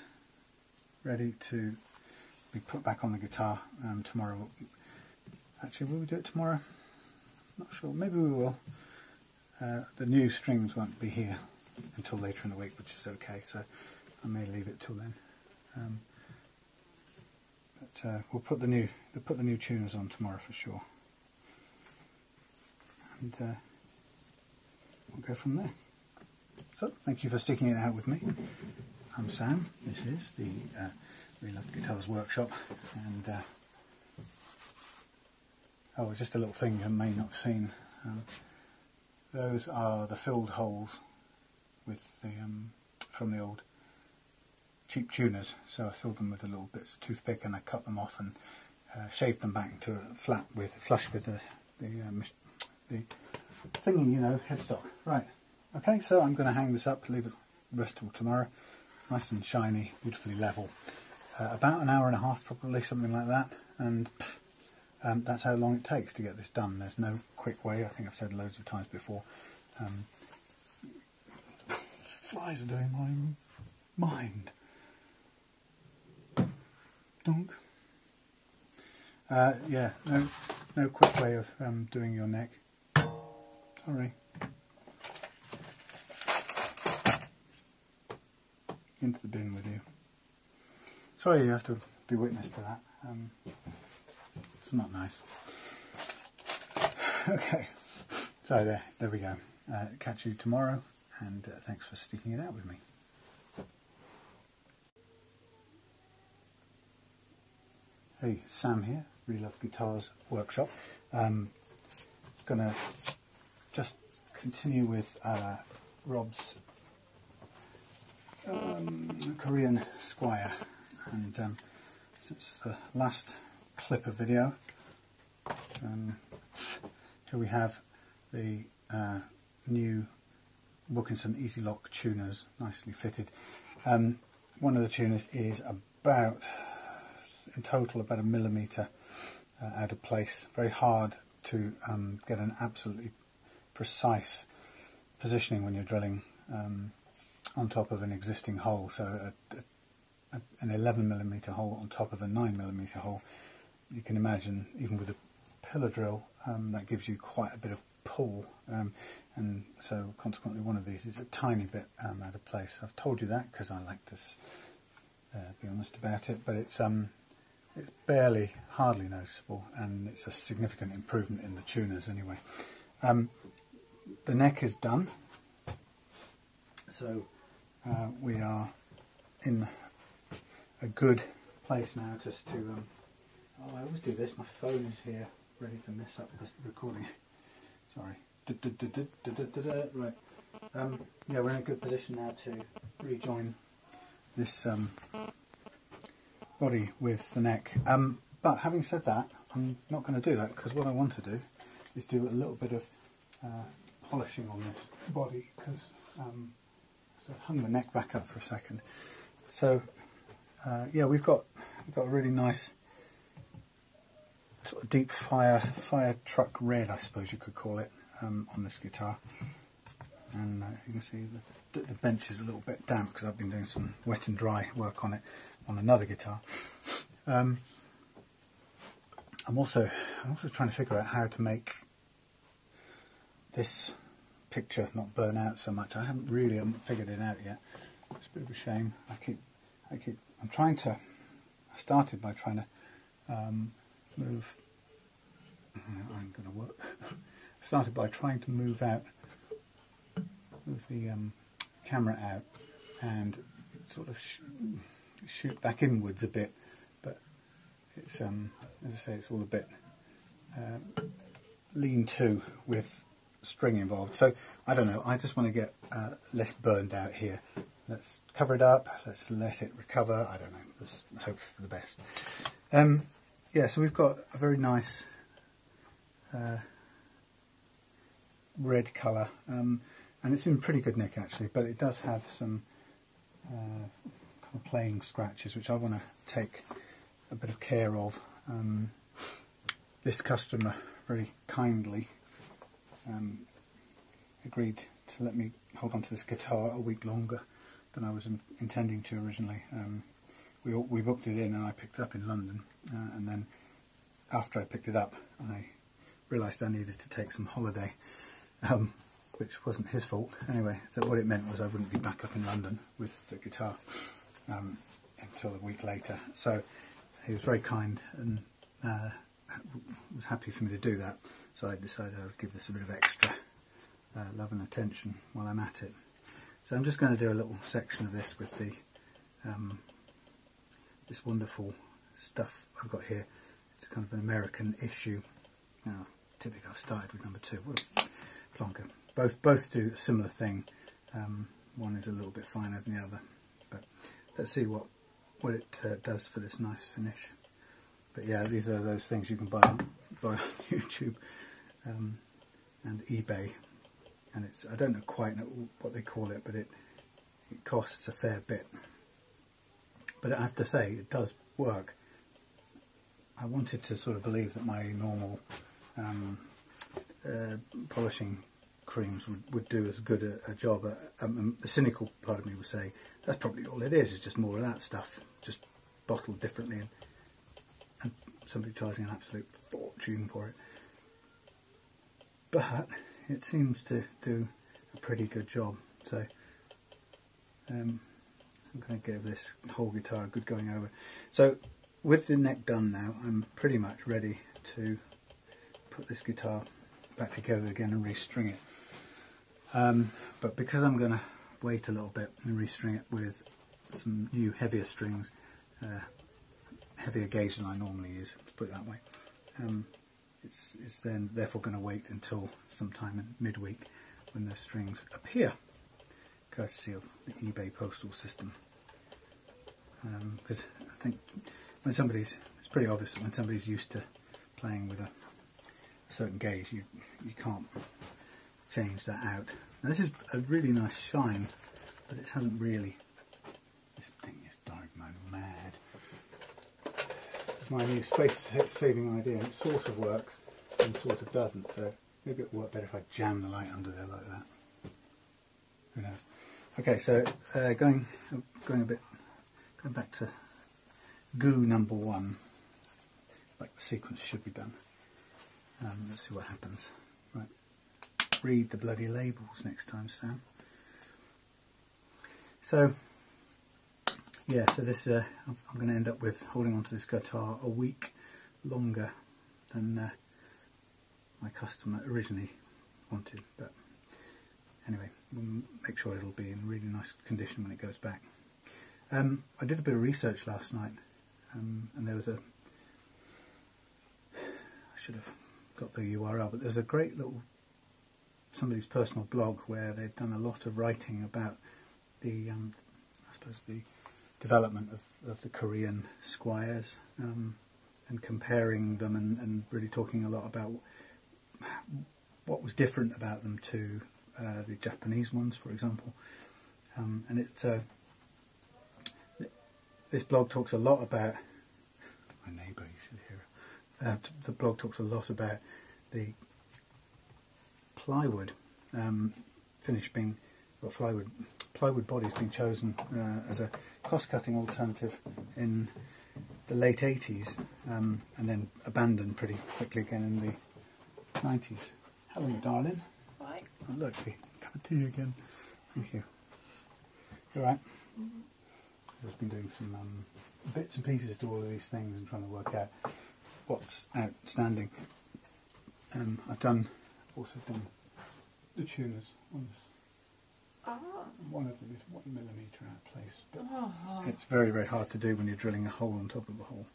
ready to be put back on the guitar tomorrow. Actually, will we do it tomorrow? Not sure. Maybe we will. The new strings won't be here until later in the week, which is okay. So I may leave it till then. But we'll put the new tuners on tomorrow for sure, and we'll go from there. So thank you for sticking it out with me. I'm Sam. This is the Reloved Guitars workshop, and oh, just a little thing you may not have seen. Those are the filled holes with the from the old cheap tuners. So I filled them with the little bits of toothpick, and I cut them off and shaved them back to flush with the thingy, you know, headstock. Right. Okay. So I'm going to hang this up, leave it the rest till tomorrow. Nice and shiny, beautifully level. About an hour and a half, probably, something like that. And that's how long it takes to get this done. There's no quick way. I think I've said loads of times before. Flies are doing my mind. Donk. Yeah, no quick way of doing your neck. Sorry. Into the bin with you. Sorry you have to be witness to that. It's not nice. Okay, so there we go. Catch you tomorrow, and thanks for sticking it out with me. Hey, Sam here, Reloved Guitars workshop. It's going to just continue with Rob's Korean Squier, and since the last clip of video, here we have the new Wilkinson Ez-loks tuners, nicely fitted. One of the tuners is about, in total, about 1 millimetre out of place. Very hard to get an absolutely precise positioning when you're drilling on top of an existing hole. So an 11 millimetre hole on top of a 9 millimetre hole. You can imagine, even with a pillar drill, that gives you quite a bit of pull, and so consequently one of these is a tiny bit out of place. I've told you that because I like to be honest about it, but it's barely, hardly noticeable, and it's a significant improvement in the tuners anyway. The neck is done, so we are in a good place now just to oh, I always do this, my phone is here ready to mess up the recording. Sorry. Right. Yeah, we're in a good position now to rejoin this body with the neck. But having said that, I'm not going to do that, because what I want to do is do a little bit of polishing on this body, because so I hung the neck back up for a second. So yeah, we've got a really nice sort of deep fire truck red, I suppose you could call it, on this guitar. And you can see the bench is a little bit damp because I've been doing some wet and dry work on it on another guitar. I'm also trying to figure out how to make this picture not burn out so much. I haven't figured it out yet. It's a bit of a shame. I started by trying to move. That ain't going to work. I started by trying to move the camera out and sort of shoot back inwards a bit, but it's as I say, it's all a bit lean-to with string involved. So I don't know. I just want to get less burned out here. Let's cover it up. Let's let it recover. I don't know. Let's hope for the best. Yeah, so we've got a very nice red colour, and it's in pretty good nick actually, but it does have some kind of playing scratches which I want to take a bit of care of. This customer very kindly agreed to let me hold on to this guitar a week longer than I was intending to originally. We booked it in and I picked it up in London, and then after I picked it up I realised I needed to take some holiday, which wasn't his fault anyway. So what it meant was I wouldn't be back up in London with the guitar until a week later. So he was very kind and was happy for me to do that. So I decided I would give this a bit of extra love and attention while I'm at it. So I'm just going to do a little section of this with the this wonderful stuff I've got here. It's kind of an American issue. Now, typically I've started with number 2. What a plonker. Both do a similar thing. One is a little bit finer than the other. But let's see what it does for this nice finish. But yeah, these are those things you can buy on YouTube and eBay. And it's, I don't know quite what they call it, but it costs a fair bit. But I have to say, it does work. I wanted to sort of believe that my normal polishing creams would do as good a job. A cynical part of me would say, that's probably all it is, it's just more of that stuff, just bottled differently, and somebody charging an absolute fortune for it. But it seems to do a pretty good job. So I'm going to give this whole guitar a good going over. So with the neck done now, I'm pretty much ready to put this guitar back together again and restring it. But because I'm going to wait a little bit and restring it with some new heavier strings, heavier gauge than I normally use, to put it that way, it's then therefore going to wait until sometime in midweek when those strings appear, courtesy of the eBay postal system. Because I think when it's pretty obvious that when somebody's used to playing with a certain gauge, you can't change that out. Now this is a really nice shine, but it hasn't really. This thing is driving me mad. It's my new space-saving idea. It sort of works and sort of doesn't. So maybe it'll work better if I jam the light under there like that. Who knows? Okay, so going back to goo number 1, like the sequence should be done. Let's see what happens. Right, read the bloody labels next time, Sam. So yeah, so this I'm going to end up with holding onto this guitar a week longer than my customer originally wanted. But anyway, we'll make sure it'll be in really nice condition when it goes back. I did a bit of research last night, and there was I should have got the URL, but there's a great little somebody's personal blog where they've done a lot of writing about the I suppose the development of the Korean Squiers, and comparing them and really talking a lot about what was different about them to the Japanese ones, for example. And it's this blog talks a lot about my neighbour. You should hear her. The blog talks a lot about the plywood finish being, or plywood bodies being chosen as a cost-cutting alternative in the late 80s, and then abandoned pretty quickly again in the 90s. Hello, darling. Right. Oh, look, the cup of tea again. Thank you. You all right? Mm-hmm. I've just been doing some bits and pieces to all of these things and trying to work out what's outstanding. I've also done the tuners on this. One of them is 1 millimetre out of place, but it's very, very hard to do when you're drilling a hole on top of a hole.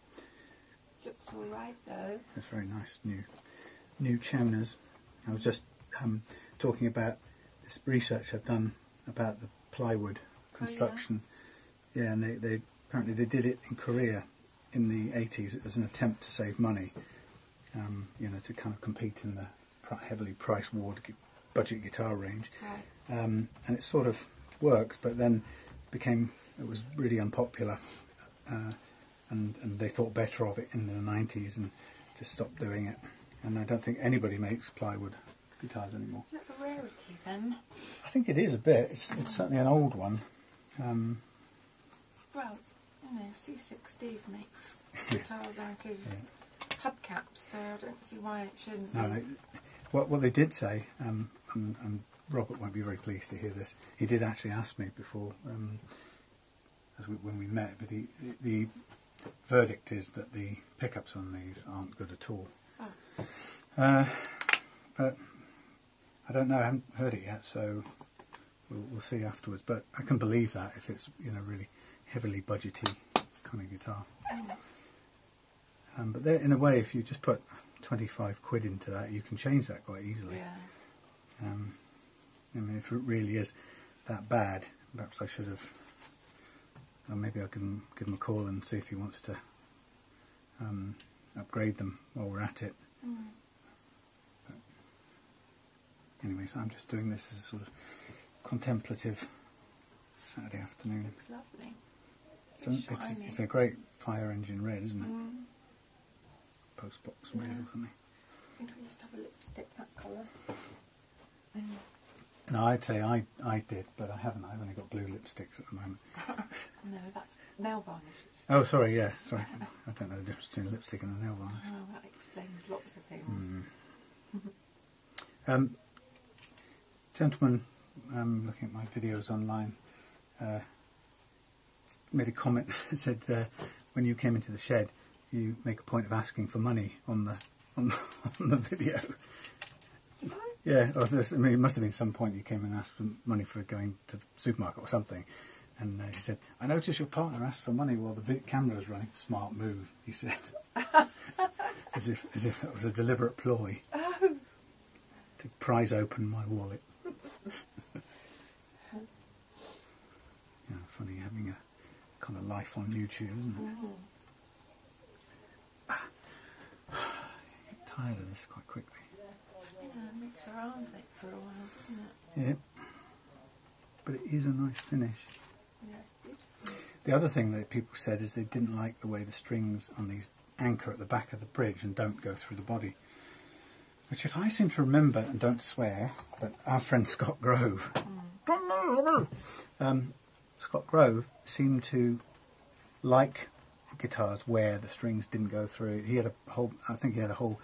Looks all right though. It's very nice new tuners. I was just talking about this research I've done about the plywood construction. Oh, yeah, and they apparently they did it in Korea in the 80s as an attempt to save money, you know, to kind of compete in the heavily price warred budget guitar range. Right. And it sort of worked, but then it was really unpopular, and they thought better of it in the 90s and just stopped doing it. And I don't think anybody makes plywood guitars anymore. Is it a rarity then? I think it is a bit. It's certainly an old one. Well, you know, C60 makes guitars out of hubcaps, so I don't see why it shouldn't be. What they did say, I'm Robert won't be very pleased to hear this. He did actually ask me before, when we met, but the verdict is that the pickups on these aren't good at all. Oh. But I don't know. I haven't heard it yet, so we'll see afterwards. But I can believe that if it's really heavily budgety kind of guitar. But there, in a way, if you just put 25 quid into that, you can change that quite easily. Yeah. I mean, if it really is that bad, perhaps I should have. Or maybe I'll give him a call and see if he wants to upgrade them while we're at it. But anyway, so I'm just doing this as a sort of contemplative Saturday afternoon. Looks lovely. So it's a great fire engine red, isn't it? Postbox red or something. I think I used to have a lipstick that colour. No, I'd say I did, but I haven't. I've only got blue lipsticks at the moment. No, that's nail varnishes. Oh, sorry, yeah, sorry. I don't know the difference between a lipstick and a nail varnish. Oh, that explains lots of things. Gentleman looking at my videos online made a comment that said when you came into the shed, you make a point of asking for money on the video. Yeah, I mean, it must have been some point you came and asked for money for going to the supermarket or something. And he said, I noticed your partner asked for money while the camera was running. Smart move, he said. as if that was a deliberate ploy to prise open my wallet. Funny having a kind of life on YouTube, isn't it? I get tired of this quite quickly. Yeah, it makes your arms ache for a while, doesn't it? Yeah. But it is a nice finish. Yeah, it's beautiful. The other thing that people said is they didn't like the way the strings on these anchor at the back of the bridge and don't go through the body. Which, if I seem to remember, and don't swear, but our friend Scott Grove, Scott Grove seemed to like guitars where the strings didn't go through. He had I think he had a whole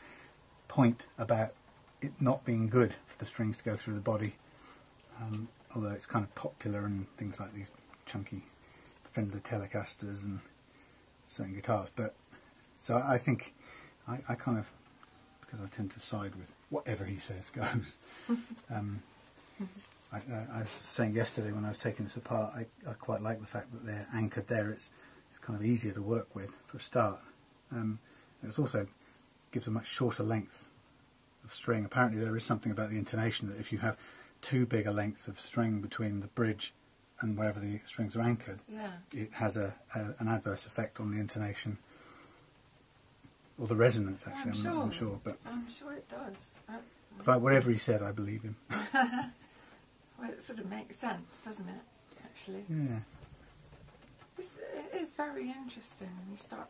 point about it not being good for the strings to go through the body, although it's kind of popular in things like these chunky Fender Telecasters and certain guitars. But so I think I kind of, because I tend to side with whatever he says goes. I was saying yesterday when I was taking this apart, I quite like the fact that they're anchored there. It's kind of easier to work with for a start. It also gives a much shorter length of string. Apparently there is something about the intonation that if you have too big a length of string between the bridge and wherever the strings are anchored, it has an adverse effect on the intonation. Or the resonance, actually. I'm sure, but I'm sure it does. But whatever he said, I believe him. Well, it sort of makes sense, doesn't it, actually? Yeah. It is very interesting when you start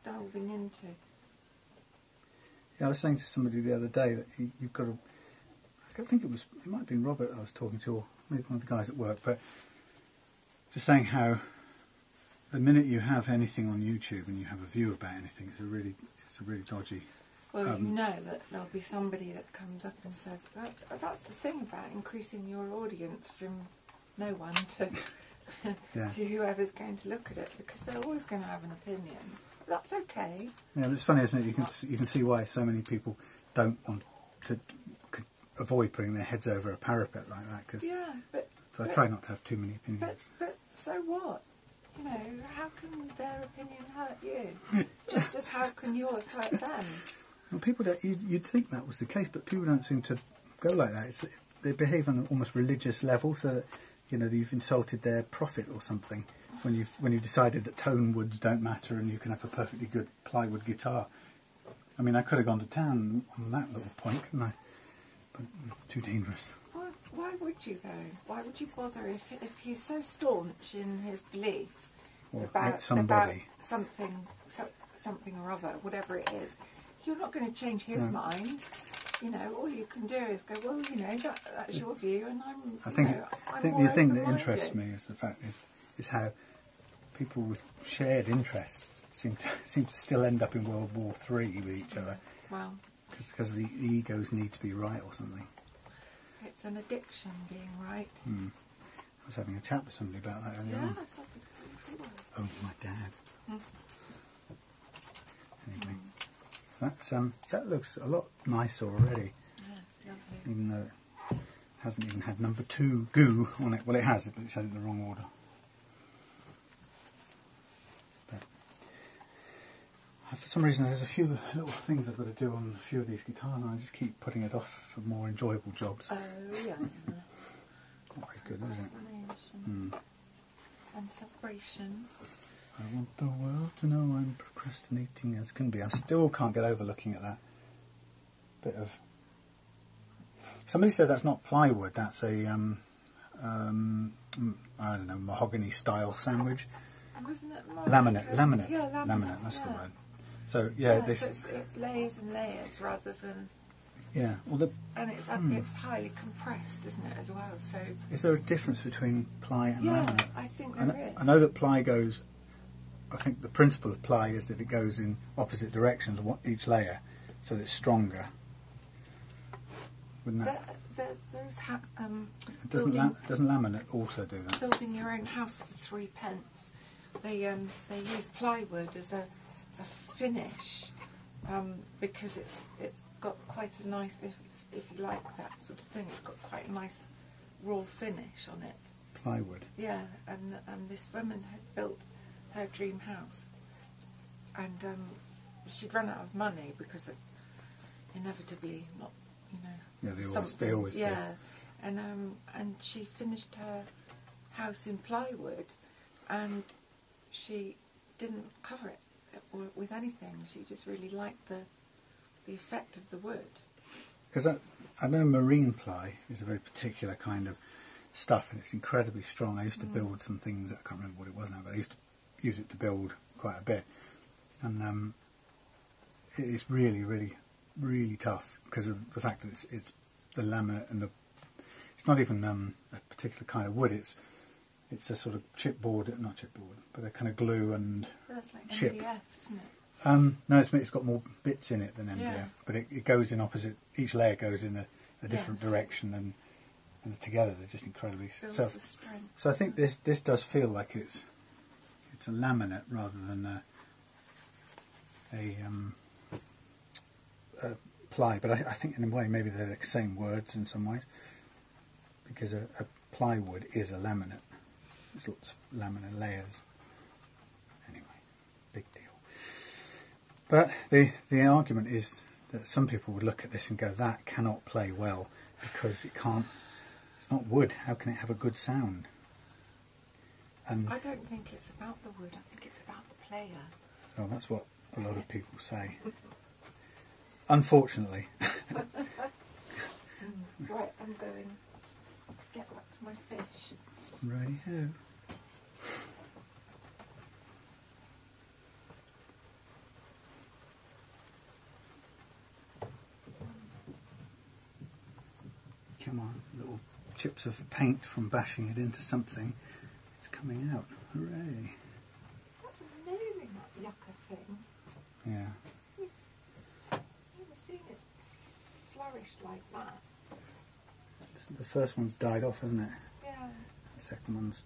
delving into. Yeah, I was saying to somebody the other day that you've got to. I think it might have been Robert I was talking to, or maybe one of the guys at work, but just saying how the minute you have anything on YouTube and you have a view about anything, it's a really dodgy. Well, you know that there'll be somebody that comes up and says, that's the thing about increasing your audience from no one to to whoever's going to look at it, because they're always going to have an opinion. That's okay. Yeah, but it's funny, isn't it? You can see why so many people don't want to avoid putting their heads over a parapet like that. Cause, so I try not to have too many opinions. But so what? You know, how can their opinion hurt you? Just as how can yours hurt them? Well, people don't. You'd think that was the case, but people don't seem to go like that. They behave on an almost religious level, so that you've insulted their prophet or something when you've decided that tone woods don't matter and you can have a perfectly good plywood guitar. I mean, I could have gone to town on that little point, couldn't I? But too dangerous. Well, why would you though? Why would you bother if he's so staunch in his belief about something or other, whatever it is? You're not going to change his mind. You know, all you can do is go, well, that's your view, and I think the thing that interests me is the fact is how people with shared interests seem to still end up in World War III with each other. Well, because the egos need to be right or something. It's an addiction being right. I was having a chat with somebody about that earlier Yeah, on. I thought it was pretty good. Oh, my dad. Anyway, that looks a lot nicer already, Yeah, it's lovely. even though it hasn't even had number 2 goo on it. Well, it has, but it's had it in the wrong order. But for some reason, there's a few little things I've got to do on a few of these guitars, and I just keep putting it off for more enjoyable jobs. Oh, yeah. Not very good, is it? And separation. I want the world to know I'm procrastinating as can be. I still can't get over looking at that bit of... Somebody said that's not plywood, that's a, I don't know, mahogany style sandwich. Wasn't it more Laminate, like laminate. Yeah, laminate, that's the yeah. word. So, yeah, Yeah, this... so it's layers and layers rather than... Yeah, well, And it's highly compressed, isn't it, as well? So is there a difference between ply and yeah, laminate? I think there is. I know that ply goes... I think the principle of ply is that it goes in opposite directions, each layer, so that it's stronger. Wouldn't that... There's Doesn't laminate also do that? building your own house for 3 pence. They use plywood as a finish because it's got quite a nice, if you like that sort of thing, it's got quite a nice raw finish on it. Plywood. Yeah, and this woman had built her dream house, and she'd run out of money because it inevitably not, you know. Yeah, they something, always yeah. do. And she finished her house in plywood, and she didn't cover it with anything. She just really liked the effect of the wood. Because I know marine ply is a very particular kind of stuff, and it's incredibly strong. I used to build some things, I can't remember what it was now, but I used to use it to build quite a bit. And it is really, really, really tough because of the fact that it's the laminate and it's not even a particular kind of wood. It's a sort of chipboard, not chipboard, but a kind of glue and That's like chip. MDF, isn't it? No, it's got more bits in it than MDF, Yeah. but it goes in opposite. Each layer goes in a different Yes. direction, and together they're just incredibly. Builds So, the strength. so I think this does feel like it's a laminate rather than a ply. But I think in a way maybe they're the same words in some ways, because a plywood is a laminate. It's lots of laminate layers. Anyway, big deal. But the argument is that some people would look at this and go, that cannot play well because it can't. It's not wood. How can it have a good sound? And I don't think it's about the wood. I think it's about the player. well, that's what a lot of people say. Unfortunately. Right, I'm going to get back to my fish. Righty-ho. Come on, little chips of paint from bashing it into something. It's coming out. Hooray. That's amazing, that yucca thing. Yeah. I've never seen it flourish like that. The first one's died off, hasn't it? Yeah. The second one's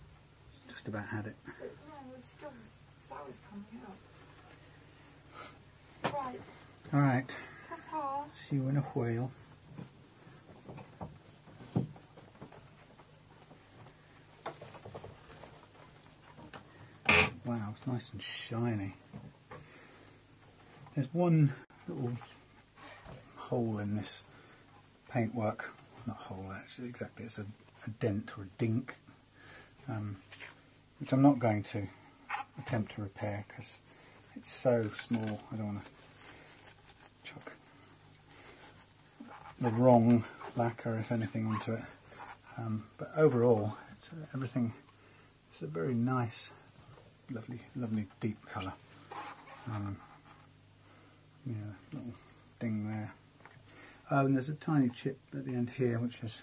just about had it. But no, there's still flowers coming out. Right. Alright. Ta-ta. See you in a while. Wow, it's nice and shiny. There's one little hole in this paintwork. Not hole actually, exactly. It's a dent or a dink, which I'm not going to attempt to repair because it's so small. I don't want to chuck the wrong lacquer, if anything, onto it. But overall, it's everything. It's a very nice, lovely deep colour. Yeah, little ding there. And there's a tiny chip at the end here which has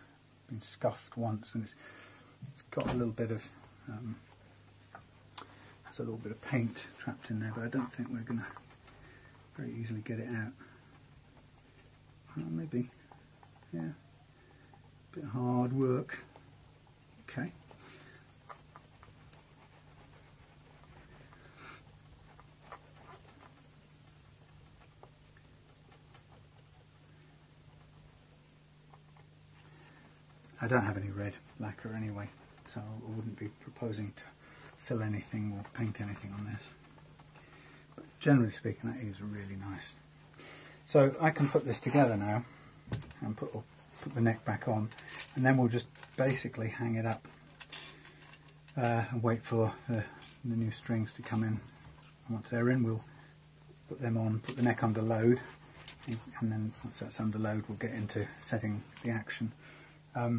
been scuffed once, and it's got a little bit of has a little bit of paint trapped in there, but I don't think we're going to very easily get it out. Well, maybe, yeah. bit of hard work. Okay. I don't have any red lacquer anyway, so I wouldn't be proposing to fill anything or paint anything on this. But generally speaking, that is really nice. So I can put this together now and put the neck back on, and then we'll just basically hang it up and wait for the new strings to come in. And once they're in, we'll put them on, put the neck under load, and then once that's under load, we'll get into setting the action. I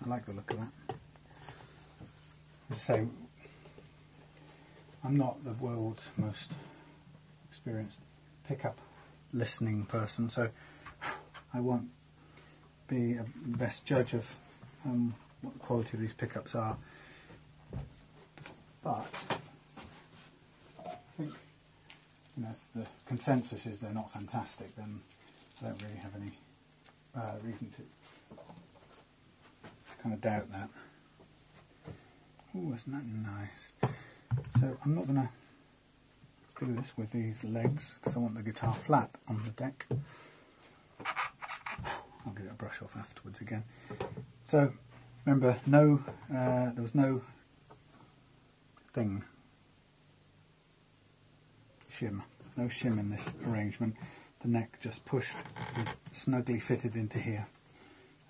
like the look of that. As I say, I'm not the world's most experienced pickup listening person, so I won't be the best judge of what the quality of these pickups are. But I think, you know, if the consensus is they're not fantastic, then I don't really have any reason to kind of doubt that. Oh, isn't that nice? So I'm not going to do this with these legs because I want the guitar flat on the deck. I'll give it a brush off afterwards again. So remember, there was no shim in this arrangement. The neck just pushed, snugly fitted into here,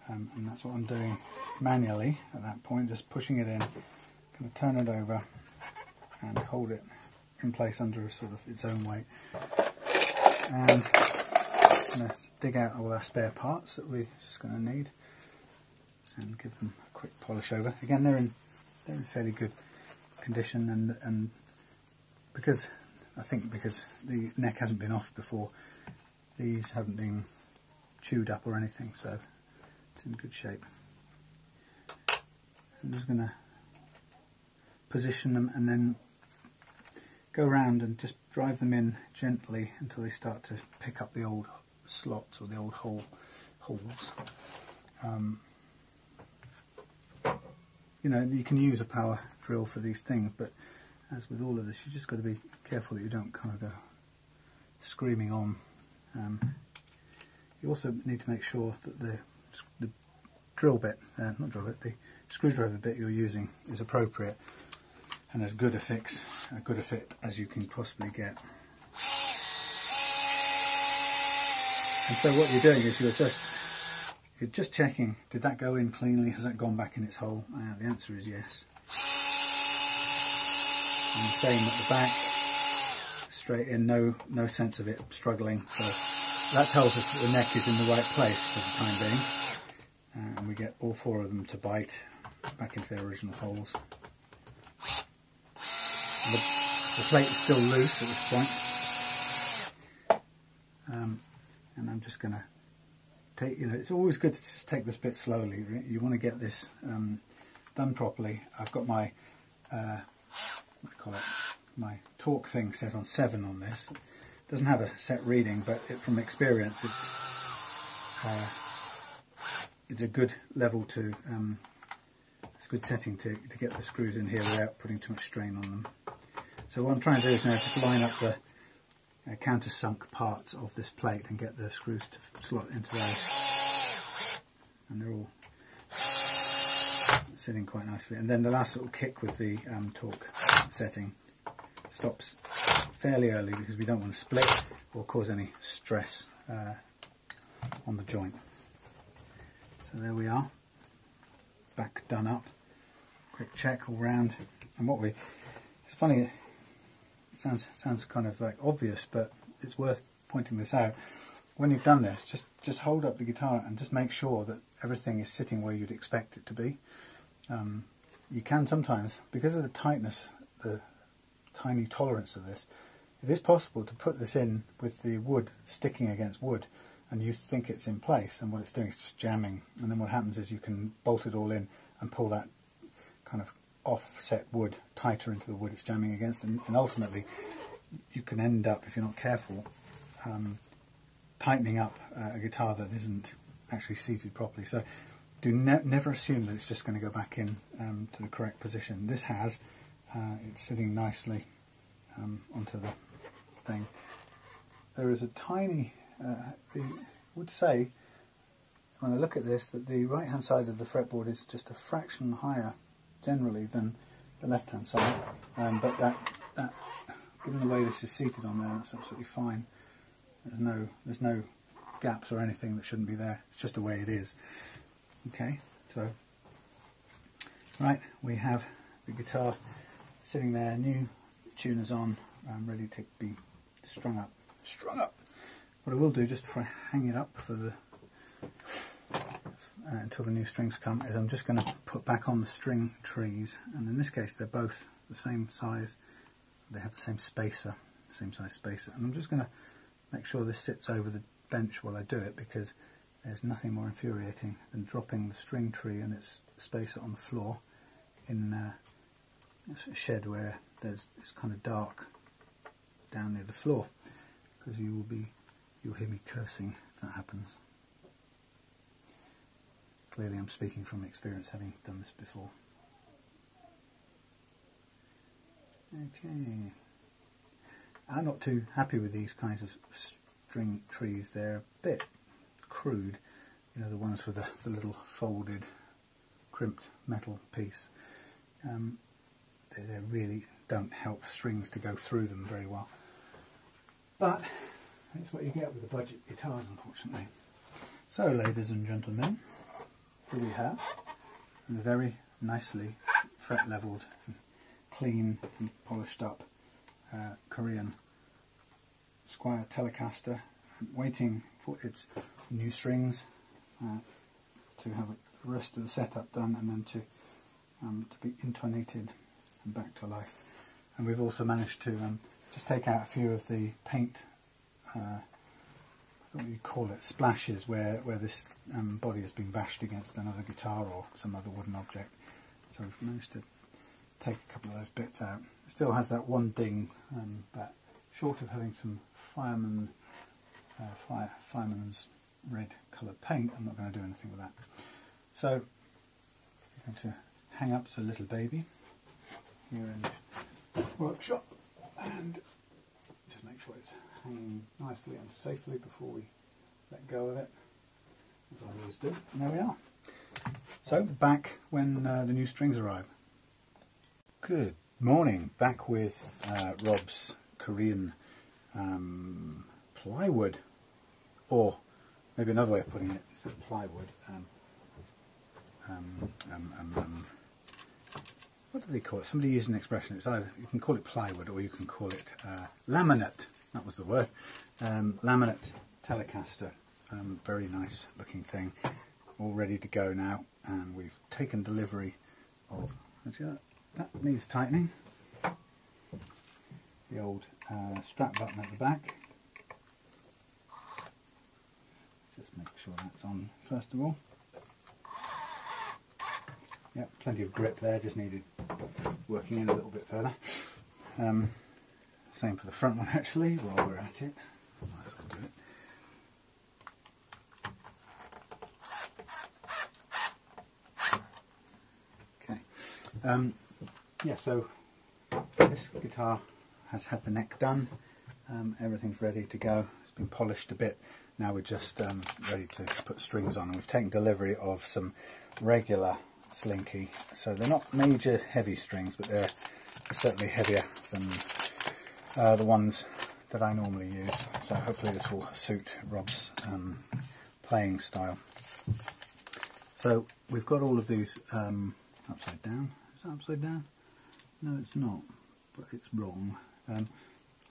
and that's what I'm doing manually at that point, just pushing it in. Going to turn it over and hold it in place under sort of its own weight, and I'm going to dig out all our spare parts that we're just going to need and give them a quick polish over. Again, they're in fairly good condition, and because the neck hasn't been off before, these haven't been chewed up or anything, so it's in good shape. I'm just going to position them and then go around and just drive them in gently until they start to pick up the old slots or the old holes. You know, you can use a power drill for these things, but as with all of this, you just got to be careful that you don't kind of go screaming on. You also need to make sure that the drill bit, the screwdriver bit you're using is appropriate and as good a fit as you can possibly get. And so what you're doing is you're just checking, did that go in cleanly? Has that gone back in its hole? The answer is yes. And the same at the back, straight in, no sense of it struggling. So that tells us that the neck is in the right place for the time being. And we get all four of them to bite back into their original holes. And the plate is still loose at this point. And I'm just going to take, you know, it's always good to just take this bit slowly. You want to get this done properly. I've got my, my torque thing set on 7 on this. It doesn't have a set reading, but from experience, it's a good level to, it's a good setting to get the screws in here without putting too much strain on them. So what I'm trying to do is now just line up the countersunk parts of this plate and get the screws to slot into those. And they're all sitting quite nicely. And then the last little kick with the torque setting stops fairly early because we don't want to split or cause any stress on the joint. So there we are, back done up. Quick check all round, and it's funny, it sounds kind of like obvious, but it's worth pointing this out. When you've done this, just hold up the guitar and just make sure that everything is sitting where you'd expect it to be. You can sometimes, because of the tightness, the tiny tolerance of this, it is possible to put this in with the wood sticking against wood, and you think it's in place, and what it's doing is just jamming. And then what happens is you can bolt it all in and pull that kind of offset wood tighter into the wood it's jamming against, and ultimately you can end up, if you're not careful, tightening up a guitar that isn't actually seated properly. So do never assume that it's just going to go back in to the correct position. This has, it's sitting nicely onto the thing. There is a tiny, I would say, when I look at this, that the right hand side of the fretboard is just a fraction higher generally than the left hand side, but that given the way this is seated on there, that's absolutely fine. There's no gaps or anything that shouldn't be there. It's just the way it is. Okay, so right, we have the guitar sitting there, new tuners on, ready to be strung up. What I will do, just before I hang it up for the until the new strings come, is I'm just going to put back on the string trees, and in this case they're both the same size. They have the same spacer, same size spacer, and I'm just going to make sure this sits over the bench while I do it, because there's nothing more infuriating than dropping the string tree and its spacer on the floor in a shed where it's kind of dark down near the floor, because you'll hear me cursing if that happens. Clearly I'm speaking from experience, having done this before. Okay, I'm not too happy with these kinds of string trees. They're a bit crude, you know, the ones with the little folded crimped metal piece. They really don't help strings to go through them very well, but that's what you get with the budget guitars, unfortunately. So, ladies and gentlemen, here we have a very nicely fret leveled, clean and polished up Korean Squier Telecaster, waiting for its new strings to have the rest of the setup done, and then to be intonated and back to life. And we've also managed to just take out a few of the paint, what do you call it, splashes, where this body has been bashed against another guitar or some other wooden object. So we've managed to take a couple of those bits out. It still has that one ding, but short of having some fireman's red coloured paint, I'm not going to do anything with that. So I'm going to hang up the little baby here in the workshop, and just make sure it's hanging nicely and safely before we let go of it, as I always do. And there we are. So back when the new strings arrive. Good morning, back with Rob's Korean plywood, or maybe another way of putting it, it's plywood. What do they call it? Somebody used an expression. It's either, you can call it plywood or you can call it laminate. That was the word. Laminate Telecaster. Very nice looking thing. All ready to go now, and we've taken delivery of. That needs tightening. The old strap button at the back. Let's just make sure that's on first of all. Yep, plenty of grip there, just needed working in a little bit further. Same for the front one actually, while we're at it. Might as well do it. Okay. Yeah, so this guitar has had the neck done. Everything's ready to go. It's been polished a bit. Now we're just ready to put strings on, and we've taken delivery of some regular slinky. So they're not major heavy strings, but they're certainly heavier than the ones that I normally use. So hopefully this will suit Rob's playing style. So we've got all of these upside down. Is that upside down? No, it's not, but it's wrong.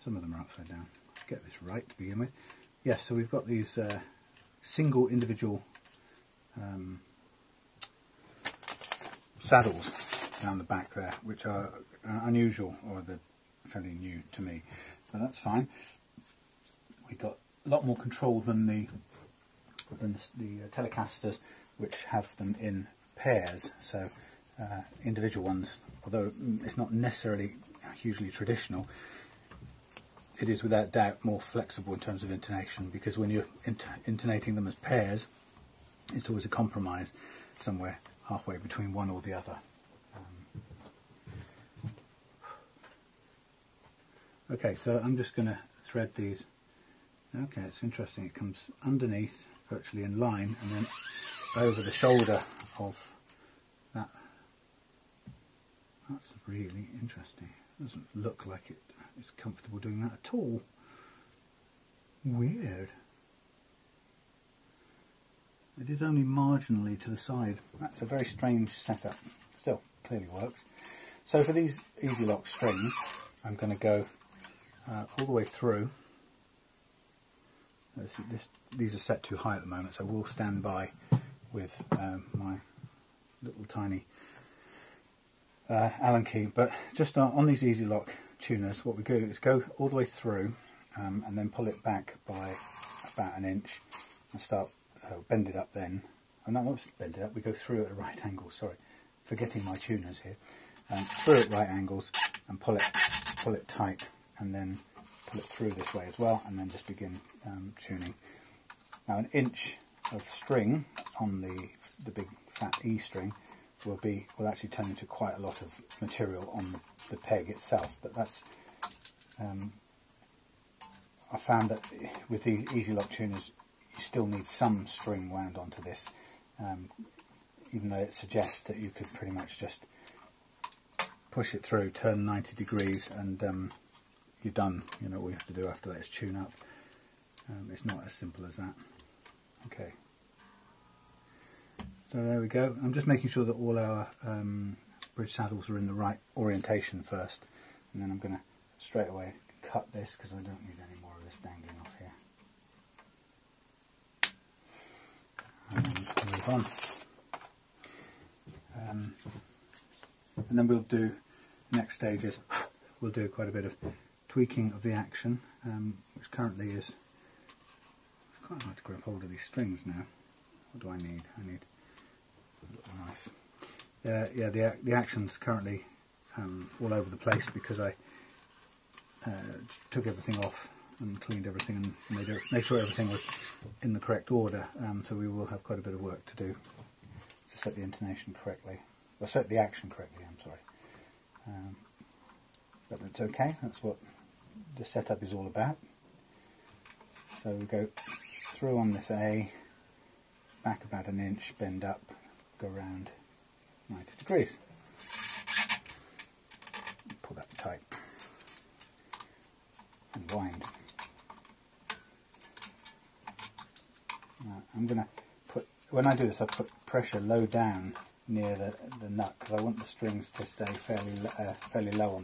Some of them are upside down. Let's get this right to begin with. Yes, so we've got these single individual saddles down the back there, which are unusual, or they're fairly new to me, but that's fine. We've got a lot more control than the Telecasters, which have them in pairs. So individual ones, although it's not necessarily hugely traditional, it is without doubt more flexible in terms of intonation, because when you're intonating them as pairs, it's always a compromise somewhere halfway between one or the other. Okay, so I'm just going to thread these. Okay, it's interesting. It comes underneath, virtually in line, and then over the shoulder of that. That's really interesting. It doesn't look like it's comfortable doing that at all. Weird. It is only marginally to the side. That's a very strange setup. Still, clearly works. So for these Ez-loks strings, I'm going to go all the way through. These are set too high at the moment, so we'll stand by with my little tiny Allen key. But just on these Ez-lok tuners, what we do is go all the way through and then pull it back by about an inch and start bend it up then. Oh, no, not bend it up, we go through at right angles, sorry, forgetting my tuners here. Through at right angles and pull it tight, and then pull it through this way as well, and then just begin tuning. Now an inch of string on the big fat E string will actually turn into quite a lot of material on the peg itself, but that's I found that with these Ez-lok tuners you still need some string wound onto this, even though it suggests that you could pretty much just push it through, turn 90 degrees, and you're done. You know, all you have to do after that is tune up. It's not as simple as that. Okay, so there we go. I'm just making sure that all our bridge saddles are in the right orientation first, and then I'm going to straight away cut this because I don't need any more of this dangling off here. And then move on. And then we'll do, next stage is, we'll do quite a bit of tweaking of the action, which currently is, it's quite hard to grab hold of these strings now. What do I need? I need a little knife. Yeah, the action's currently all over the place because I took everything off and cleaned everything and made sure everything was in the correct order, so we will have quite a bit of work to do to set the intonation correctly, or set the action correctly, I'm sorry. But that's okay, that's what the setup is all about. So we go through on this A, back about an inch, bend up, go around 90 degrees. Pull that tight and wind. Now, I'm going to put, when I do this, I put pressure low down near the nut because I want the strings to stay fairly low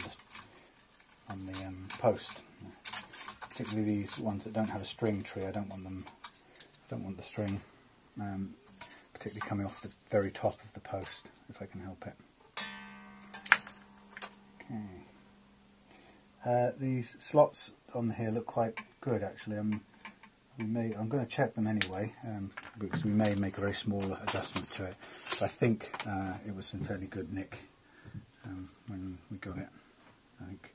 on the post. Particularly these ones that don't have a string tree, I don't want the string particularly coming off the very top of the post, if I can help it. Okay. These slots on here look quite good actually. I'm going to check them anyway, because we may make a very small adjustment to it. But I think it was in fairly good nick when we got it. I think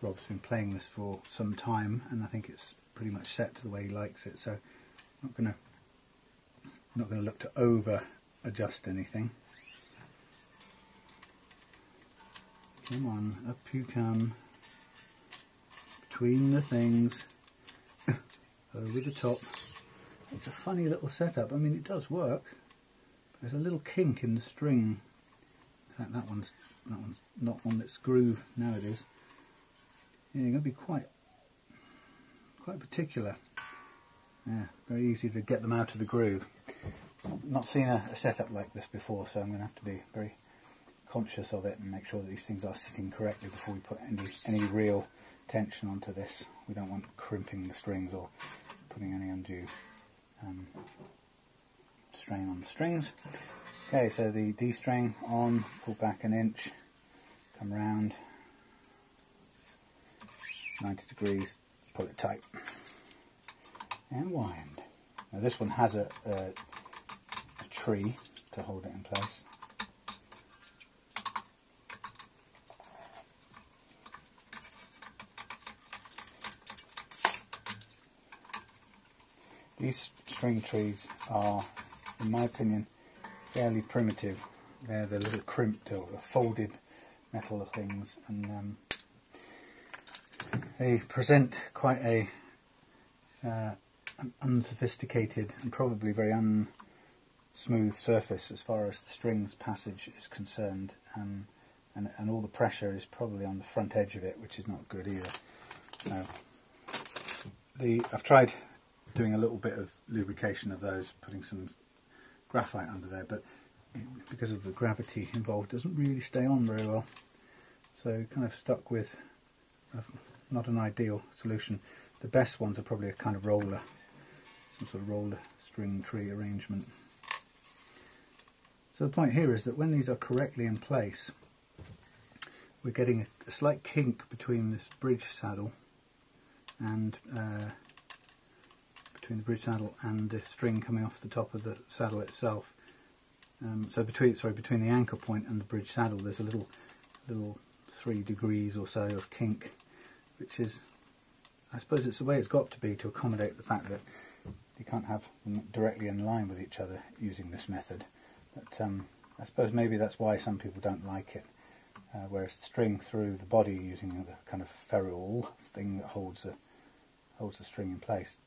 Rob's been playing this for some time, and I think it's pretty much set to the way he likes it. So I'm not going to look to over adjust anything. Come on, up you come. Between the things. Over the top. It's a funny little setup. I mean, it does work. There's a little kink in the string. In fact, that one's not one that's grooved. Now it is. Yeah, you're going to be quite particular. Yeah, very easy to get them out of the groove. I've not seen a setup like this before, so I'm going to have to be very conscious of it and make sure that these things are sitting correctly before we put any real tension onto this. We don't want crimping the strings or putting any undue strain on the strings. Okay, so the D string on, pull back an inch, come round 90 degrees, pull it tight and wind. Now this one has a tree to hold it in place. These string trees are, in my opinion, fairly primitive. They're the little crimped or folded metal things, and they present quite an unsophisticated and probably very unsmooth surface as far as the strings passage is concerned, and all the pressure is probably on the front edge of it, which is not good either. So I've tried doing a little bit of lubrication of those, putting some graphite under there, but because of the gravity involved, it doesn't really stay on very well. So kind of stuck with not an ideal solution. The best ones are probably a kind of roller, some sort of roller string tree arrangement. So the point here is that when these are correctly in place, we're getting a slight kink between this bridge saddle and the string coming off the top of the saddle itself. So between the anchor point and the bridge saddle, there's a little 3 degrees or so of kink, which is, I suppose it's the way it's got to be to accommodate the fact that you can't have them directly in line with each other using this method. But I suppose maybe that's why some people don't like it. Whereas the string through the body, using the kind of ferrule thing that holds the string in place,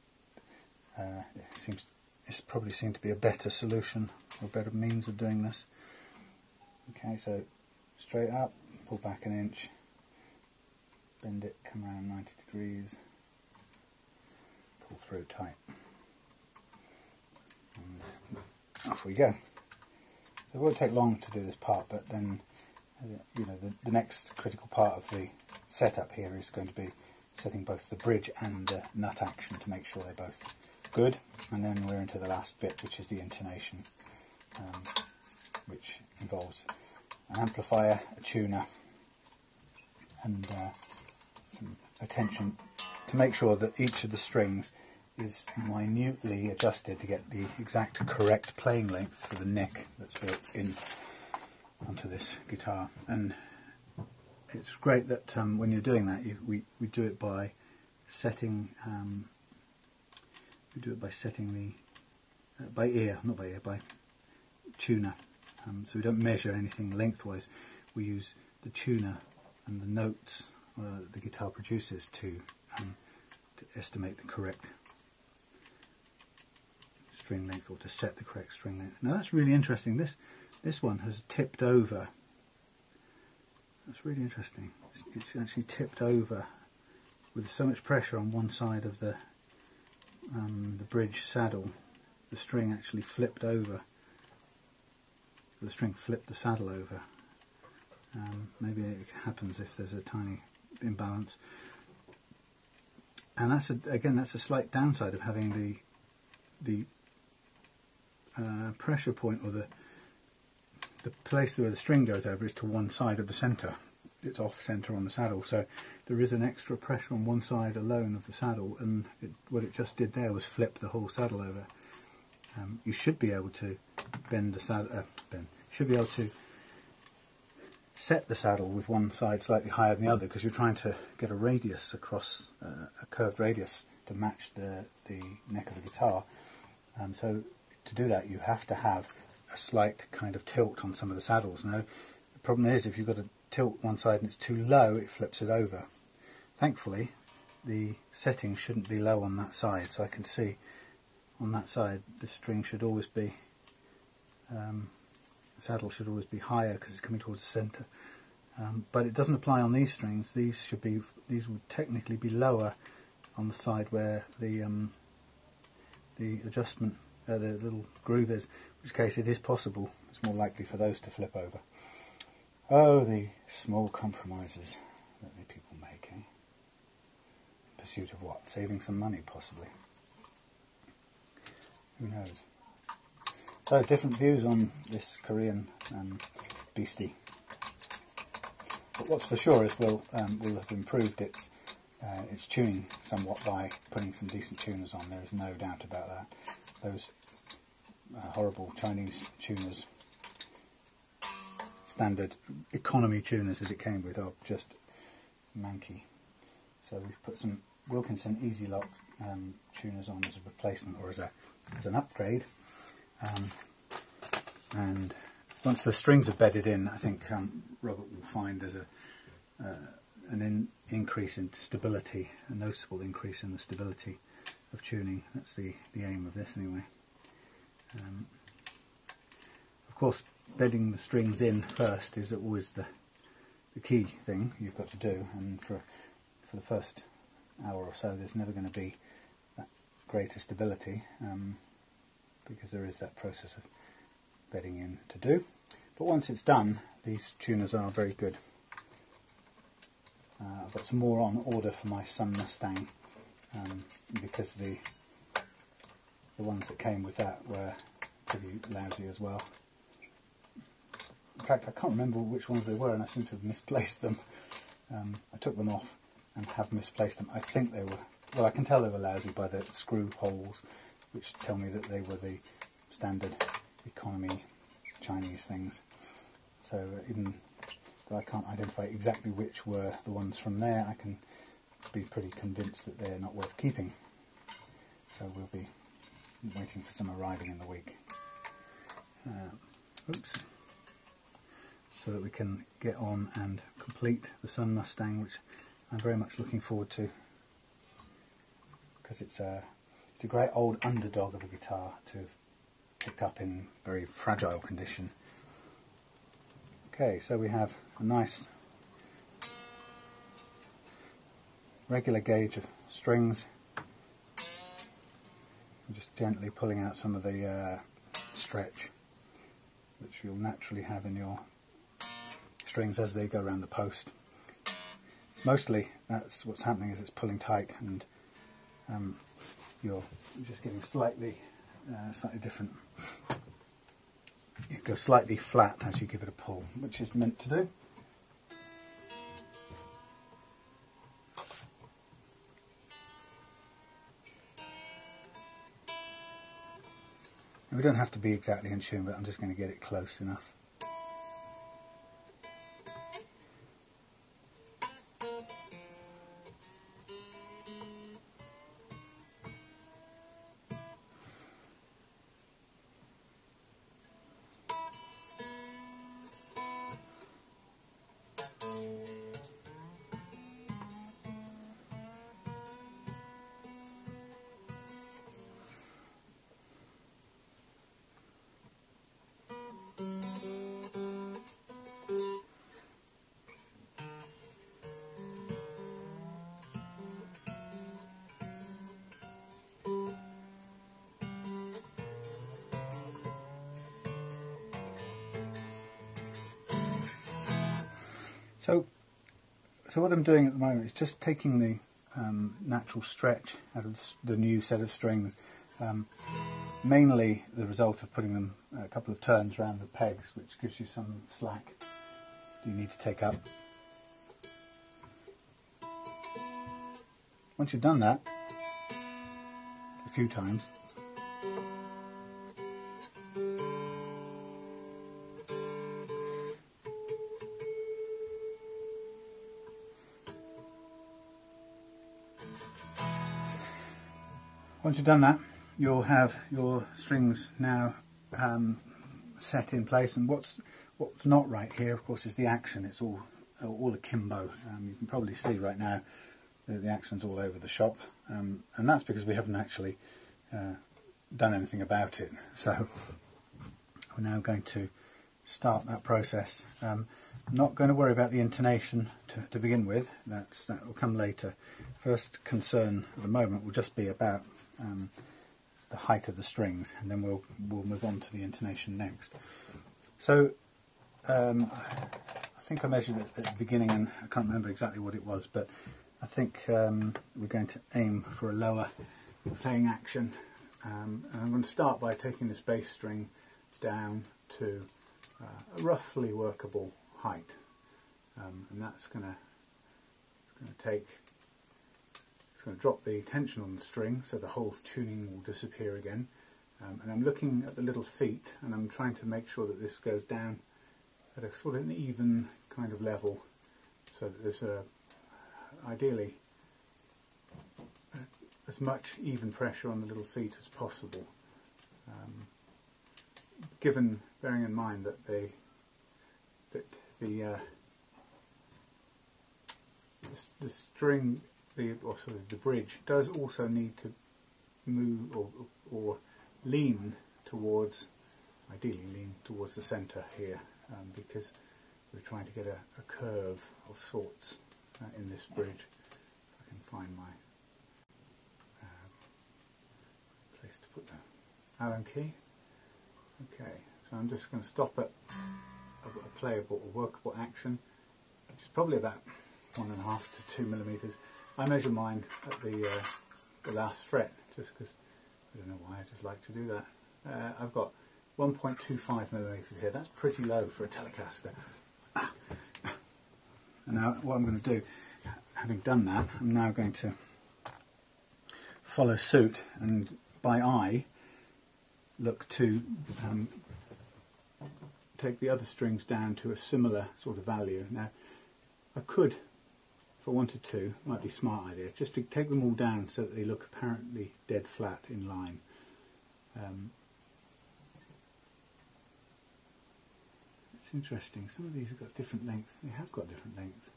it's probably seemed to be a better solution, or a better means of doing this. Okay, so straight up, pull back an inch, bend it, come around 90 degrees, pull through tight, and off we go. So it won't take long to do this part, but then the next critical part of the setup here is going to be setting both the bridge and the nut action to make sure they're both good, and then we're into the last bit, which is the intonation, which involves an amplifier, a tuner, and some attention to make sure that each of the strings is minutely adjusted to get the exact correct playing length for the neck that's built in onto this guitar. And it's great that when you're doing that, we do it by setting by tuner. So we don't measure anything lengthwise. We use the tuner and the notes the guitar produces to estimate the correct string length, or to set the correct string length. Now that's really interesting. This one has tipped over. That's really interesting. It's actually tipped over with so much pressure on one side of the bridge saddle. The string actually flipped over. The string flipped the saddle over. Maybe it happens if there's a tiny imbalance. And that's a slight downside of having the pressure point, or the place where the string goes over, is to one side of the centre. It's off centre on the saddle, so there is an extra pressure on one side alone of the saddle, and what it just did there was flip the whole saddle over. You should be able to bend the saddle. Should be able to set the saddle with one side slightly higher than the other, because you're trying to get a radius across, a curved radius to match the neck of the guitar. So to do that, you have to have a slight kind of tilt on some of the saddles. Now, the problem is, if you've got to tilt one side and it's too low, it flips it over. Thankfully, the setting shouldn't be low on that side, so I can see on that side the string should always be, the saddle should always be higher because it's coming towards the centre. But it doesn't apply on these strings. These would technically be lower on the side where the adjustment, the little groove is, in which case it is possible. It's more likely for those to flip over. Oh, the small compromises that the people make, eh? In pursuit of what? Saving some money, possibly. Who knows? So, different views on this Korean beastie. But what's for sure is we'll have improved its tuning somewhat by putting some decent tuners on. There is no doubt about that. Those horrible Chinese tuners, standard economy tuners as it came with, are just manky. So we've put some Wilkinson Ez-loks tuners on as a replacement or as an upgrade. And once the strings are bedded in, I think Robert will find there's an increase in stability, a noticeable increase in the stability of tuning. That's the aim of this anyway. Of course, bedding the strings in first is always the key thing you've got to do, and for the first hour or so there's never going to be that greater stability because there is that process of bedding in to do. But once it's done, these tuners are very good. I've got some more on order for my Sun Mustang because the ones that came with that were pretty lousy as well. In fact, I can't remember which ones they were, and I seem to have misplaced them. I took them off and have misplaced them. I think they were, well, I can tell they were lousy by the screw holes, which tell me that they were the standard economy Chinese things. So even though I can't identify exactly which were the ones from there, I can be pretty convinced that they're not worth keeping. So we'll be waiting for some arriving in the week. So that we can get on and complete the Sun Mustang, which I'm very much looking forward to, because it's a great old underdog of a guitar to have picked up in very fragile condition. Okay, so we have a nice regular gauge of strings. I'm just gently pulling out some of the stretch, which you'll naturally have in your strings as they go around the post. Mostly that's what's happening, is it's pulling tight, and you're just getting slightly different. It goes slightly flat as you give it a pull, which is meant to do. We don't have to be exactly in tune, but I'm just going to get it close enough. So what I'm doing at the moment is just taking the natural stretch out of the new set of strings, mainly the result of putting them a couple of turns around the pegs, which gives you some slack you need to take up. Once you've done that a few times, you'll have your strings now set in place. And what's not right here, of course, is the action. It's all akimbo. You can probably see right now that the action's all over the shop, and that's because we haven't actually done anything about it. So we're now going to start that process. I'm not going to worry about the intonation to begin with. That will come later. First concern at the moment will just be about the height of the strings, and then we'll move on to the intonation next. So I think I measured it at the beginning, and I can't remember exactly what it was, but I think we're going to aim for a lower playing action, and I'm going to start by taking this bass string down to a roughly workable height, and that's going to drop the tension on the string, so the whole tuning will disappear again. And I'm looking at the little feet, and I'm trying to make sure that this goes down at a sort of an even kind of level, so that there's ideally as much even pressure on the little feet as possible. Bearing in mind that the string, the bridge does also need to move or lean towards, ideally lean towards the centre here, because we're trying to get a curve of sorts in this bridge. If I can find my place to put the Allen key. Okay, so I'm just going to stop at a playable or workable action, which is probably about 1.5 to 2 millimeters. I measure mine at the last fret, just because I don't know why, I just like to do that. I've got 1.25 millimeters here. That's pretty low for a Telecaster. And now what I'm going to do, having done that, I'm now going to follow suit and by eye look to take the other strings down to a similar sort of value. Now I could, if I wanted to, might be a smart idea, just to take them all down so that they look apparently dead flat in line. It's interesting, some of these have got different lengths. They have got different lengths.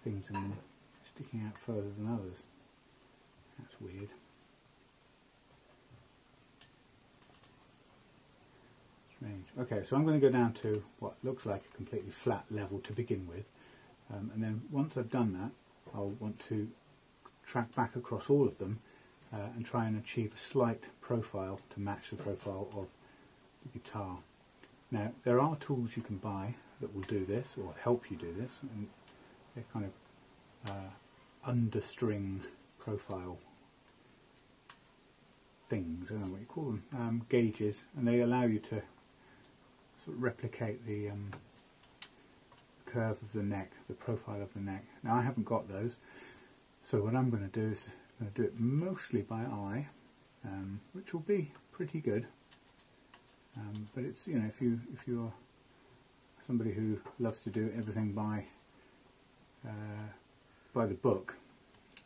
Things in them sticking out further than others. That's weird. Strange. Okay, so I'm going to go down to what looks like a completely flat level to begin with, and then once I've done that, I'll want to track back across all of them and try and achieve a slight profile to match the profile of the guitar. Now, there are tools you can buy that will do this, or help you do this, and they're kind of understring profile things, I don't know what you call them, gauges, and they allow you to sort of replicate the curve of the neck, the profile of the neck. Now I haven't got those, so what I'm going to do is I'm going to do it mostly by eye, which will be pretty good. But it's, you know, if you're somebody who loves to do everything by the book,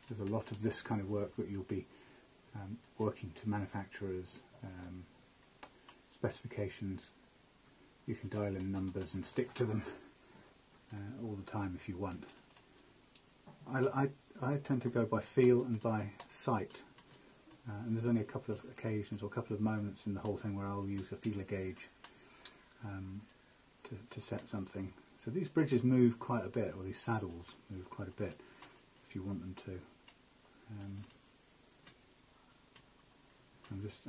there's a lot of this kind of work that you'll be working to manufacturers' specifications. You can dial in numbers and stick to them all the time if you want. I tend to go by feel and by sight. And there's only a couple of occasions or a couple of moments in the whole thing where I'll use a feeler gauge to set something. So these bridges move quite a bit, or these saddles move quite a bit if you want them to.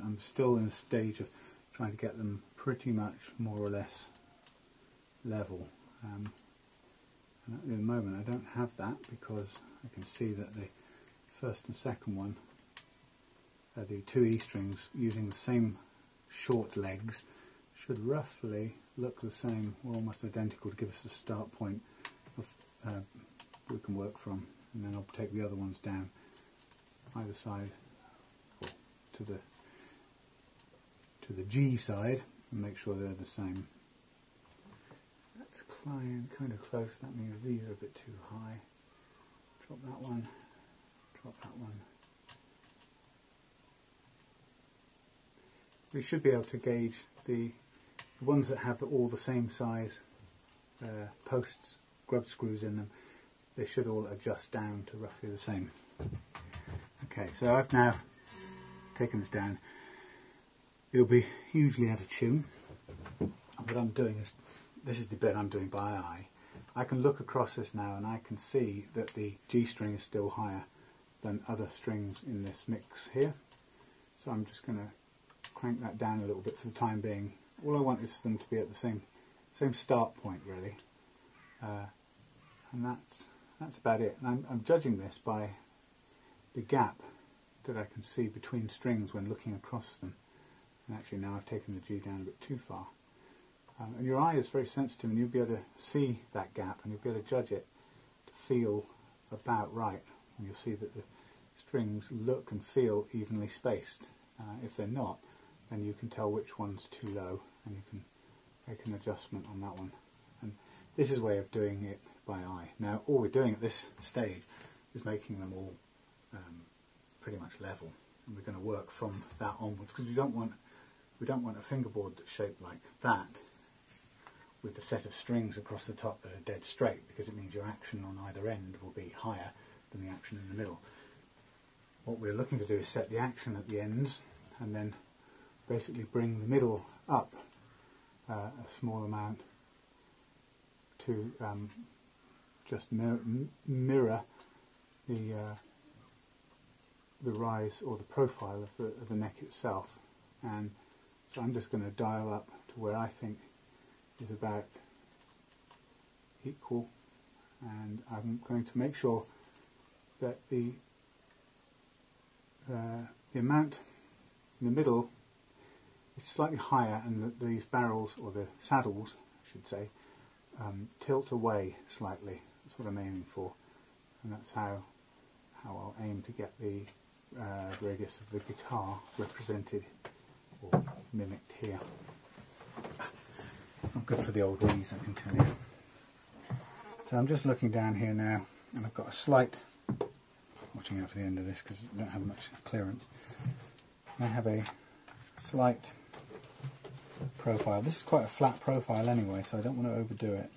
I'm still in a stage of trying to get them pretty much more or less level. And at the moment I don't have that because I can see that the first and second one, the two E strings using the same short legs, should roughly look the same or almost identical to give us a start point of we can work from, and then I'll take the other ones down either side to the G side and make sure they're the same. That's kind of close, that means these are a bit too high. Drop that one, drop that one. We should be able to gauge the ones that have all the same size posts, grub screws in them. They should all adjust down to roughly the same. Okay, so I've now taken this down. It'll be hugely out of tune. What I'm doing is, this is the bit I'm doing by eye. I can look across this now and I can see that the G string is still higher than other strings in this mix here. So I'm just going to crank that down a little bit for the time being. All I want is for them to be at the same start point, really, and that's about it. And I'm judging this by the gap that I can see between strings when looking across them. And actually now I've taken the G down a bit too far. And your eye is very sensitive, and you'll be able to see that gap and you'll be able to judge it to feel about right. And you'll see that the strings look and feel evenly spaced. If they're not, then you can tell which one's too low and you can make an adjustment on that one. And this is a way of doing it by eye. Now all we're doing at this stage is making them all pretty much level, and we're going to work from that onwards, because we don't want a fingerboard that's shaped like that with a set of strings across the top that are dead straight, because it means your action on either end will be higher than the action in the middle. What we're looking to do is set the action at the ends and then basically bring the middle up a small amount to just mirror the rise or the profile of the neck itself. And so I'm just going to dial up to where I think is about equal, and I'm going to make sure that the amount in the middle is slightly higher, and that these barrels, or the saddles I should say, tilt away slightly. That's what I'm aiming for, and that's how I'll aim to get the radius of the guitar represented or mimicked here. Not good for the old knees, I can tell you. So I'm just looking down here now, and I've got a slight, watching out for the end of this because I don't have much clearance. I have a slight profile. This is quite a flat profile anyway, so I don't want to overdo it.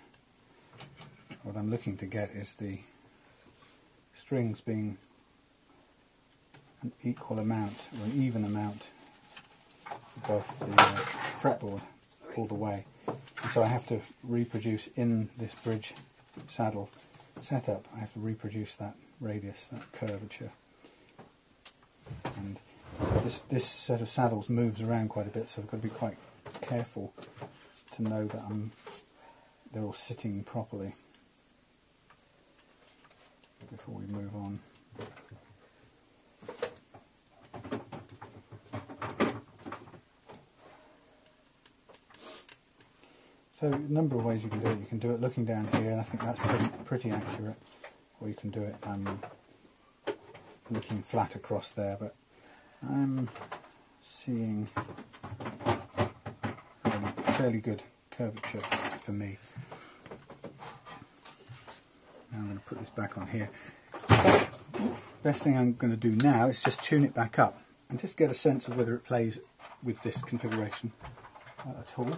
What I'm looking to get is the strings being an equal amount, or an even amount above the fretboard pulled away. And so I have to reproduce in this bridge saddle setup, I have to reproduce that radius, that curvature. And this set of saddles moves around quite a bit, so I've got to be quite careful to know that they're all sitting properly before we move on. So a number of ways you can do it. You can do it looking down here, and I think that's pretty accurate. Or you can do it looking flat across there, but I'm seeing fairly good curvature for me. Now I'm going to put this back on here. Best thing I'm going to do now is just tune it back up and just get a sense of whether it plays with this configuration at all.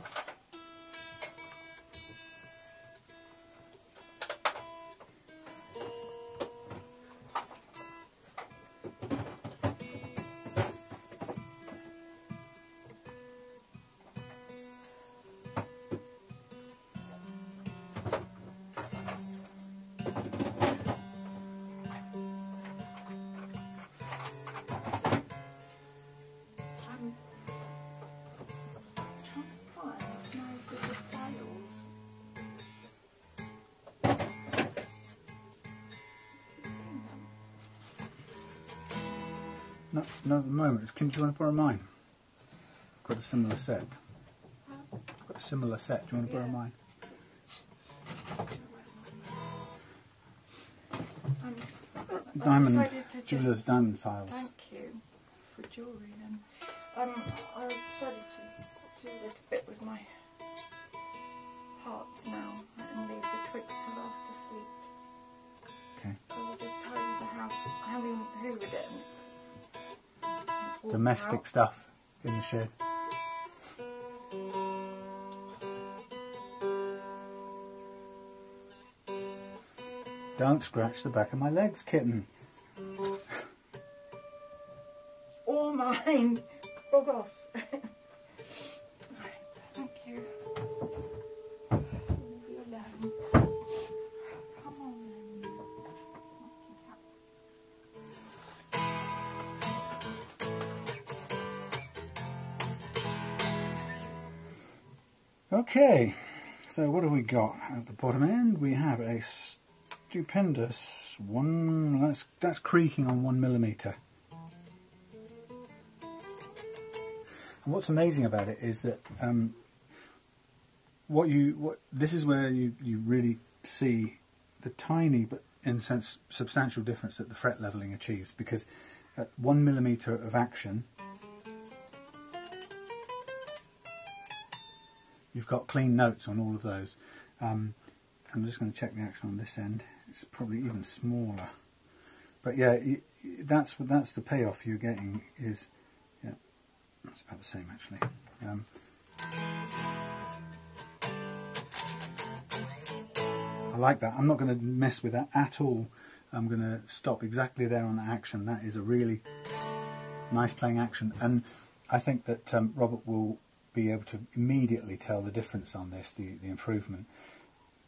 Not at the moment. Do you want to borrow mine? I've got a similar set. I've got a similar set. Do you want to borrow mine? Diamond, Jeweller's Diamond Files. Thank you for jewellery then. I decided to do a little bit with my hearts now and leave the twigs till after sleep. Okay. So I'll just tidy the house. I haven't even hoovered it. Domestic stuff in the shed. Don't scratch the back of my legs, kitten. All mine. Bug off. Thank you. Leave you alone. Come on then. Okay, so what have we got at the bottom end? We have a stupendous one. That's creaking on 1mm. And what's amazing about it is that this is where you really see the tiny but in a sense substantial difference that the fret leveling achieves, because at 1mm of action you've got clean notes on all of those. I'm just going to check the action on this end. It's probably even smaller. but yeah, that's the payoff you're getting. Is, yeah, it's about the same actually. I like that. I'm not going to mess with that at all. I'm going to stop exactly there on the action. That is a really nice playing action, and I think that Robert will be able to immediately tell the difference on this, the improvement.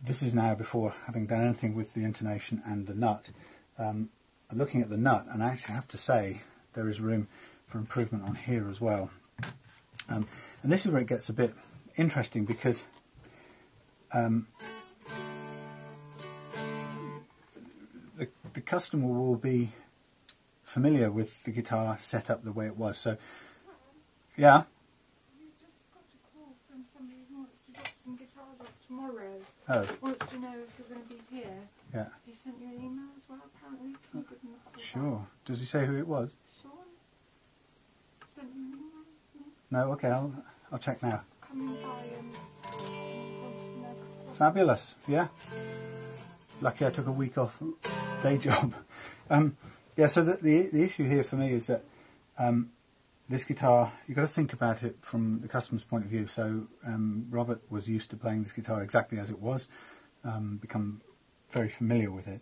This is now before having done anything with the intonation and the nut. I'm looking at the nut, and I actually have to say there is room for improvement on here as well. And this is where it gets a bit interesting, because the customer will be familiar with the guitar set up the way it was. So, yeah. You just got a call from somebody who wants to drop some guitars off tomorrow. Oh. Wants to know if you're going to be here. Yeah. He sent you an email as well, apparently. Can you give him a call? Sure. Back? Does he say who it was? Sean sent you an email? No. Okay. I'll check now. Coming by and wanted to know. Fabulous. Yeah. Lucky I took a week off day job. Yeah. So the issue here for me is that this guitar, you've got to think about it from the customer's point of view. So Robert was used to playing this guitar exactly as it was, become very familiar with it.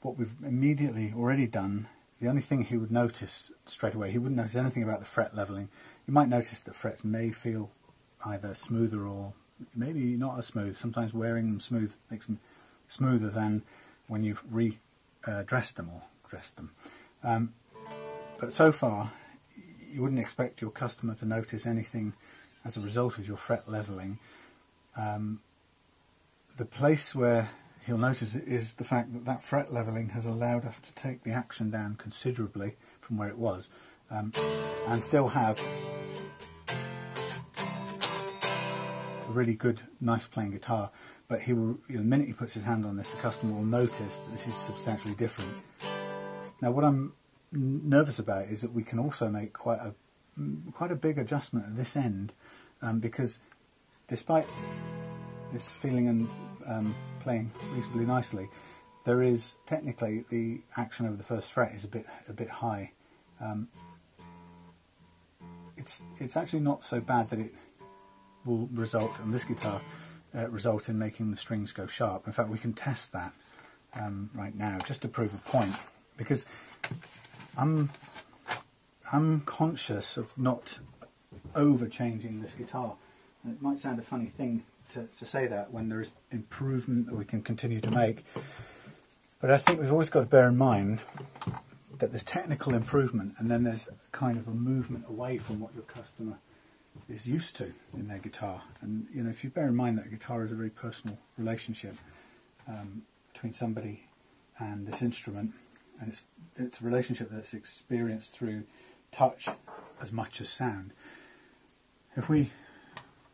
What we've immediately already done, the only thing he would notice straight away, he wouldn't notice anything about the fret levelling. You might notice that frets may feel either smoother or maybe not as smooth. Sometimes wearing them smooth makes them smoother than when you've dressed them. But so far, you wouldn't expect your customer to notice anything as a result of your fret levelling. The place where he'll notice it is the fact that that fret levelling has allowed us to take the action down considerably from where it was, and still have a really good, nice playing guitar. But he will, the minute he puts his hand on this, the customer will notice that this is substantially different. Now, what I'm nervous about is that we can also make quite a big adjustment at this end, because despite this feeling and playing reasonably nicely, there is technically the action over the first fret is a bit high. It's actually not so bad that it will result on this guitar result in making the strings go sharp. In fact, we can test that right now just to prove a point, because I'm conscious of not over changing this guitar. And it might sound a funny thing to say that when there is improvement that we can continue to make, but I think we've always got to bear in mind that there's technical improvement, and then there's kind of a movement away from what your customer is used to in their guitar. And if you bear in mind that a guitar is a very personal relationship between somebody and this instrument, and it's a relationship that's experienced through touch as much as sound. If we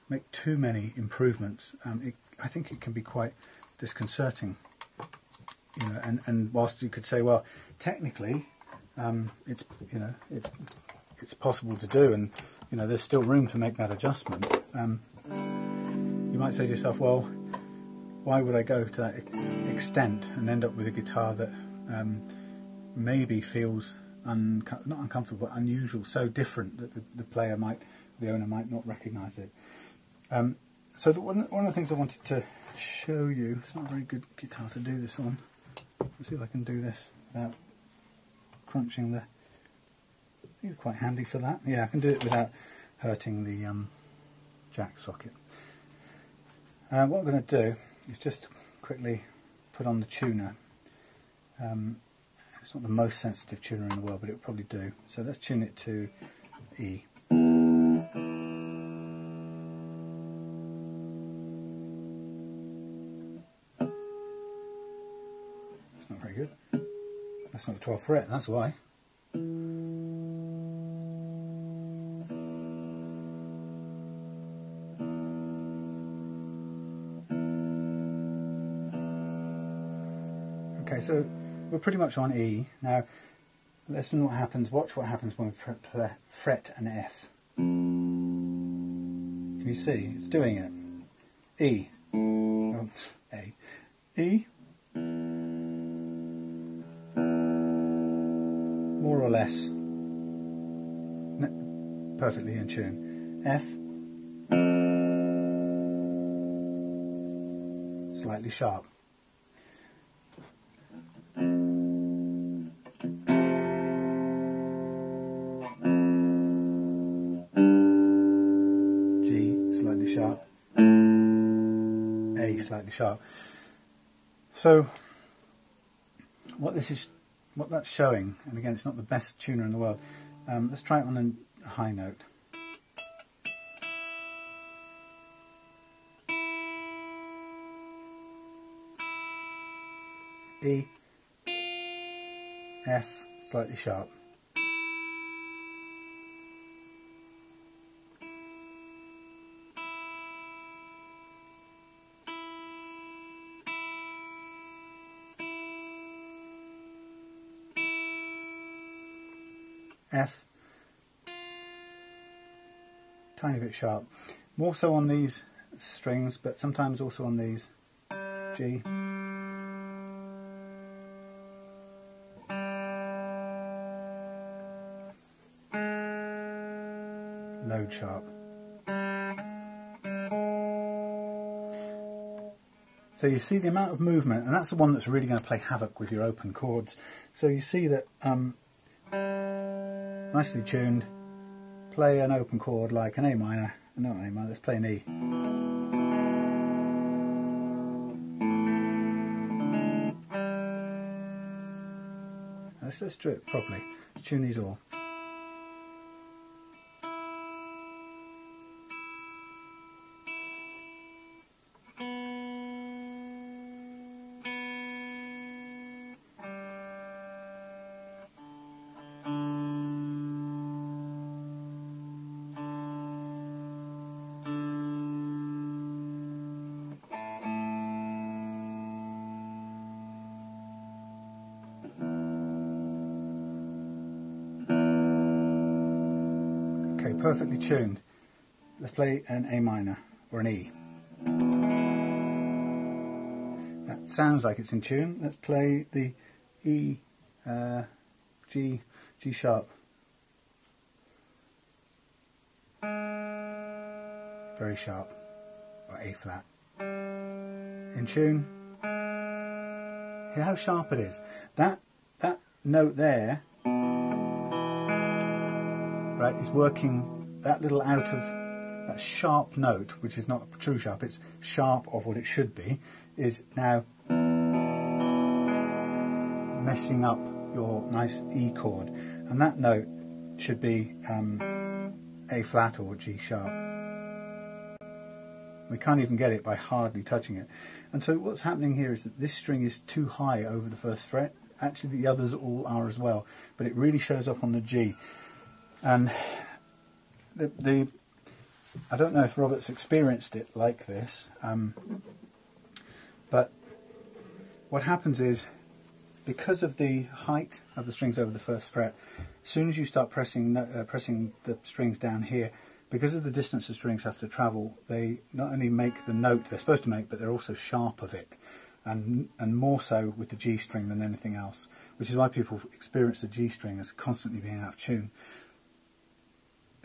make too many improvements, I think it can be quite disconcerting. And whilst you could say, well, technically, it's possible to do, and there's still room to make that adjustment. You might say to yourself, well, why would I go to that extent and end up with a guitar that maybe feels not uncomfortable but unusual, so different that the owner might not recognise it. So one of the things I wanted to show you, it's not a very good guitar to do this on. Let's see if I can do this without crunching the... It's quite handy for that. Yeah, I can do it without hurting the jack socket. What I'm going to do is just quickly put on the tuner. It's not the most sensitive tuner in the world, but it will probably do. So let's tune it to E. That's not very good. That's not the 12th fret, that's why. Okay, so we're pretty much on E. Now, listen what happens, watch what happens when we fret an F. Can you see? It's doing it. E. Oh, A. E. more or less perfectly in tune. F, slightly sharp. G, slightly sharp. A, slightly sharp. So what that's showing, and again it's not the best tuner in the world, let's try it on a high note. E, F, slightly sharp. F, tiny bit sharp. More so on these strings, but sometimes also on these. G, load sharp. So you see the amount of movement, and that's the one that's really going to play havoc with your open chords. So you see that nicely tuned, play an open chord like an A minor, not an A minor, let's play an E. Let's do it properly. Let's tune these all. Okay, perfectly tuned. Let's play an A minor or an E. That sounds like it's in tune. Let's play the E, G sharp. Very sharp, or A flat. In tune. Hear how sharp it is. That note there, right, is working that little out of that sharp note, which is not true sharp, it's sharp of what it should be, is now messing up your nice E chord. And that note should be A flat or G sharp. We can't even get it by hardly touching it. And so what's happening here is that this string is too high over the first fret. Actually the others all are as well, but it really shows up on the G. And I don't know if Robert's experienced it like this, but what happens is, because of the height of the strings over the first fret, as soon as you start pressing the strings down here, because of the distance the strings have to travel, they not only make the note they're supposed to make, but they're also sharp of it, and more so with the G string than anything else, which is why people experience the G string as constantly being out of tune.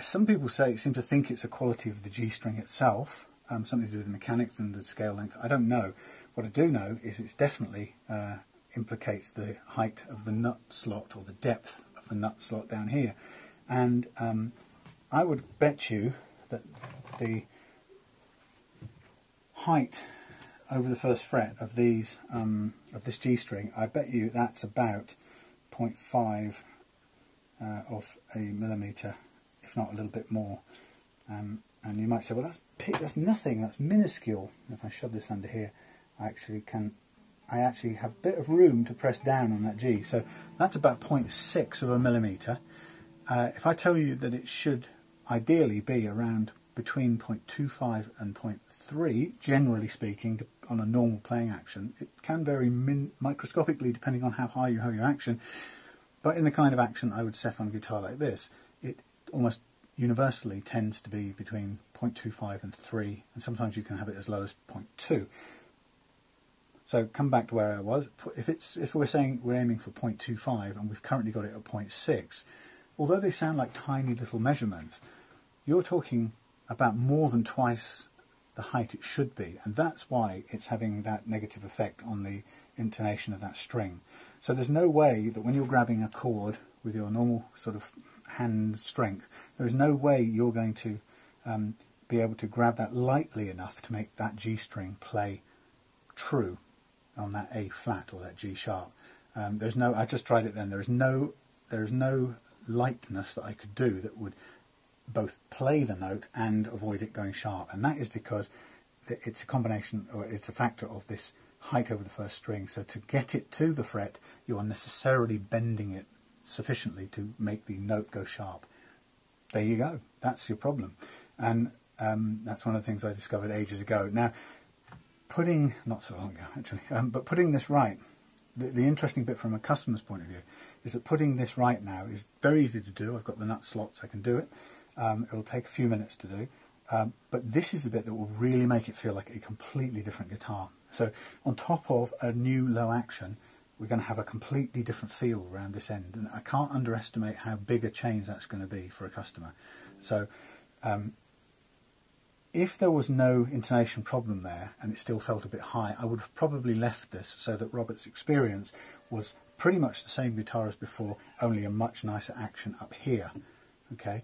Some people seem to think it's a quality of the G string itself, something to do with the mechanics and the scale length. I don't know. What I do know is it's definitely implicates the height of the nut slot, or the depth of the nut slot down here. And I would bet you that the height over the first fret of these of this G string, I bet you that's about 0.5 of a millimetre, if not a little bit more. And you might say, well, that's nothing, that's minuscule. If I shove this under here, I actually have a bit of room to press down on that G. So that's about 0.6 of a millimetre. If I tell you that it should ideally be around between 0.25 and 0.3, generally speaking, on a normal playing action, it can vary microscopically depending on how high you have your action. But in the kind of action I would set on a guitar like this, it almost universally tends to be between 0.25 and 3, and sometimes you can have it as low as 0.2. So come back to where I was. If we're saying we're aiming for 0.25 and we've currently got it at 0.6, although they sound like tiny little measurements, you're talking about more than twice the height it should be, and that's why it's having that negative effect on the intonation of that string. So there's no way that when you're grabbing a chord with your normal sort of hand strength, there is no way you're going to be able to grab that lightly enough to make that G string play true on that A flat or that G sharp. There's no. I just tried it then. There is no lightness that I could do that would both play the note and avoid it going sharp, and that is because it's a combination, or it's a factor of this height over the first string. So to get it to the fret, you are necessarily bending it sufficiently to make the note go sharp. There you go. That's your problem, and that's one of the things I discovered ages ago. Now, not so long ago actually, but putting this right, the interesting bit from a customer's point of view is that putting this right now is very easy to do. I've got the nut slots, I can do it. It'll take a few minutes to do, but this is the bit that will really make it feel like a completely different guitar. So on top of a new low action, we're going to have a completely different feel around this end, and I can't underestimate how big a change that's going to be for a customer. So if there was no intonation problem there and it still felt a bit high, I would have probably left this so that Robert's experience was pretty much the same guitar as before, only a much nicer action up here. Okay,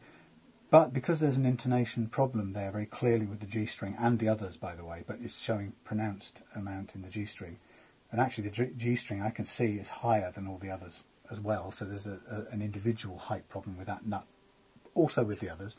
but because there's an intonation problem there very clearly with the G string, and the others by the way, but it's showing pronounced amount in the G string, and actually the G string I can see is higher than all the others as well, so there's an individual height problem with that nut, also with the others.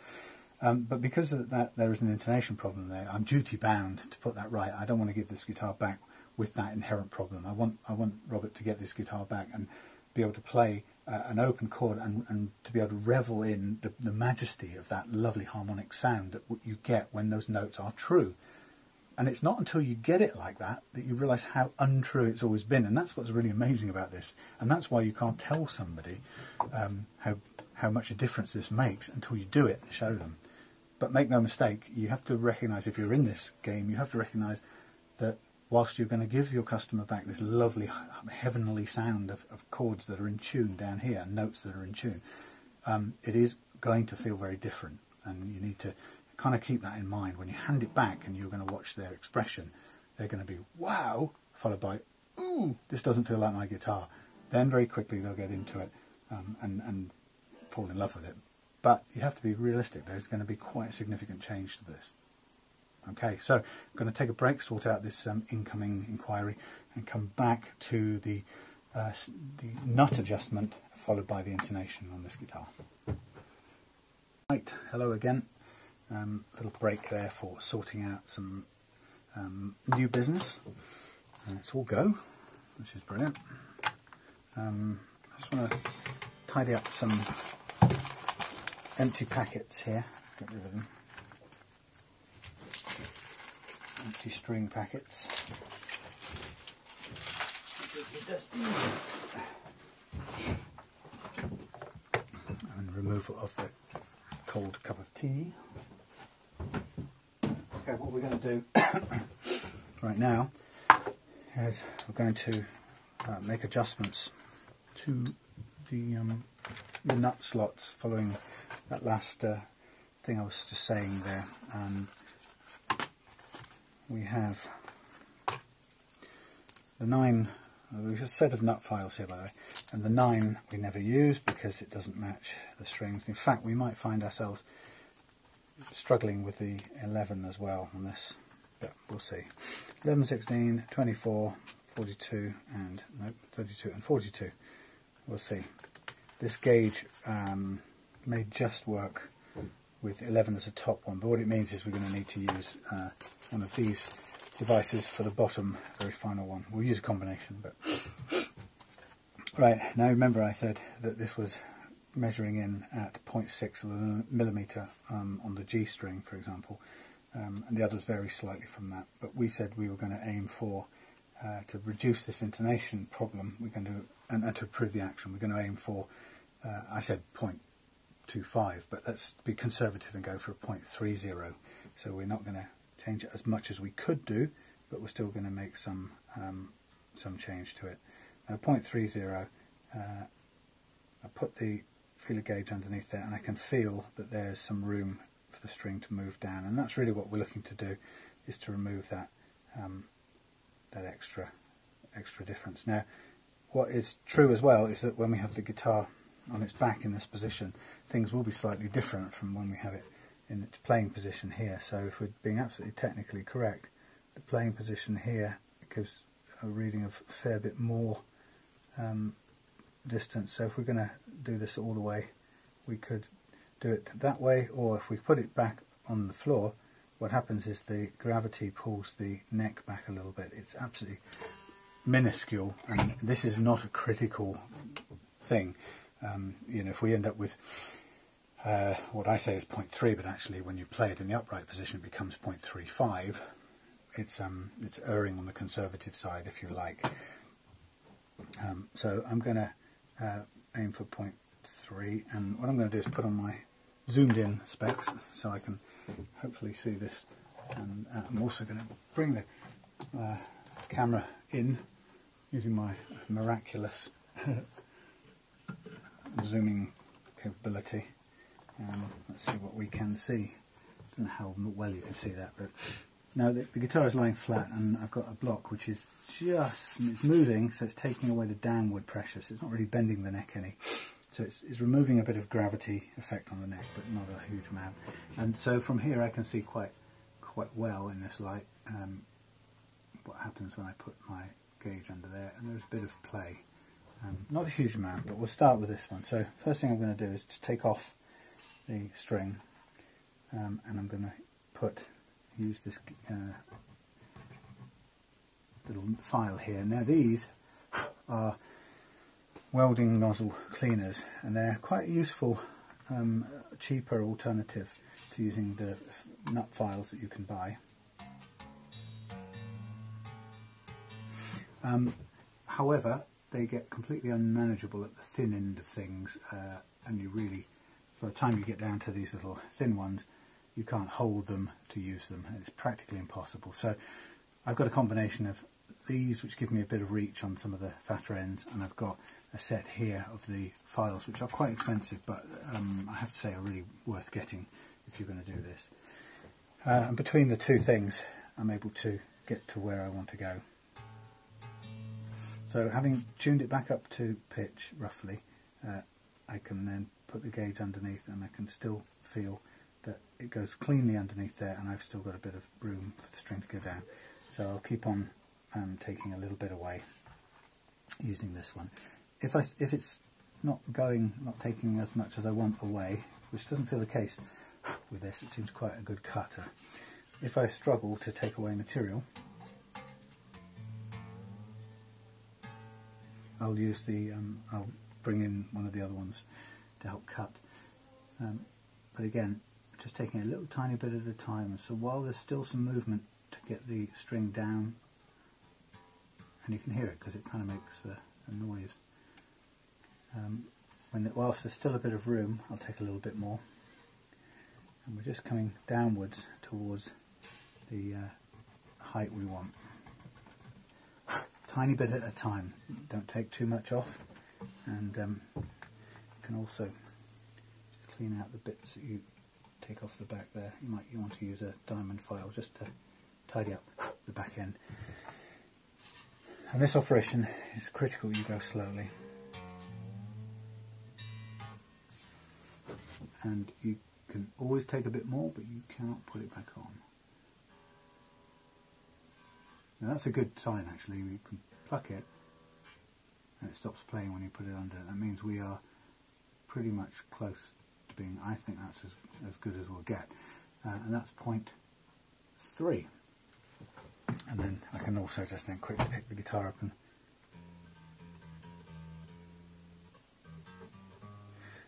But because of that, there is an intonation problem there. I'm duty bound to put that right. I don't want to give this guitar back with that inherent problem. I want Robert to get this guitar back and be able to play an open chord and to be able to revel in the majesty of that lovely harmonic sound that you get when those notes are true. And it's not until you get it like that that you realise how untrue it's always been. And that's what's really amazing about this. And that's why you can't tell somebody how much a difference this makes until you do it and show them. But make no mistake, you have to recognise, if you're in this game, you have to recognise that whilst you're going to give your customer back this lovely heavenly sound of chords that are in tune down here, notes that are in tune, it is going to feel very different. And you need to kind of keep that in mind. When you hand it back and you're going to watch their expression, they're going to be, wow, followed by, ooh, this doesn't feel like my guitar. Then very quickly they'll get into it and fall in love with it. But you have to be realistic. There's going to be quite a significant change to this. Okay, so I'm going to take a break, sort out this incoming inquiry, and come back to the nut adjustment, followed by the intonation on this guitar. Right, hello again. Little break there for sorting out some new business. And it's all go, which is brilliant. I just want to tidy up some empty packets here, get rid of them. Empty string packets. And removal of the cold cup of tea. Okay, what we're going to do right now is we're going to make adjustments to the nut slots following that last thing I was just saying there. We have the 9, there's a set of nut files here by the way, and the 9 we never use because it doesn't match the strings. In fact, we might find ourselves struggling with the 11 as well on this, but we'll see. 11, 16, 24, 42 and, nope, 32 and 42. We'll see. This gauge may just work with 11 as a top one, but what it means is we're going to need to use one of these devices for the bottom, very final one. We'll use a combination, but right, now remember I said that this was measuring in at 0.6 of a millimetre on the G string, for example, and the others vary slightly from that, but we said we were going to aim for to reduce this intonation problem, we're going to, and to improve the action, we're going to aim for, I said 0.25, but let's be conservative and go for a 0.30. So we're not going to change it as much as we could do, but we're still going to make some some change to it. Now 0.30, I put the feeler gauge underneath there, and I can feel that there's some room for the string to move down, and that's really what we're looking to do, is to remove that that extra difference. Now, what is true as well is that when we have the guitar on its back in this position, things will be slightly different from when we have it in its playing position here. So if we're being absolutely technically correct, the playing position here gives a reading of a fair bit more distance. So if we're going to do this all the way, we could do it that way, or if we put it back on the floor, what happens is the gravity pulls the neck back a little bit. It's absolutely minuscule, and this is not a critical thing. You know, if we end up with what I say is 0.3, but actually when you play it in the upright position it becomes 0.35, it's erring on the conservative side, if you like. So I'm going to aim for 0.3, and what I'm going to do is put on my zoomed in specs so I can hopefully see this, and I'm also going to bring the camera in using my miraculous zooming capability. Let's see what we can see. I don't know how well you can see that, but now the guitar is lying flat, and I've got a block which is it's moving, so it's taking away the downward pressure, so it's not really bending the neck any. So it's removing a bit of gravity effect on the neck, but not a huge amount. And so from here I can see quite well in this light what happens when I put my gauge under there, and there's a bit of play. Not a huge amount, but we'll start with this one. So first thing I'm going to do is to take off the string, and I'm going to use this little file here. Now these are welding nozzle cleaners, and they're quite a useful, cheaper alternative to using the nut files that you can buy. However, they get completely unmanageable at the thin end of things, and you really, by the time you get down to these little thin ones, you can't hold them to use them. It's practically impossible. So I've got a combination of these which give me a bit of reach on some of the fatter ends, and I've got a set here of the files which are quite expensive, but I have to say are really worth getting if you're going to do this. And between the two things I'm able to get to where I want to go. So having tuned it back up to pitch roughly, I can then put the gauge underneath, and I can still feel that it goes cleanly underneath there, and I've still got a bit of room for the string to go down. So I'll keep on taking a little bit away using this one. If it's not taking as much as I want away, which doesn't feel the case with this, it seems quite a good cutter. If I struggle to take away material, I'll use I'll bring in one of the other ones to help cut. But again, just taking a little tiny bit at a time. So while there's still some movement to get the string down, and you can hear it because it kind of makes a noise. Whilst there's still a bit of room, I'll take a little bit more. And we're just coming downwards towards the height we want. Tiny bit at a time. Don't take too much off, and you can also clean out the bits that you take off the back there. You want to use a diamond file just to tidy up the back end. And this operation is critical. You go slowly, and you can always take a bit more, but you cannot put it back on. Now that's a good sign actually. You can pluck it and it stops playing when you put it under. That means we are pretty much close to being, I think that's as good as we'll get. And that's 0.3. And then I can also just then quickly pick the guitar up, and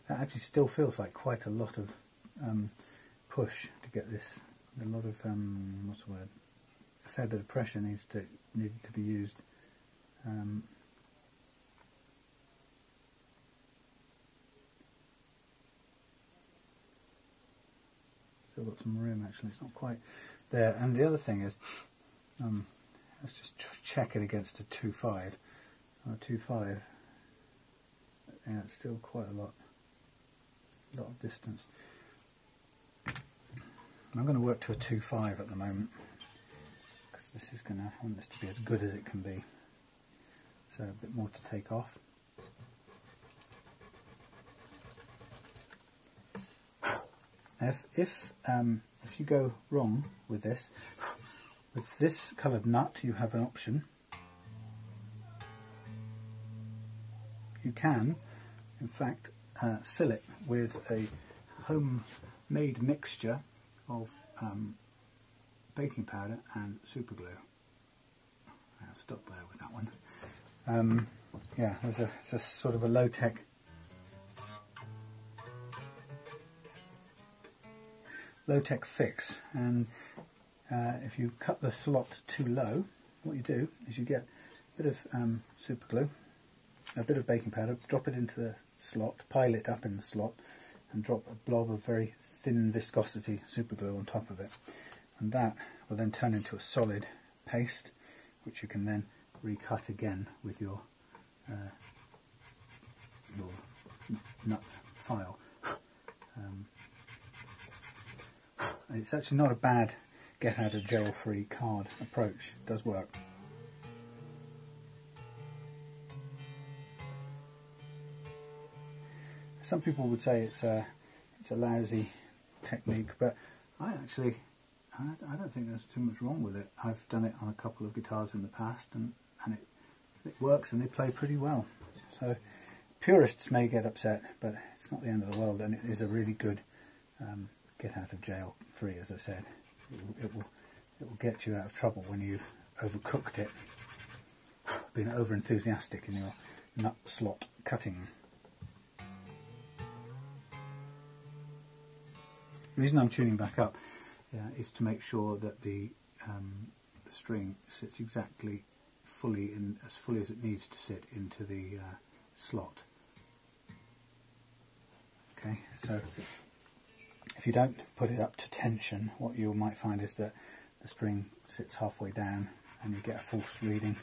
that actually still feels like quite a lot of push to get this, a lot of, what's the word? A fair bit of pressure needed to be used. Still got some room actually, it's not quite there. And the other thing is, let's just check it against a 2.5. 2.5. Yeah, it's still quite a lot of distance. I'm going to work to a 2.5 at the moment because this is going to, I want this to be as good as it can be. So a bit more to take off. If you go wrong with this coloured nut, you have an option. You can, in fact, fill it with a homemade mixture of baking powder and super glue. I'll stop there with that one. Yeah, it's a sort of a low-tech fix, and if you cut the slot too low, what you do is you get a bit of super glue, a bit of baking powder, drop it into the slot, pile it up in the slot, and drop a blob of very thin viscosity super glue on top of it, and that will then turn into a solid paste, which you can then recut again with your nut file. It's actually not a bad get out of jail free card approach. It does work. Some people would say it's a lousy technique, but I don't think there's too much wrong with it. I've done it on a couple of guitars in the past, and it works, and they play pretty well. So purists may get upset, but it's not the end of the world, and it is a really good get out of jail free, as I said. It will get you out of trouble when you've overcooked it, been over enthusiastic in your nut slot cutting. The reason I'm tuning back up is to make sure that the string sits exactly as fully as it needs to sit into the slot. Okay, so if you don't put it up to tension, what you might find is that the string sits halfway down and you get a false reading.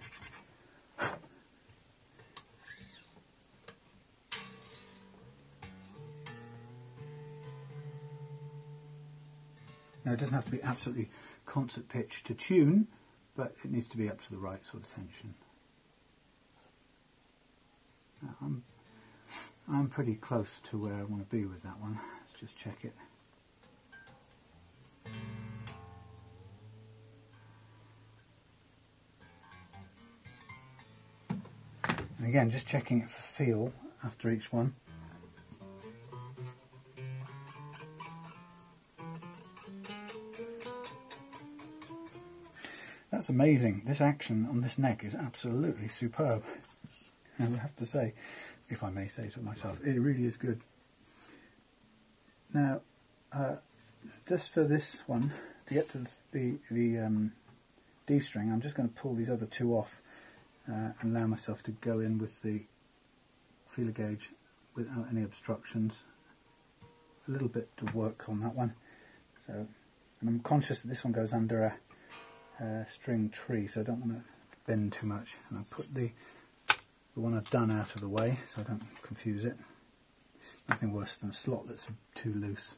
Now, it doesn't have to be absolutely concert pitch to tune, but it needs to be up to the right sort of tension. Now, I'm pretty close to where I want to be with that one. Let's just check it. And again, just checking it for feel after each one. That's amazing. This action on this neck is absolutely superb, I would have to say, if I may say so myself. It really is good. Now, just for this one, to get to the D string, I'm just going to pull these other two off and allow myself to go in with the feeler gauge without any obstructions. A little bit of work on that one. So, and I'm conscious that this one goes under a string tree, so I don't want to bend too much, and I'll put the one I've done out of the way so I don't confuse it. Nothing worse than a slot that's too loose.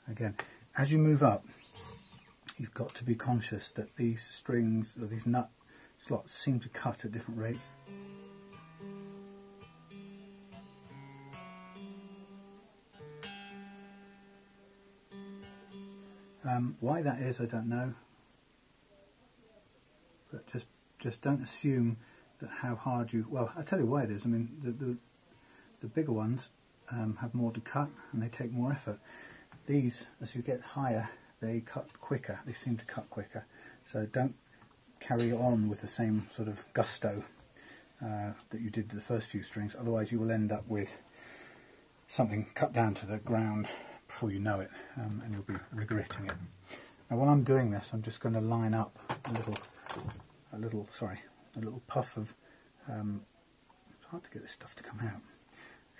Again, as you move up, you've got to be conscious that these strings, or these nut slots, seem to cut at different rates. Why that is, I don't know, but just don't assume that how hard you, well, I'll tell you why it is. I mean, the bigger ones have more to cut and they take more effort. These, as you get higher, they cut quicker, they seem to cut quicker, so don't carry on with the same sort of gusto that you did to the first few strings, otherwise you will end up with something cut down to the ground before you know it, and you'll be regretting it. Now, while I'm doing this, I'm just going to line up a little puff of, it's hard to get this stuff to come out,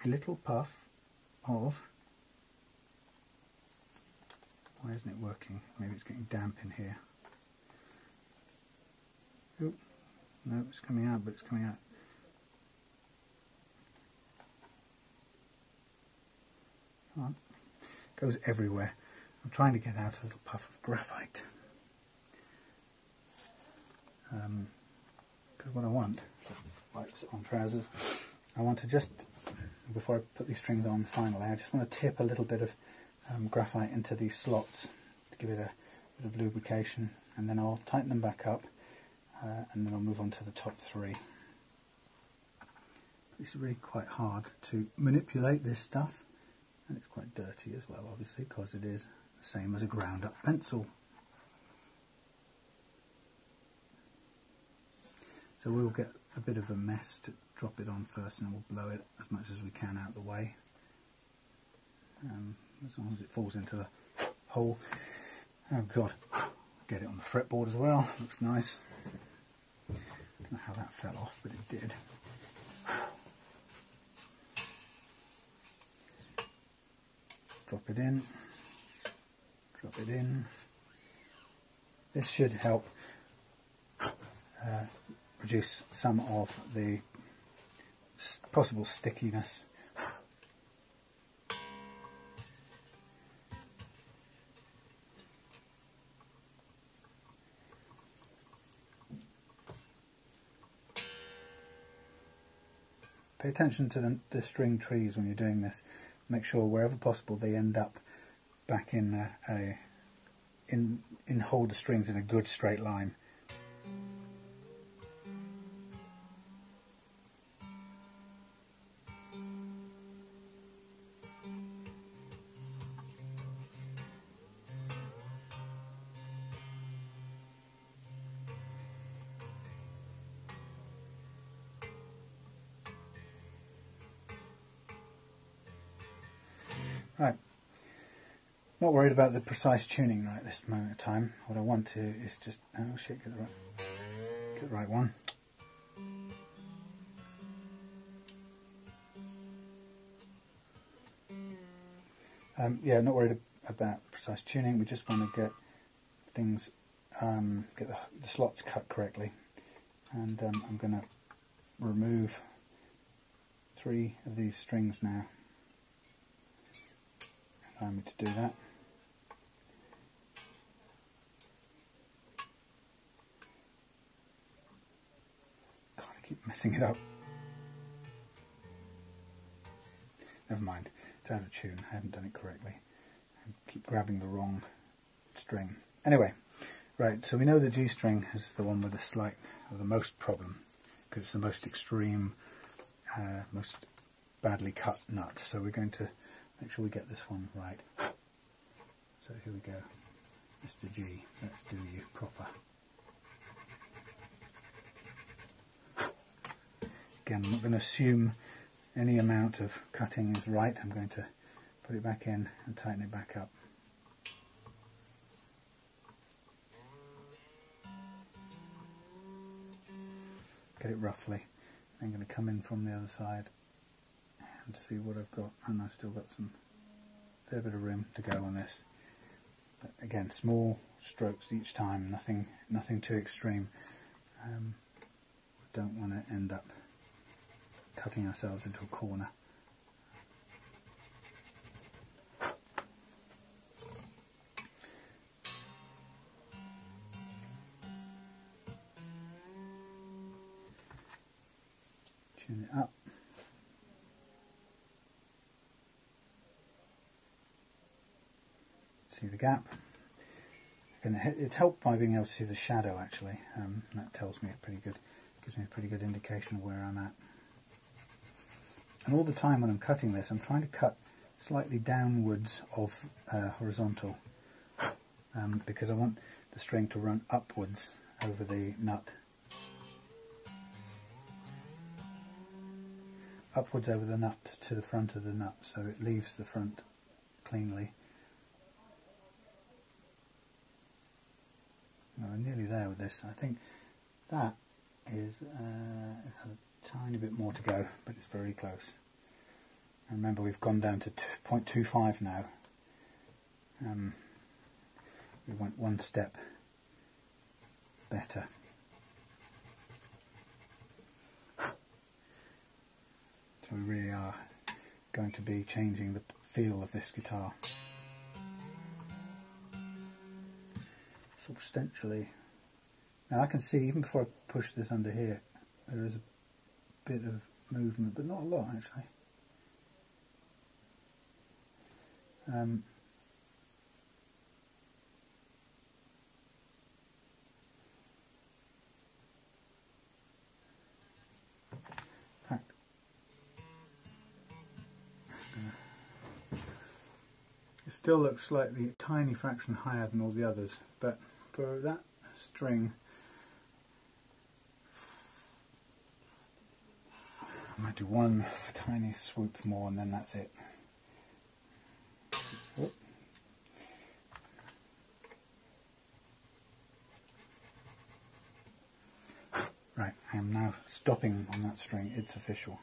a little puff of Why isn't it working? Maybe it's getting damp in here. Oop. No, it's coming out, but it's coming out. Come on. It goes everywhere. I'm trying to get out a little puff of graphite. Because what I want, like on trousers, I want to just, before I put these strings on finally, I just want to tip a little bit of graphite into these slots to give it a bit of lubrication, and then I'll tighten them back up, and then I'll move on to the top three. It's really quite hard to manipulate this stuff, and it's quite dirty as well, obviously, because it is the same as a ground up pencil. So we'll get a bit of a mess to drop it on first, and then we'll blow it as much as we can out of the way, as long as it falls into the hole. Oh god, get it on the fretboard as well, looks nice. Don't know how that fell off, but it did. Drop it in, drop it in. This should help reduce some of the possible stickiness. Pay attention to the string trees when you're doing this. Make sure wherever possible they end up back in hold the strings in a good straight line. Right, not worried about the precise tuning right this moment of time. What I want to is just, oh shit, get the right one. Yeah, not worried about the precise tuning. We just want to get things, get the slots cut correctly. And I'm going to remove 3 of these strings now. Allow me to do that. God, I keep messing it up. Never mind, it's out of tune. I haven't done it correctly. I keep grabbing the wrong string. Anyway, right, so we know the G string is the one with the most problem, because it's the most extreme, most badly cut nut. So we're going to make sure we get this one right. So here we go. Mr. G, let's do you proper. Again, I'm not going to assume any amount of cutting is right. I'm going to put it back in and tighten it back up. Get it roughly. I'm going to come in from the other side and see what I've got, and I've still got some fair bit of room to go on this. But again, small strokes each time, nothing too extreme. Don't want to end up cutting ourselves into a corner. Tune it up. See the gap. It's helped by being able to see the shadow actually. That tells me gives me a pretty good indication of where I'm at. And all the time when I'm cutting this, I'm trying to cut slightly downwards of horizontal, because I want the string to run upwards over the nut. Upwards over the nut to the front of the nut, so it leaves the front cleanly. We're nearly there with this. I think that is a tiny bit more to go, but it's very close. And remember, we've gone down to 0.25 now. we went one step better. So we really are going to be changing the feel of this guitar substantially. Now I can see, even before I push this under here, there is a bit of movement, but not a lot actually. In fact, it still looks slightly a tiny fraction higher than all the others, but for that string I might do one tiny swoop more and then that's it. Whoop. Right, I am now stopping on that string, it's official.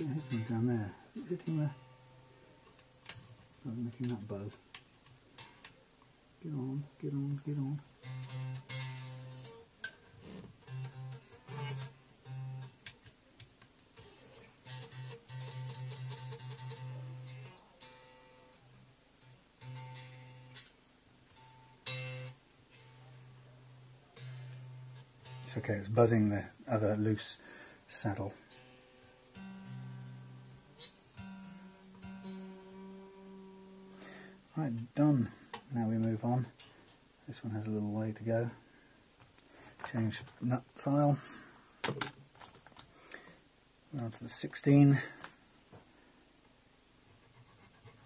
What's hitting down there? Is it hitting there? Not making that buzz. Get on, get on, get on. It's okay, it's buzzing the other loose saddle. Right, done. Now we move on. This one has a little way to go. Change nut file. We're on to the 16.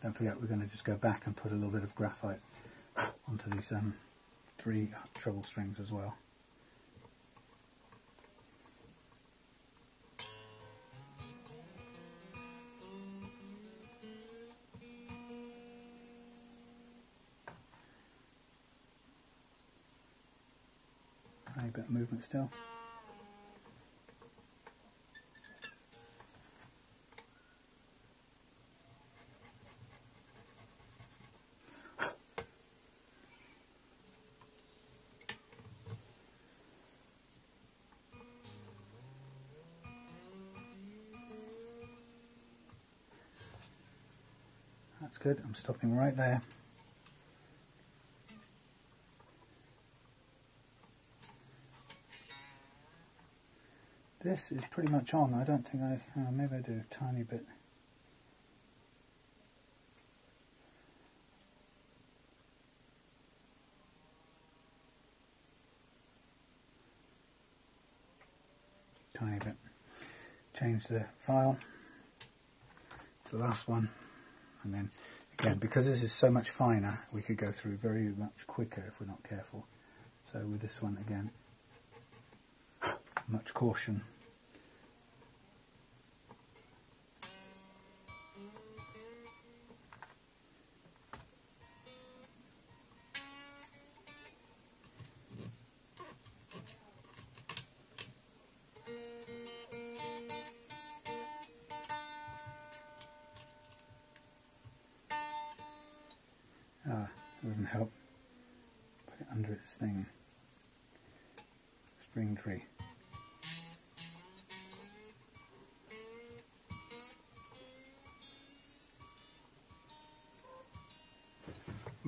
Don't forget we're going to just go back and put a little bit of graphite onto these 3 treble strings as well. A bit of movement still. That's good, I'm stopping right there. This is pretty much on. I don't think maybe I do a tiny bit. Tiny bit. Change the file to the last one, and then again, because this is so much finer, we could go through very much quicker if we're not careful. So with this one again, much caution. Doesn't help. Put it under its thing. String tree.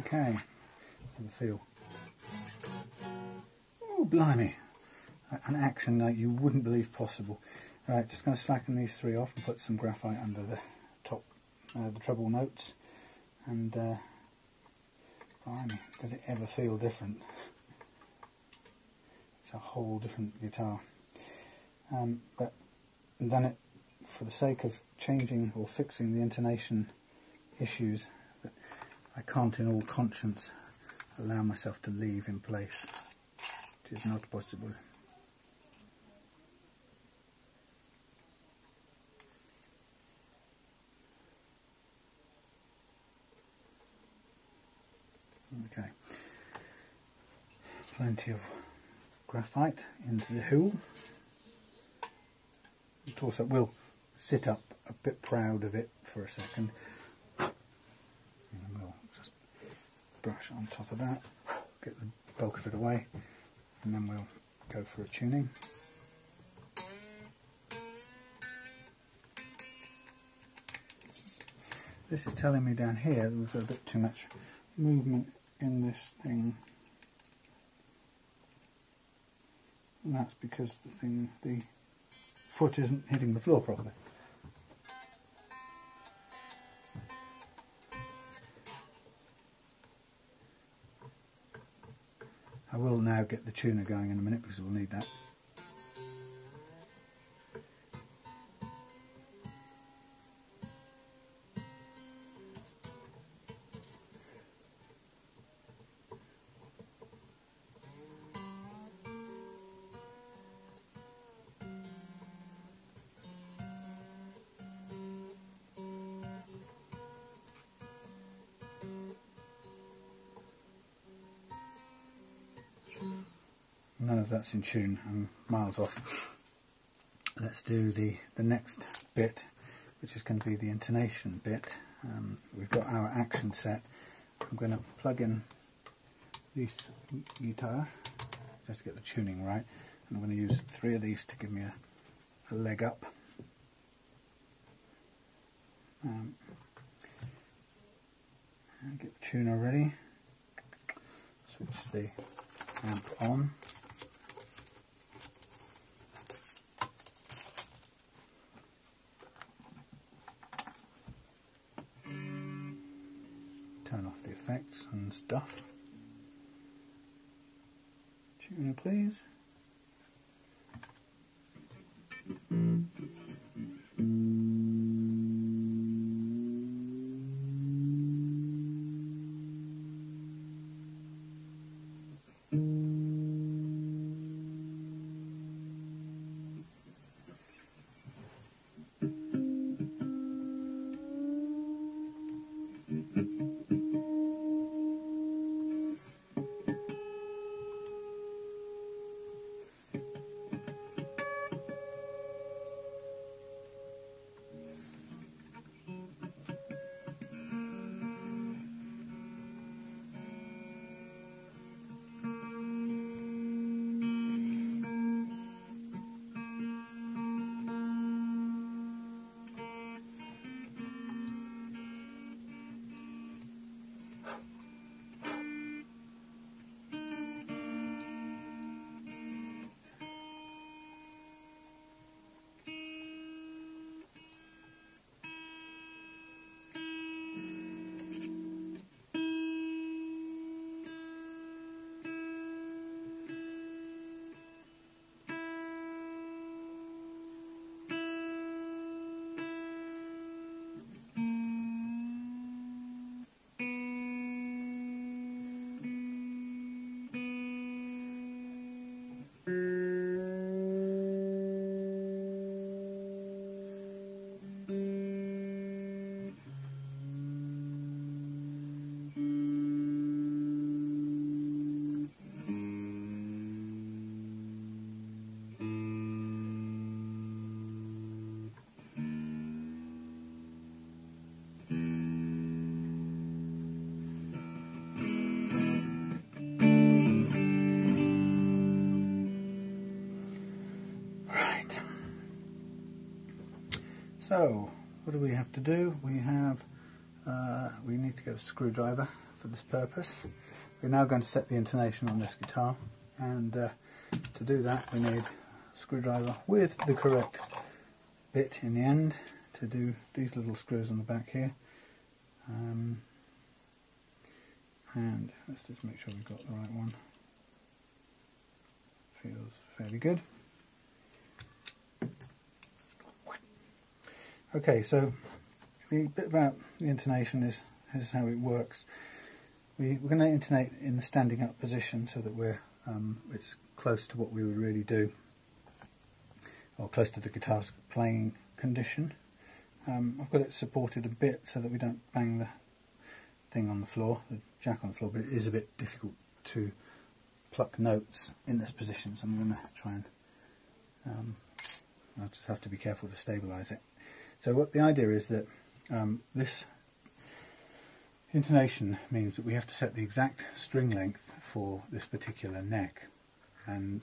Okay, have a feel. Oh, blimey! An action that you wouldn't believe possible. Right, just going to slacken these 3 off and put some graphite under the top, the treble notes, and blimey, does it ever feel different? It's a whole different guitar. But I've done it for the sake of changing or fixing the intonation issues that I can't in all conscience allow myself to leave in place. It is not possible. Okay, plenty of graphite into the hole. the torso. We'll sit up a bit proud of it for a second, and we'll just brush on top of that, get the bulk of it away, and then we'll go for a tuning. This is telling me down here that we've got a bit too much movement in this thing, and that's because the foot isn't hitting the floor properly. I will now get the tuner going in a minute because we'll need that. None of that's in tune, I'm miles off. Let's do the next bit, which is going to be the intonation bit. We've got our action set. I'm going to plug in this guitar just to get the tuning right, and I'm going to use 3 of these to give me a leg up. And get the tuner ready. Switch the amp on. Turn off the effects and stuff. Tuner, please. So, what do we have to do? We need to get a screwdriver for this purpose. We're now going to set the intonation on this guitar, and to do that we need a screwdriver with the correct bit in the end to do these little screws on the back here. And let's just make sure we've got the right one. Feels fairly good. Okay, so the bit about the intonation is how it works. We're going to intonate in the standing up position so that it's close to what we would really do, or close to the guitar's playing condition. I've got it supported a bit so that we don't bang the thing on the floor, the jack on the floor, but it is a bit difficult to pluck notes in this position, so I'm going to try and I'll just have to be careful to stabilise it. So what the idea is that this intonation means that we have to set the exact string length for this particular neck, and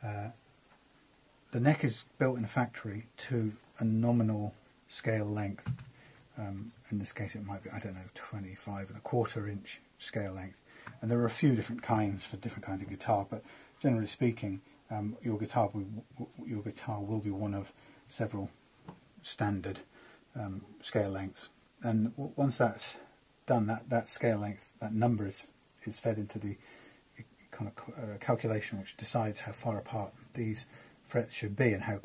the neck is built in a factory to a nominal scale length. In this case it might be, I don't know, 25¼ inch scale length, and there are a few different kinds for different kinds of guitar, but generally speaking your guitar will be one of several standard scale lengths, and once that's done, that scale length, that number is fed into the kind of calculation which decides how far apart these frets should be and how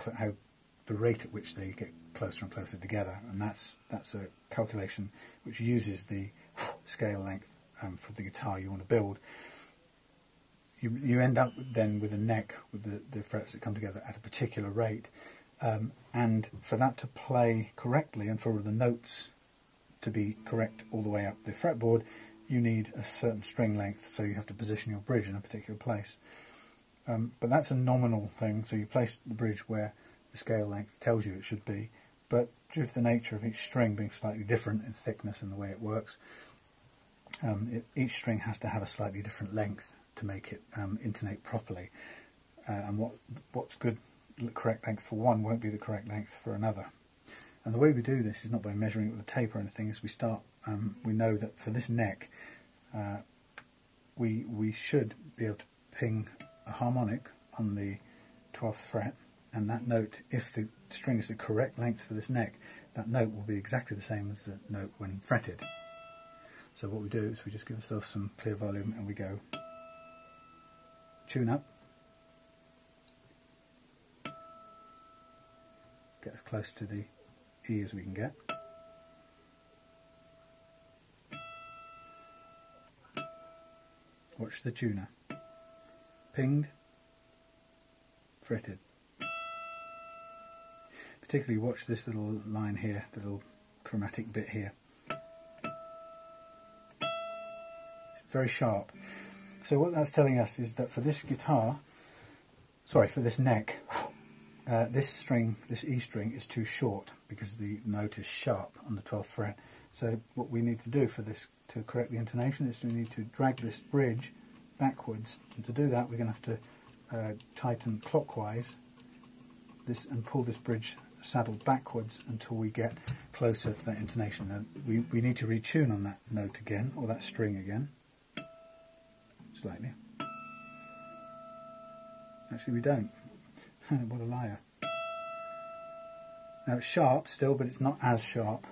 the rate at which they get closer and closer together, and that's a calculation which uses the scale length for the guitar you want to build. You end up then with a neck with the frets that come together at a particular rate, and for that to play correctly and for the notes to be correct all the way up the fretboard, you need a certain string length, so you have to position your bridge in a particular place. But that's a nominal thing, so you place the bridge where the scale length tells you it should be, but due to the nature of each string being slightly different in thickness and the way it works, each string has to have a slightly different length to make it intonate properly, and what's good, correct length for one won't be the correct length for another. And the way we do this is not by measuring it with a tape or anything. Is we know that for this neck we should be able to ping a harmonic on the 12th fret, and that note, if the string is the correct length for this neck, that note will be exactly the same as the note when fretted. So what we do is we just give ourselves some clear volume and we go tune up, get as close to the E as we can get, watch the tuner, pinged, fretted. Particularly watch this little line here, the little chromatic bit here. It's very sharp. So what that's telling us is that for this guitar, sorry, for this neck, this string, this E string, is too short because the note is sharp on the 12th fret. So what we need to do for this, to correct the intonation, is we need to drag this bridge backwards, and to do that we're going to have to tighten clockwise this and pull this bridge saddle backwards until we get closer to that intonation. And we need to retune on that note again, or that string again, slightly. Actually we don't. What a liar. Now it's sharp still, but it's not as sharp.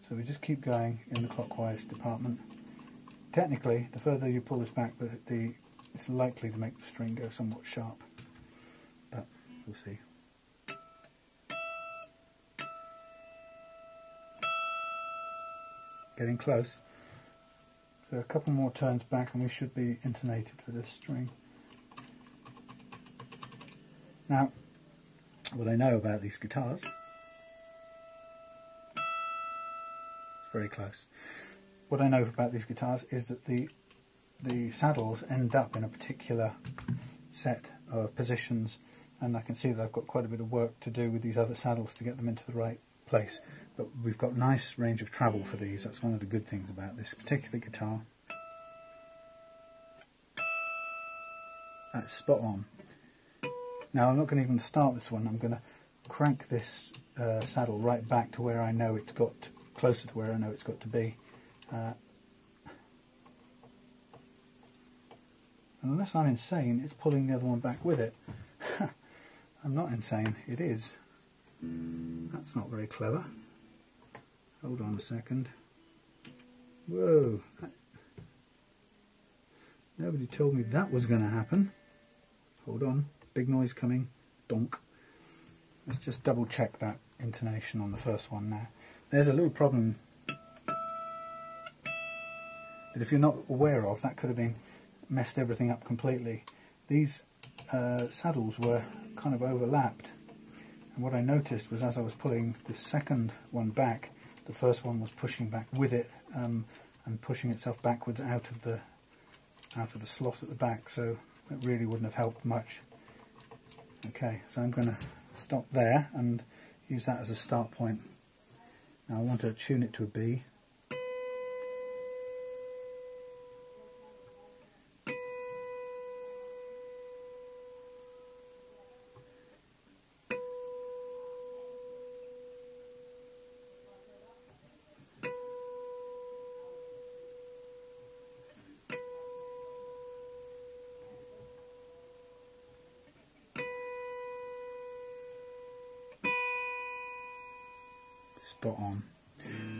So we just keep going in the clockwise department. Technically, the further you pull this back, it's likely to make the string go somewhat sharp, but we'll see. Getting close. So a couple more turns back and we should be intonated for this string. Now, what I know about these guitars, it's very close. What I know about these guitars is that the saddles end up in a particular set of positions, and I can see that I've got quite a bit of work to do with these other saddles to get them into the right place. But we've got nice range of travel for these. That's one of the good things about this particular guitar. That's spot on. Now I'm not going to even start this one. I'm going to crank this saddle right back to where I know it's got, closer to where I know it's got to be. Unless I'm insane, it's pulling the other one back with it. I'm not insane, it is. That's not very clever. Hold on a second. Whoa. Nobody told me that was going to happen. Hold on. Big noise coming. Donk. Let's just double check that intonation on the first one now. There's a little problem that if you're not aware of, that could have been messed everything up completely. These saddles were kind of overlapped, and what I noticed was as I was pulling the second one back, the first one was pushing back with it and pushing itself backwards out of the slot at the back, so that really wouldn't have helped much. Okay, so I'm going to stop there and use that as a start point. Now I want to tune it to a B. Spot on.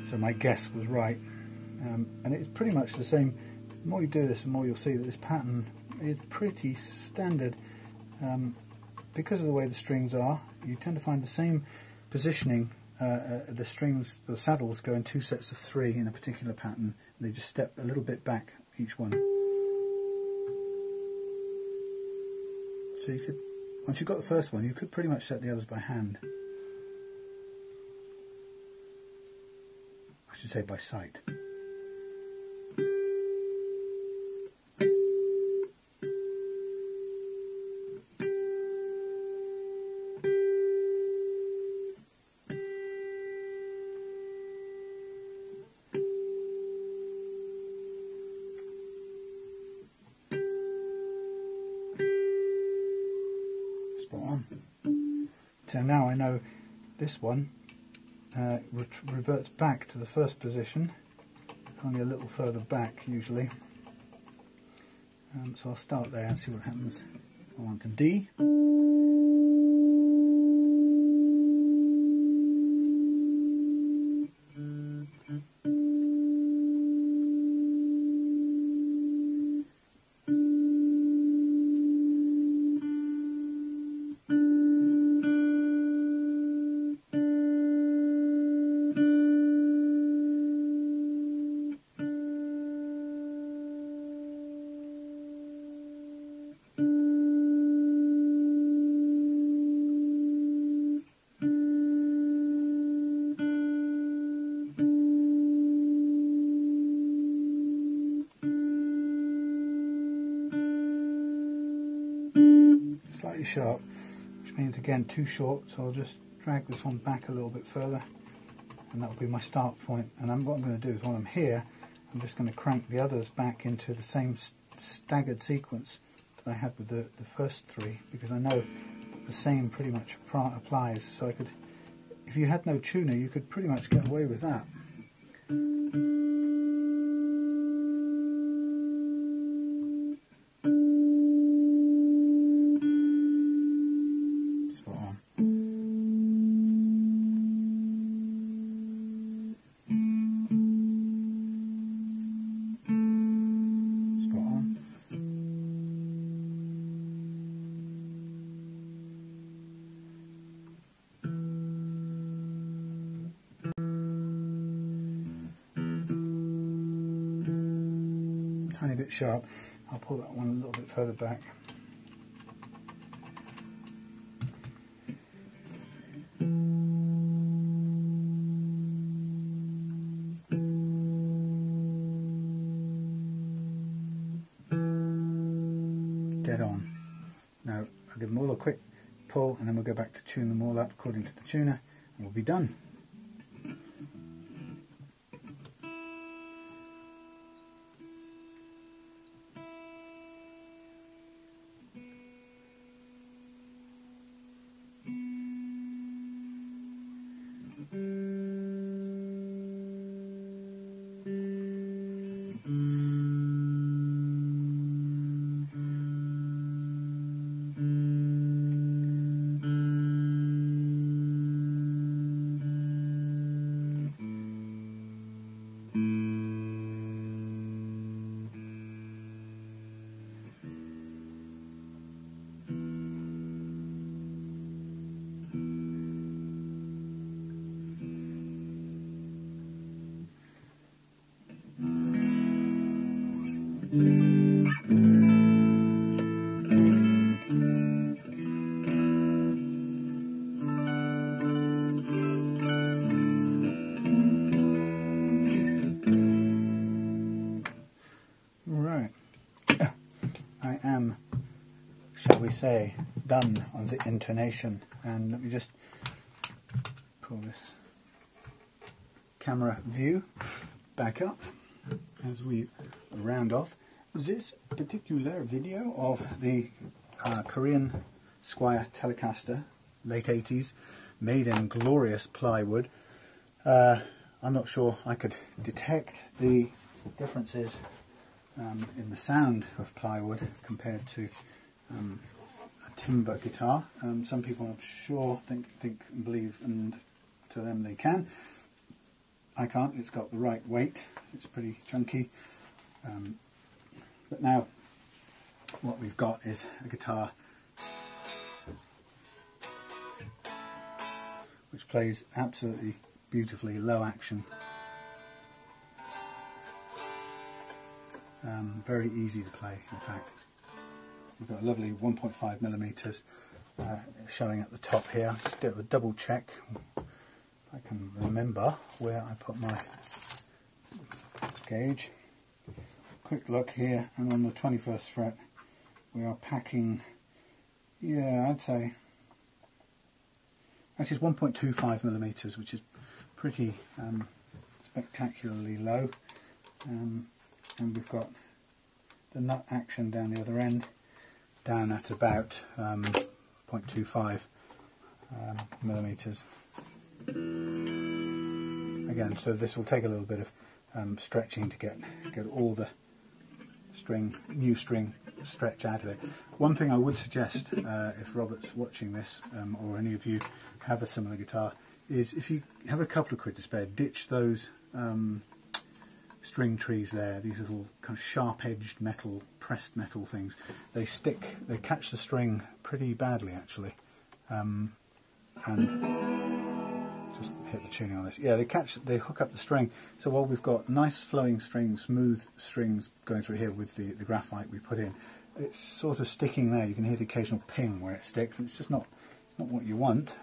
So my guess was right, and it's pretty much the same. The more you do this, the more you'll see that this pattern is pretty standard. Because of the way the strings are, you tend to find the same positioning. The strings, the saddles, go in 2 sets of 3 in a particular pattern. They just step a little bit back each one. So you could, once you've got the first one, you could pretty much set the others by hand. I should say by sight. Spot on. So now I know this one reverts back to the first position, only a little further back usually. So I'll start there and see what happens. I want to D. Slightly sharp, which means again too short, so I'll just drag this one back a little bit further, and that will be my start point. And what I'm going to do is, while I'm here, I'm just going to crank the others back into the same staggered sequence that I had with the first 3, because I know that the same pretty much applies. So I could, if you had no tuner, you could pretty much get away with that. Tiny bit sharp. I'll pull that one a little bit further back. Dead on. Now I'll give them all a quick pull, and then we'll go back to tune them all up according to the tuner, and we'll be done. Right, I am, shall we say, done on the intonation And let me just pull this camera view back up as we round off this particular video of the Korean Squier Telecaster, late 80s, made in glorious plywood. I'm not sure I could detect the differences in the sound of plywood compared to a timber guitar. Some people, I'm sure, think and believe, and to them they can. I can't. It's got the right weight. It's pretty chunky. But now what we've got is a guitar which plays absolutely beautifully, low action. Very easy to play, in fact. We've got a lovely 1.5mm showing at the top here. I'll just do a double check if I can remember where I put my gauge. Quick look here, and on the 21st fret we are packing, yeah, I'd say actually it's 1.25mm, which is pretty spectacularly low. And we've got the nut action down the other end, down at about 0.25 millimeters. Again, so this will take a little bit of stretching to get all the new string stretch out of it. One thing I would suggest, if Robert's watching this, or any of you have a similar guitar, is if you have a couple of quid to spare, ditch those string trees there, these little kind of sharp-edged metal, pressed metal things. They stick, they catch the string pretty badly actually. And just hit the tuning on this. Yeah, they hook up the string. So while we've got nice flowing strings, smooth strings going through here with the graphite we put in, it's sort of sticking there. You can hear the occasional ping where it sticks, and it's just not what you want.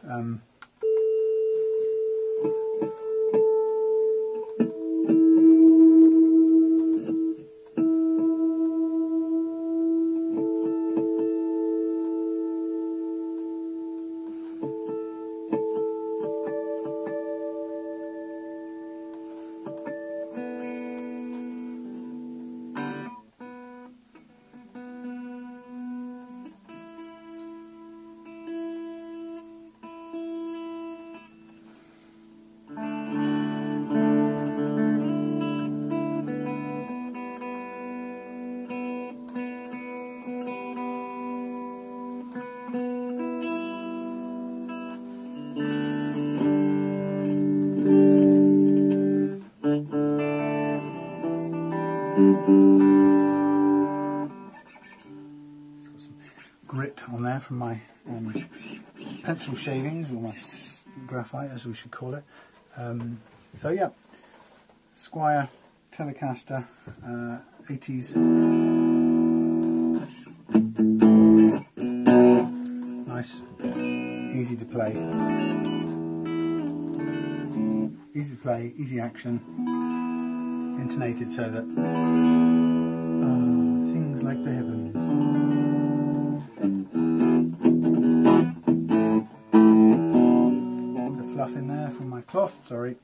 Got some grit on there from my pencil shavings, or my graphite as we should call it. So yeah, Squier Telecaster, 80s, nice, easy to play, easy action, intonated so that sings like the heavens. Bit of fluff in there from my cloth, sorry.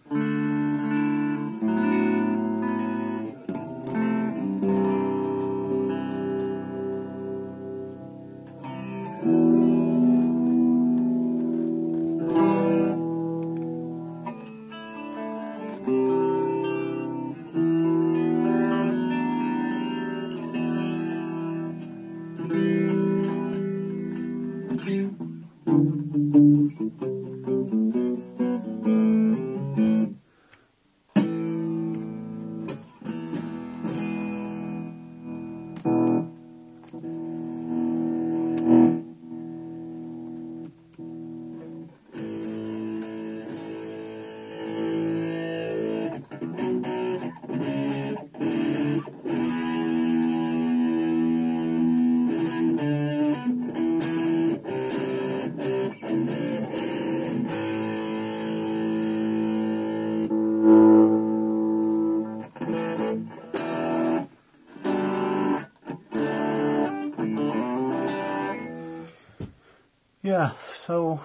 Yeah, so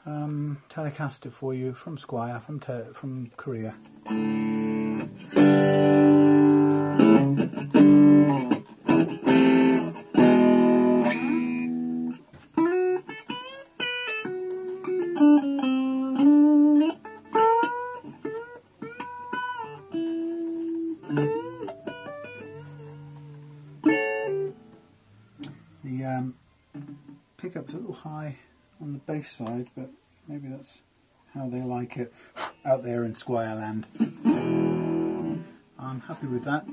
Telecaster for you from Squier, from Korea. The pickup's a little high on the bass side, but maybe that's how they like it out there in Squier land. I'm happy with that.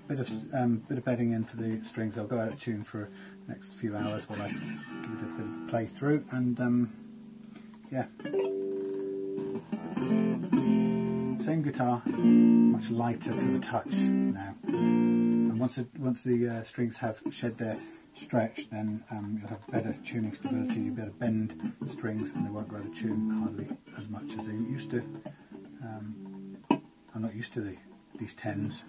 Bit of bedding in for the strings. I'll go out of tune for the next few hours while I give it a bit of play through, and yeah. Same guitar, much lighter to the touch now. And once the strings have shed their stretch, then you'll have better tuning stability. You'll be able to bend the strings and they won't go out of tune hardly as much as they used to. I'm not used to these tens.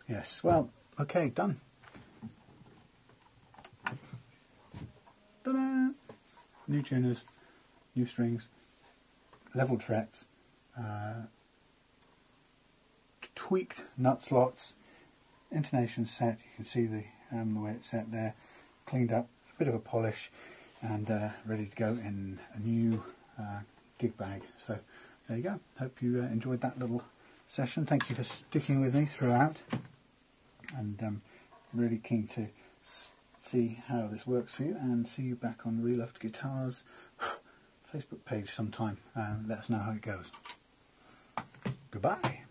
Yes, well, okay, done. Ta-da! New tuners, new strings, leveled frets, tweaked nut slots, intonation set. You can see the way it's set there, cleaned up, a bit of a polish, and ready to go in a new gig bag. So there you go. Hope you enjoyed that little session. Thank you for sticking with me throughout, and I'm really keen to see how this works for you, and see you back on Reloved Guitar's Facebook page sometime. Let us know how it goes. Goodbye.